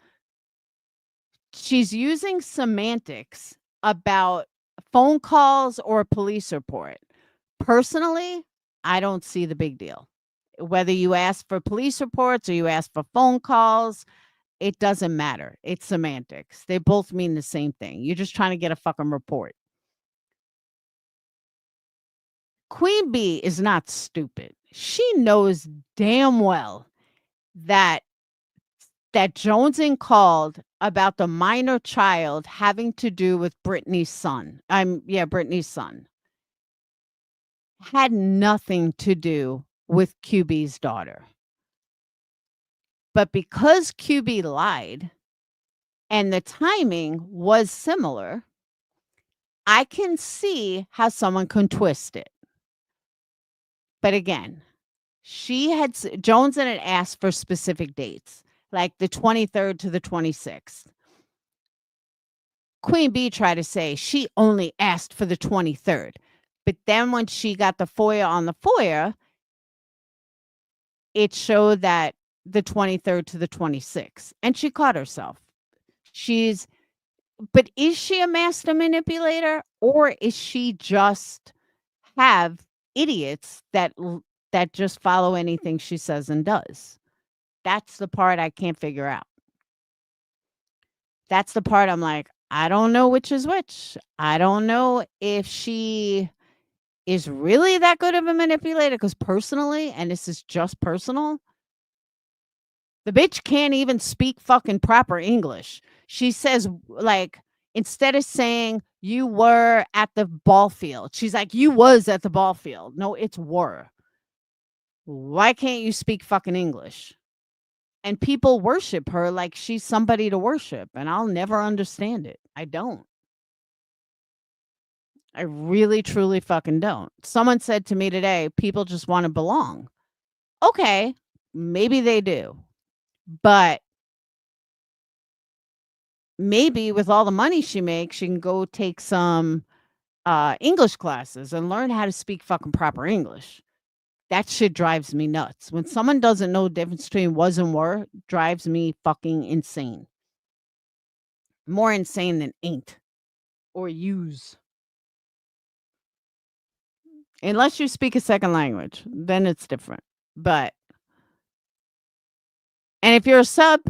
she's using semantics about phone calls or a police report. Personally, I don't see the big deal. Whether you ask for police reports or you ask for phone calls, it doesn't matter. It's semantics. They both mean the same thing. You're just trying to get a fucking report. Queen Bee is not stupid. She knows damn well that Jonesin called about the minor child having to do with Brittany's son. Brittany's son. Had nothing to do with QB's daughter. But because QB lied and the timing was similar, I can see how someone can twist it. But again, Jonesin had asked for specific dates, like the 23rd to the 26th. Queen Bee tried to say she only asked for the 23rd. But then when she got the FOIA on the FOIA, it showed that the 23rd to the 26th. And she caught herself. But is she a master manipulator, or is she just have idiots that just follow anything she says and does? That's the part I can't figure out. That's the part I'm like, I don't know which is which. I don't know if she is really that good of a manipulator, because personally, and this is just personal, the bitch can't even speak fucking proper English. She says, like, instead of saying you were at the ball field, she's like, you was at the ball field. No, it's were. Why can't you speak fucking English? And people worship her like she's somebody to worship, and I'll never understand it. I don't. I really, truly fucking don't. Someone said to me today, people just want to belong. Okay, maybe they do. But maybe with all the money she makes, she can go take some English classes and learn how to speak fucking proper English. That shit drives me nuts. When someone doesn't know the difference between was and were, drives me fucking insane. More insane than ain't or use. Unless you speak a second language, then it's different. But, and if you're a sub,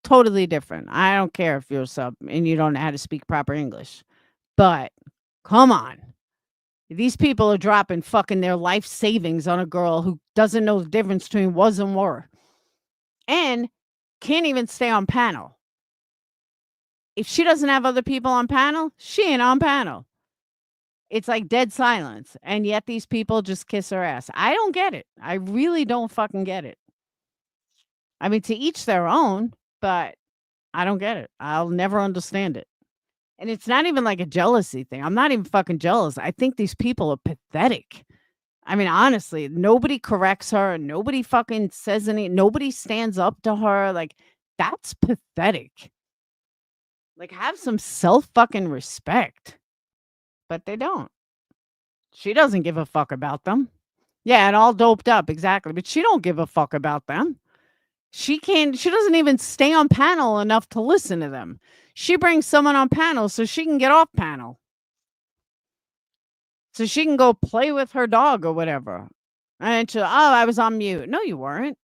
totally different. I don't care if you're a sub and you don't know how to speak proper English. But, come on. These people are dropping fucking their life savings on a girl who doesn't know the difference between was and were. And can't even stay on panel. If she doesn't have other people on panel, she ain't on panel. It's like dead silence. And yet these people just kiss her ass. I don't get it. I really don't fucking get it. I mean, to each their own, but I don't get it. I'll never understand it. And it's not even like a jealousy thing. I'm not even fucking jealous. I think these people are pathetic. I mean, honestly, nobody corrects her. Nobody fucking says nobody stands up to her. Like, that's pathetic. Like, have some self fucking respect. But they don't. She doesn't give a fuck about them. Yeah, and all doped up, exactly. But she don't give a fuck about them. She doesn't even stay on panel enough to listen to them. She brings someone on panel so she can get off panel. So she can go play with her dog or whatever. And I was on mute. No, you weren't.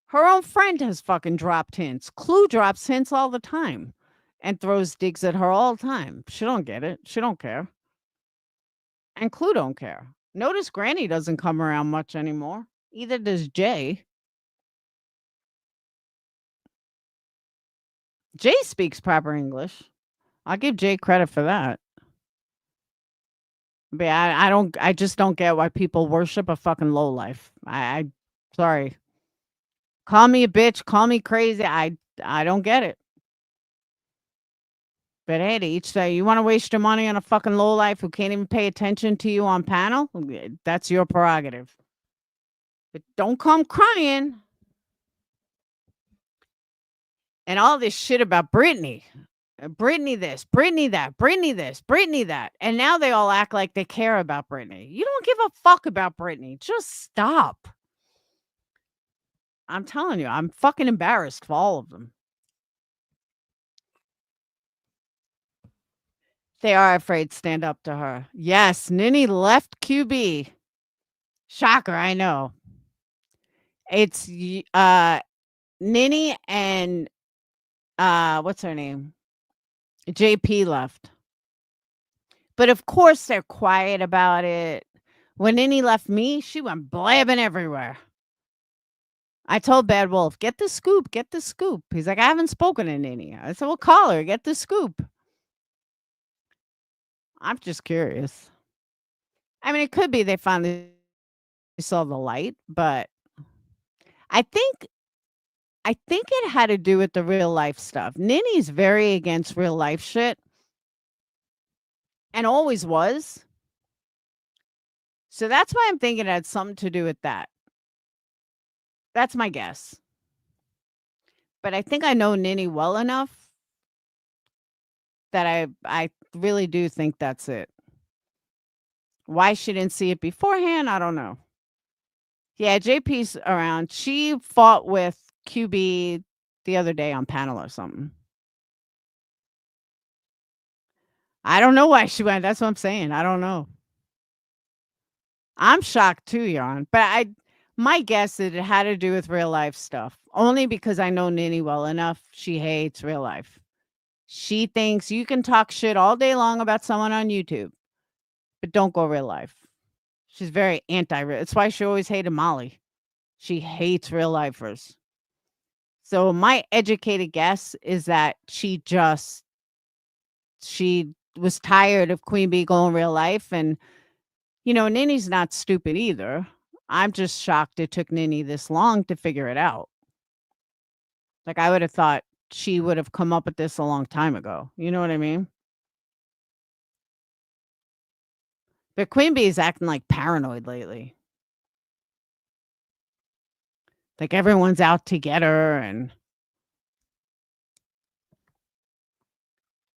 Her own friend has fucking dropped hints. Clue drops hints all the time and throws digs at her all the time. She don't get it. She don't care. And Clue don't care. Notice Granny doesn't come around much anymore. Either does Jay. Jay speaks proper English. I'll give Jay credit for that. But I just don't get why people worship a fucking lowlife. I sorry. Call me a bitch, call me crazy. I don't get it. But hey, to each day, you want to waste your money on a fucking lowlife who can't even pay attention to you on panel? That's your prerogative. But don't come crying. And all this shit about Britney. Britney this, Britney that, Britney this, Britney that. And now they all act like they care about Britney. You don't give a fuck about Britney. Just stop. I'm telling you, I'm fucking embarrassed for all of them. They are afraid to stand up to her. Yes, Nini left QB. Shocker, I know. It's Nini and what's her name? JP left. But of course they're quiet about it. When Nini left me, she went blabbing everywhere. I told Bad Wolf, get the scoop, get the scoop. He's like, I haven't spoken to Nini. I said, well, call her, get the scoop. I'm just curious. I mean, it could be they finally saw the light, but I think it had to do with the real life stuff. Nini's very against real life shit and always was. So that's why I'm thinking it had something to do with that. That's my guess. But I think I know Nini well enough that I really do think that's it. Why she didn't see it beforehand, I don't know. Yeah, JP's around. She fought with QB the other day on panel or something. I don't know why she went. That's what I'm saying. I don't know. I'm shocked too, Yarn. But my guess is it had to do with real life stuff. Only because I know Nini well enough. She hates real life. She thinks you can talk shit all day long about someone on YouTube, but don't go real life. She's very anti-real. That's why she always hated Molly. She hates real lifers. So my educated guess is that she was tired of Queen Bee going real life. And, you know, Nini's not stupid either. I'm just shocked it took Nini this long to figure it out. Like, I would have thought she would have come up with this a long time ago. You know what I mean? But Queen Bee is acting like paranoid lately. Like everyone's out to get her and...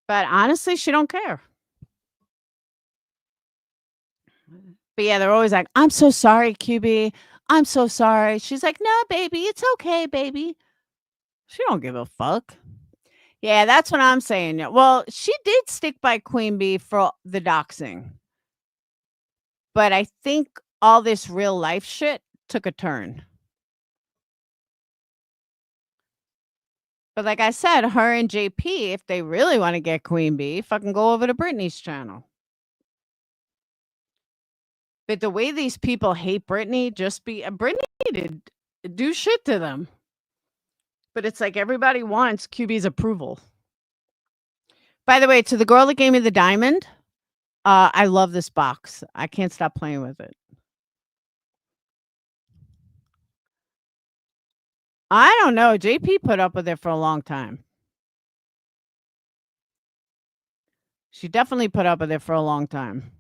But honestly, she don't care. But yeah, they're always like, I'm so sorry, QB. I'm so sorry. She's like, no, baby, it's okay, baby. She don't give a fuck. Yeah, that's what I'm saying. Well, she did stick by Queen Bee for the doxing. But I think all this real life shit took a turn. But like I said, her and JP, if they really want to get Queen Bee, fucking go over to Britney's channel. But the way these people hate Britney, Britney did do shit to them. But it's like everybody wants QB's approval. By the way, to the girl that gave me the diamond, I love this box. I can't stop playing with it. I don't know. JP put up with it for a long time. She definitely put up with it for a long time.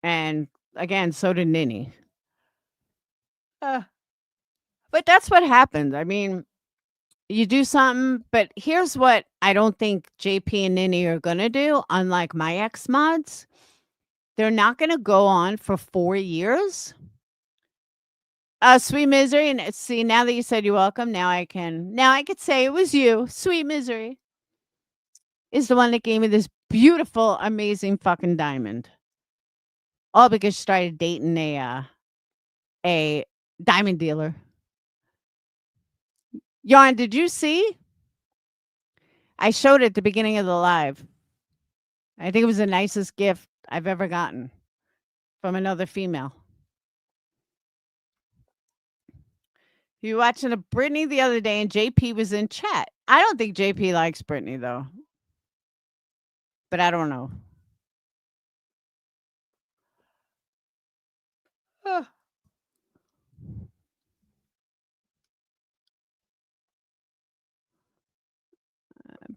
And again, so did Nini. But that's what happens. I mean, you do something, but here's what I don't think JP and Nini are going to do, unlike my ex-mods. They're not going to go on for 4 years. Sweet Misery, and see, now that you said you're welcome, now I could say it was you. Sweet Misery is the one that gave me this beautiful, amazing fucking diamond. All because she started dating a diamond dealer. Yarn, did you see? I showed it at the beginning of the live. I think it was the nicest gift I've ever gotten from another female. You were watching a Brittany the other day and JP was in chat. I don't think JP likes Brittany though. But I don't know.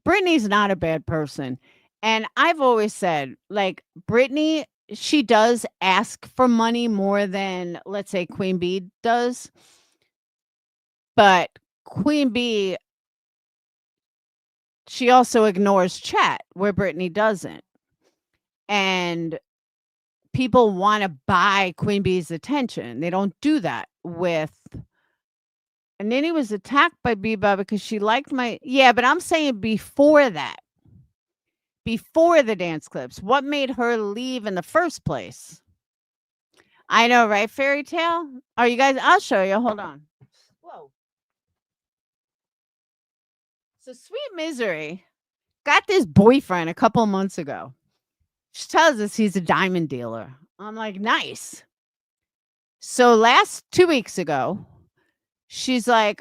Brittany's not a bad person. And I've always said, like, Brittany, she does ask for money more than, let's say, Queen Bee does. But Queen Bee, she also ignores chat where Brittany doesn't. And people want to buy Queen Bee's attention. They don't do that with. And then he was attacked by Beba because she liked my. Yeah, but I'm saying before that. Before the dance clips, what made her leave in the first place? I know, right? Fairy tale? Are you guys? I'll show you. Hold on. Whoa. So Sweet Misery got this boyfriend a couple months ago. She tells us he's a diamond dealer. I'm like, nice. So 2 weeks ago, she's like,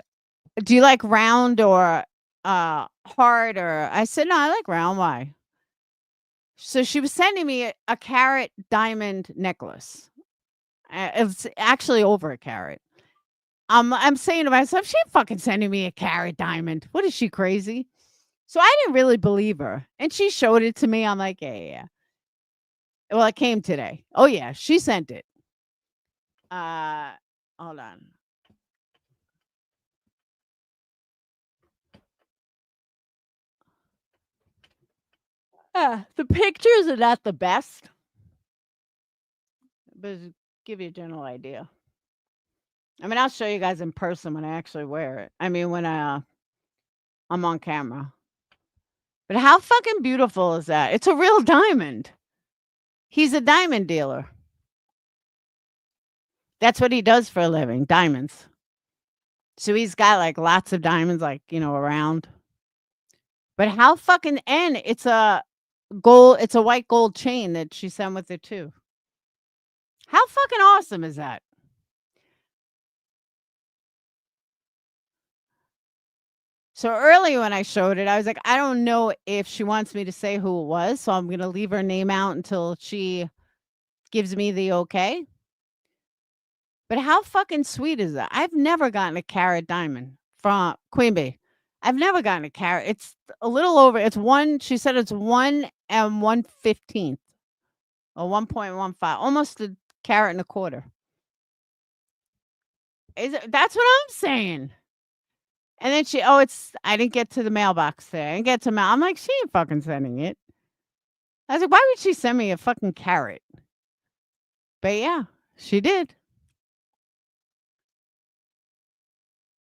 do you like round or hard? Or I said, no, I like round. Why? So she was sending me a carat diamond necklace. It's actually over a carat. I'm saying to myself, she ain't fucking sending me a carat diamond. What is she, crazy? So I didn't really believe her. And she showed it to me. I'm like, yeah. Well, it came today. Oh, yeah, she sent it. Hold on. The pictures are not the best, but give you a general idea. I mean, I'll show you guys in person when I actually wear it. I mean, when I'm on camera. But how fucking beautiful is that? It's a real diamond. He's a diamond dealer. That's what he does for a living, diamonds. So he's got like lots of diamonds, like, around. But how fucking, and it's a white gold chain that she sent with it too. How fucking awesome is that? So earlier when I showed it, I was like, I don't know if she wants me to say who it was, so I'm going to leave her name out until she gives me the okay. But how fucking sweet is that? I've never gotten a carat diamond from Queen Bee. I've never gotten a carat. It's a little over. It's one. She said it's 1 1/15 or 1.15, almost a carat and a quarter. That's what I'm saying. And then I didn't get to the mailbox there. I didn't get to mail. I'm like, she ain't fucking sending it. I was like, why would she send me a fucking carat? But yeah, she did.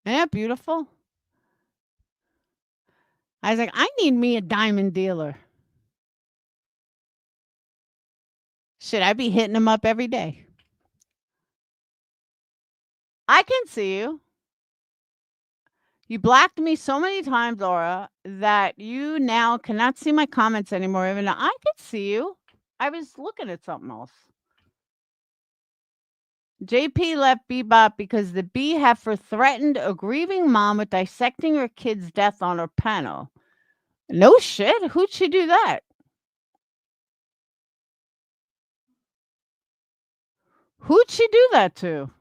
Isn't that beautiful? I was like, I need me a diamond dealer. Should I be hitting him up every day? I can see you. You blocked me so many times, Laura, that you now cannot see my comments anymore. Even though I could see you. I was looking at something else. JP left Bebop because the bee heifer threatened a grieving mom with dissecting her kid's death on her panel. No shit. Who'd she do that? Who'd she do that to?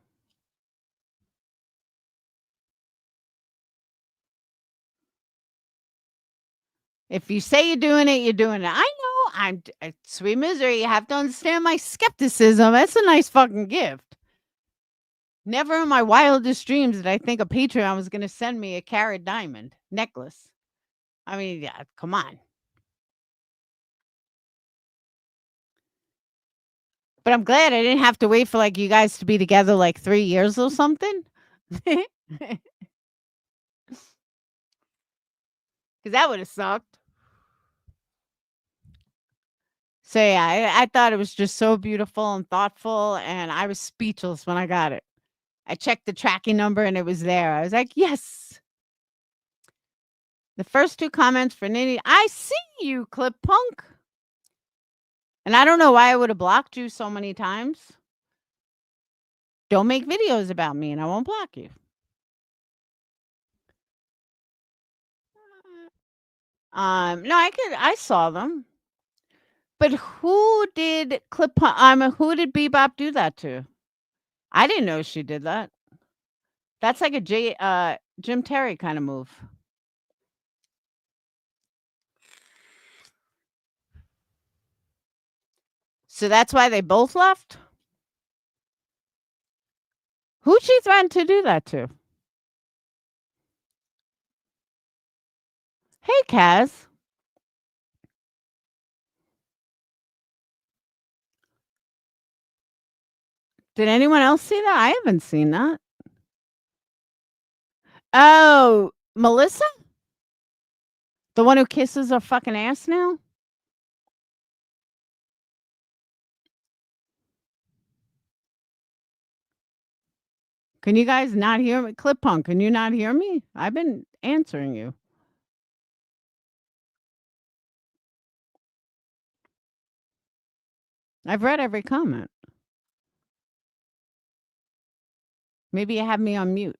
If you say you're doing it, you're doing it. I know. I'm Sweet Misery. You have to understand my skepticism. That's a nice fucking gift. Never in my wildest dreams did I think a Patreon was going to send me a carat diamond necklace. I mean, yeah, come on. But I'm glad I didn't have to wait for like you guys to be together like 3 years or something. Because that would have sucked. So yeah, I thought it was just so beautiful and thoughtful, and I was speechless when I got it. I checked the tracking number and it was there. I was like, yes. The first 2 comments for Nitty. I see you, Clip Punk. And I don't know why I would have blocked you so many times. Don't make videos about me and I won't block you. No, I saw them. But who did who did Bebop do that to? I didn't know she did that. That's like a Jim Terry kind of move. So that's why they both left? Who'd she threaten to do that to? Hey, Kaz. Did anyone else see that? I haven't seen that. Oh, Melissa? The one who kisses her fucking ass now? Can you guys not hear me? Clip Punk, can you not hear me? I've been answering you. I've read every comment. Maybe you have me on mute.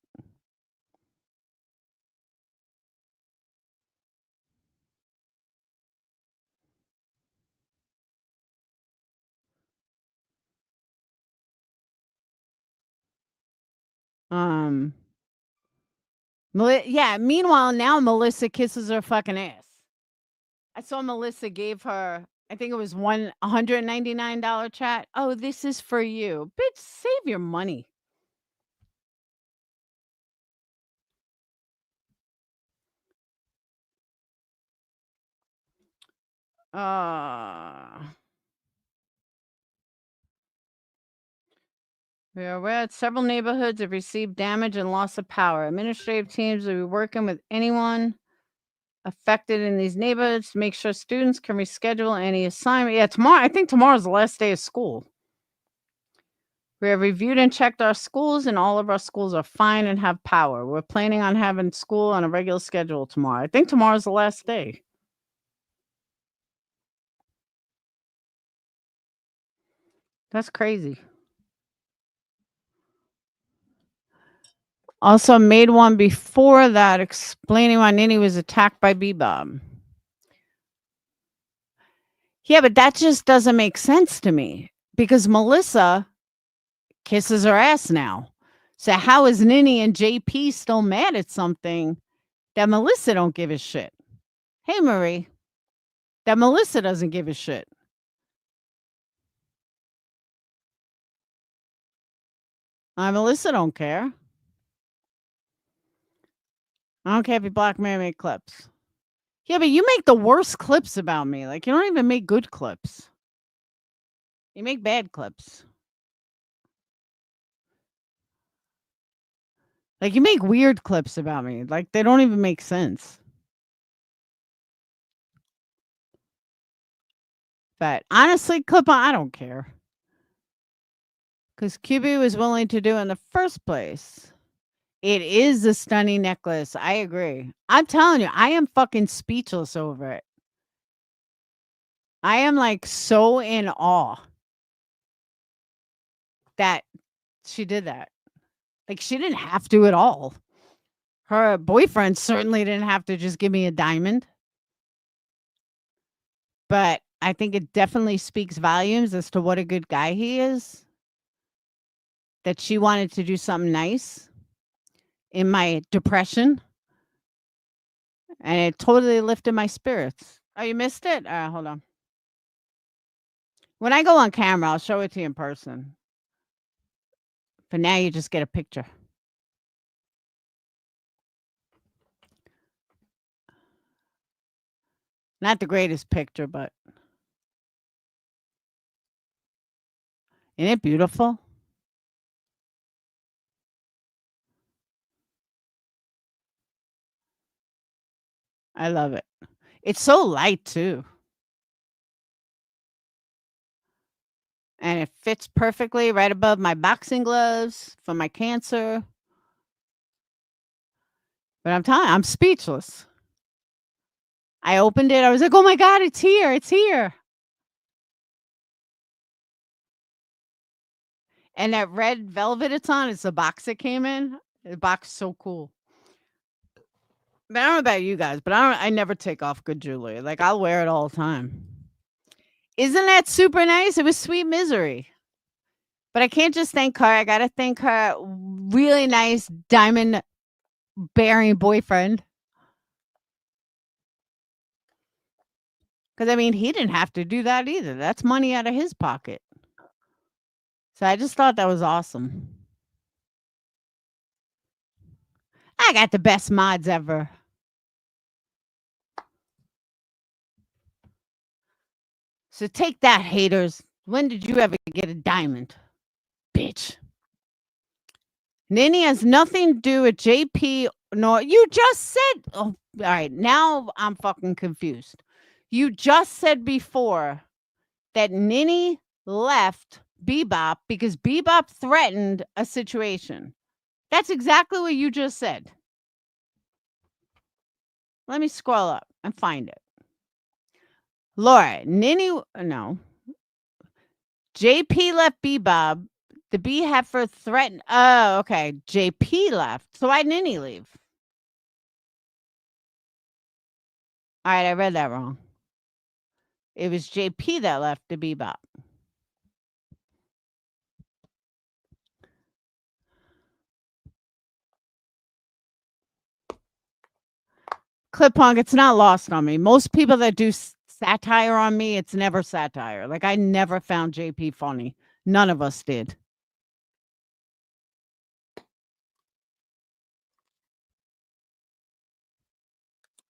Yeah, meanwhile, now Melissa kisses her fucking ass. I saw Melissa gave her, I think it was $199 chat. Oh, this is for you. Bitch, save your money. We are aware that several neighborhoods have received damage and loss of power. Administrative teams will be working with anyone affected in these neighborhoods to make sure students can reschedule any assignment. Yeah, tomorrow. I think tomorrow's the last day of school. We have reviewed and checked our schools, and all of our schools are fine and have power. We're planning on having school on a regular schedule tomorrow. I think tomorrow's the last day. That's crazy. Also made one before that explaining why Nini was attacked by Bebop. Yeah, but that just doesn't make sense to me because Melissa kisses her ass now. So how is Nini and JP still mad at something that Melissa don't give a shit? Hey, Marie, that Melissa doesn't give a shit. Melissa don't care. I don't care if you block me or make clips. Yeah, but you make the worst clips about me. Like, you don't even make good clips. You make bad clips. Like, you make weird clips about me. Like, they don't even make sense. But honestly, clip on, I don't care. Because QB was willing to do it in the first place. It is a stunning necklace. I agree. I'm telling you, I am fucking speechless over it. I am like so in awe that she did that. Like, she didn't have to at all. Her boyfriend certainly didn't have to just give me a diamond. But I think it definitely speaks volumes as to what a good guy he is. That she wanted to do something nice in my depression. And it totally lifted my spirits. Oh, you missed it? Hold on. When I go on camera, I'll show it to you in person. For now, you just get a picture. Not the greatest picture, but isn't it beautiful? I love it. It's so light, too. And it fits perfectly right above my boxing gloves for my cancer. But I'm telling you, I'm speechless. I opened it. I was like, oh my God, it's here. It's here. And that red velvet it's on, it's the box it came in. The box is so cool. But I don't know about you guys, but I never take off good jewelry. Like, I'll wear it all the time. Isn't that super nice? It was Sweet Misery. But I can't just thank her. I got to thank her really nice diamond bearing boyfriend. Because, I mean, he didn't have to do that either. That's money out of his pocket. So I just thought that was awesome. I got the best mods ever. So take that, haters. When did you ever get a diamond? Bitch. Nini has nothing to do with JP nor you just said. Oh, all right. Now I'm fucking confused. You just said before that Nini left Bebop because Bebop threatened a situation. That's exactly what you just said. Let me scroll up and find it. Laura, Nini, no. JP left Bebop. The B heifer threatened. Oh, okay. JP left. So why did Nini leave? All right, I read that wrong. It was JP that left the Bebop. Clip Punk, it's not lost on me. Most people that do satire on me, it's never satire. Like, I never found JP funny. None of us did.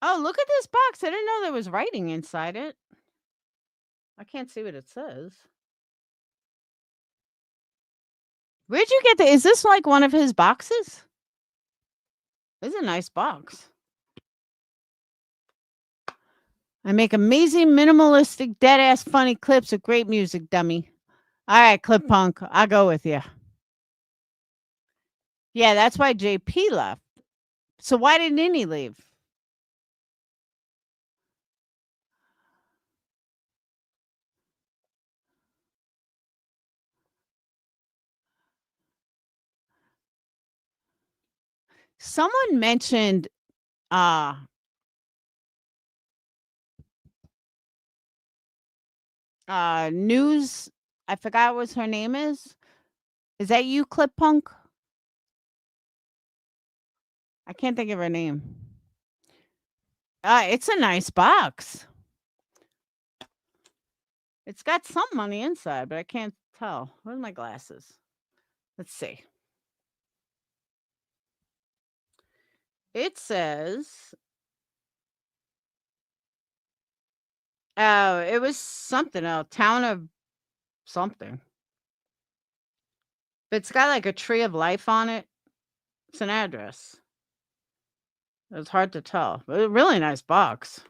Oh, look at this box. I didn't know there was writing inside it. I can't see what it says. Where'd you get the? Is this like one of his boxes? This is a nice box. I make amazing, minimalistic, dead-ass funny clips with great music, dummy. All right, Clip Punk, I'll go with you. Yeah, that's why JP left. So why did Nini leave? Someone mentioned news. I forgot what her name is. Is that you, Clip Punk? I can't think of her name. It's a nice box. It's got some money inside, but I can't tell. Where's my glasses? Let's see. It says, oh, it was something else. Town of something. But it's got like a tree of life on it. It's an address. It's hard to tell. But a really nice box.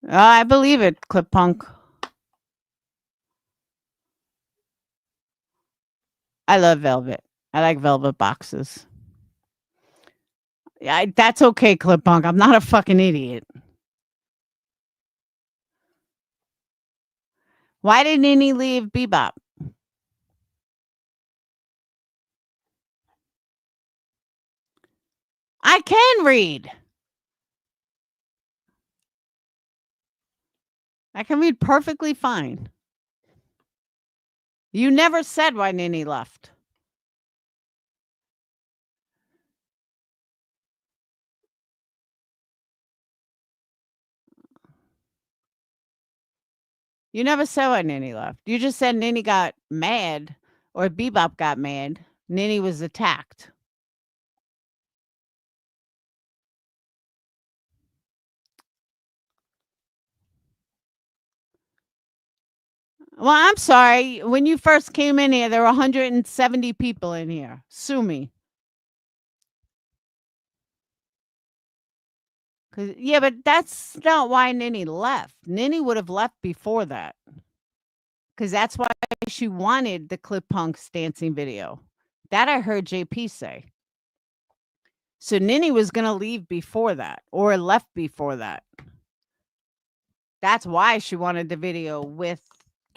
I believe it, Clip Punk. I love velvet. I like velvet boxes. Yeah, that's okay, Clip Punk. I'm not a fucking idiot. Why did Nini leave Bebop? I can read. I can read perfectly fine. You never said why Nini left. You never said why Nini left. You just said Nini got mad or Bebop got mad. Nini was attacked. Well, I'm sorry. When you first came in here, there were 170 people in here. Sue me. Yeah, but that's not why Nini left. Nini would have left before that. because that's why she wanted the Clip Punk's dancing video. That I heard JP say. So Nini was going to leave before that or left before that. That's why she wanted the video with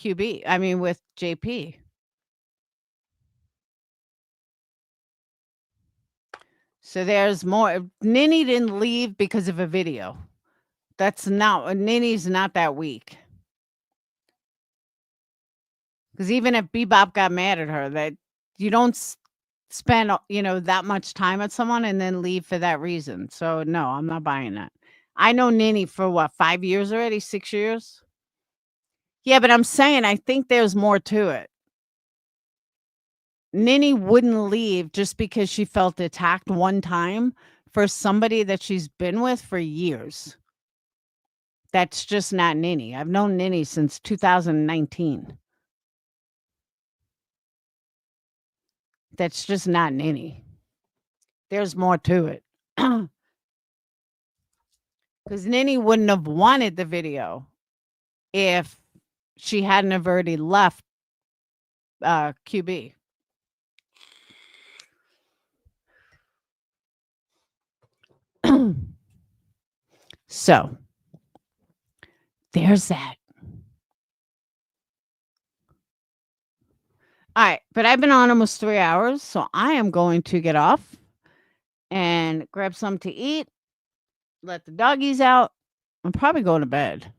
with JP. So there's more. Nini didn't leave because of a video. Nini's not that weak. Because even if Bebop got mad at her, that you don't spend, that much time at someone and then leave for that reason. So no, I'm not buying that. I know Nini for what, 5 years already, 6 years? Yeah, but I'm saying I think there's more to it. Nini wouldn't leave just because she felt attacked one time for somebody that she's been with for years. That's just not Nini. I've known Nini since 2019. That's just not Nini. There's more to it. Because Nini wouldn't have wanted the video if she hadn't have already left QB. So there's that. All right, but I've been on almost 3 hours, so I am going to get off and grab something to eat, let the doggies out, and probably go to bed.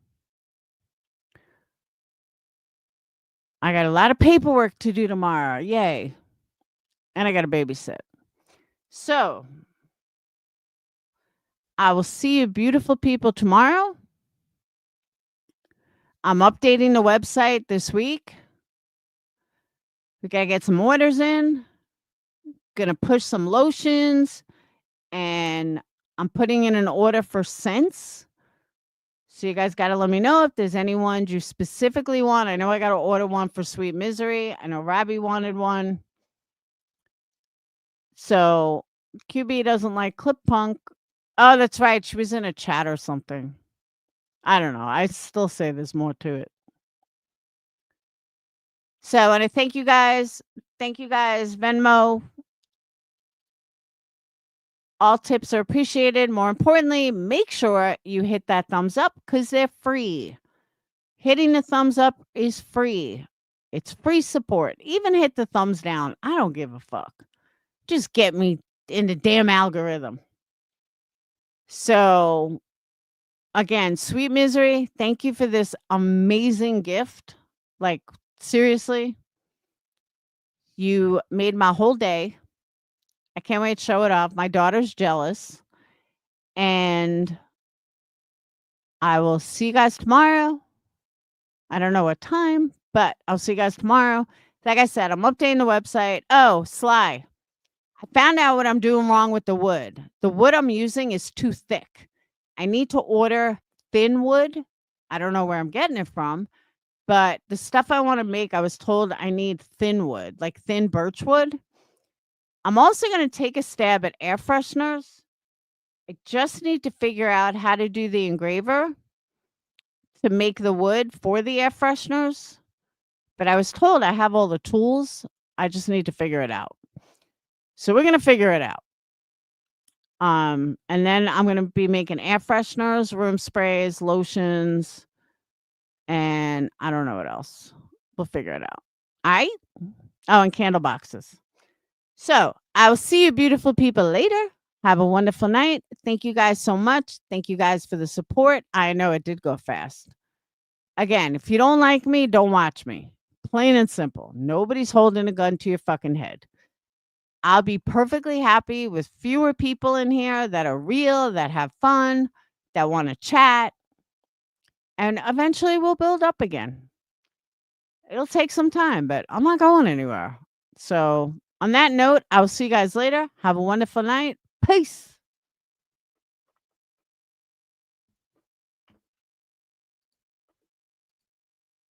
I got a lot of paperwork to do tomorrow. Yay. And I got to babysit. So I will see you beautiful people tomorrow. I'm updating the website this week. We got to get some orders in. Gonna push some lotions. And I'm putting in an order for scents. So you guys got to let me know if there's any ones you specifically want. I know I got to order one for Sweet Misery. I know Robbie wanted one. So QB doesn't like Clip Punk. Oh, that's right. She was in a chat or something. I don't know. I still say there's more to it. So I want to thank you guys. Thank you guys. Venmo. All tips are appreciated. More importantly, make sure you hit that thumbs up because they're free. Hitting the thumbs up is free. It's free support. Even hit the thumbs down. I don't give a fuck. Just get me in the damn algorithm. So, again, Sweet Misery, thank you for this amazing gift. Like, seriously, you made my whole day. I can't wait to show it off. My daughter's jealous. And I will see you guys tomorrow. I don't know what time, but I'll see you guys tomorrow. Like I said, I'm updating the website. Oh, Sly. I found out what I'm doing wrong with the wood. The wood I'm using is too thick. I need to order thin wood. I don't know where I'm getting it from, but the stuff I want to make, I was told I need thin wood, like thin birch wood. I'm also going to take a stab at air fresheners. I just need to figure out how to do the engraver to make the wood for the air fresheners. But I was told I have all the tools. I just need to figure it out. So we're going to figure it out. And then I'm going to be making air fresheners, room sprays, lotions, and I don't know what else. We'll figure it out. All right? Oh, and candle boxes. So I will see you beautiful people later. Have a wonderful night. Thank you guys so much. Thank you guys for the support. I know it did go fast. Again, if you don't like me, don't watch me. Plain and simple. Nobody's holding a gun to your fucking head. I'll be perfectly happy with fewer people in here that are real, that have fun, that want to chat. And eventually we'll build up again. It'll take some time, but I'm not going anywhere. So on that note, I will see you guys later. Have a wonderful night. Peace.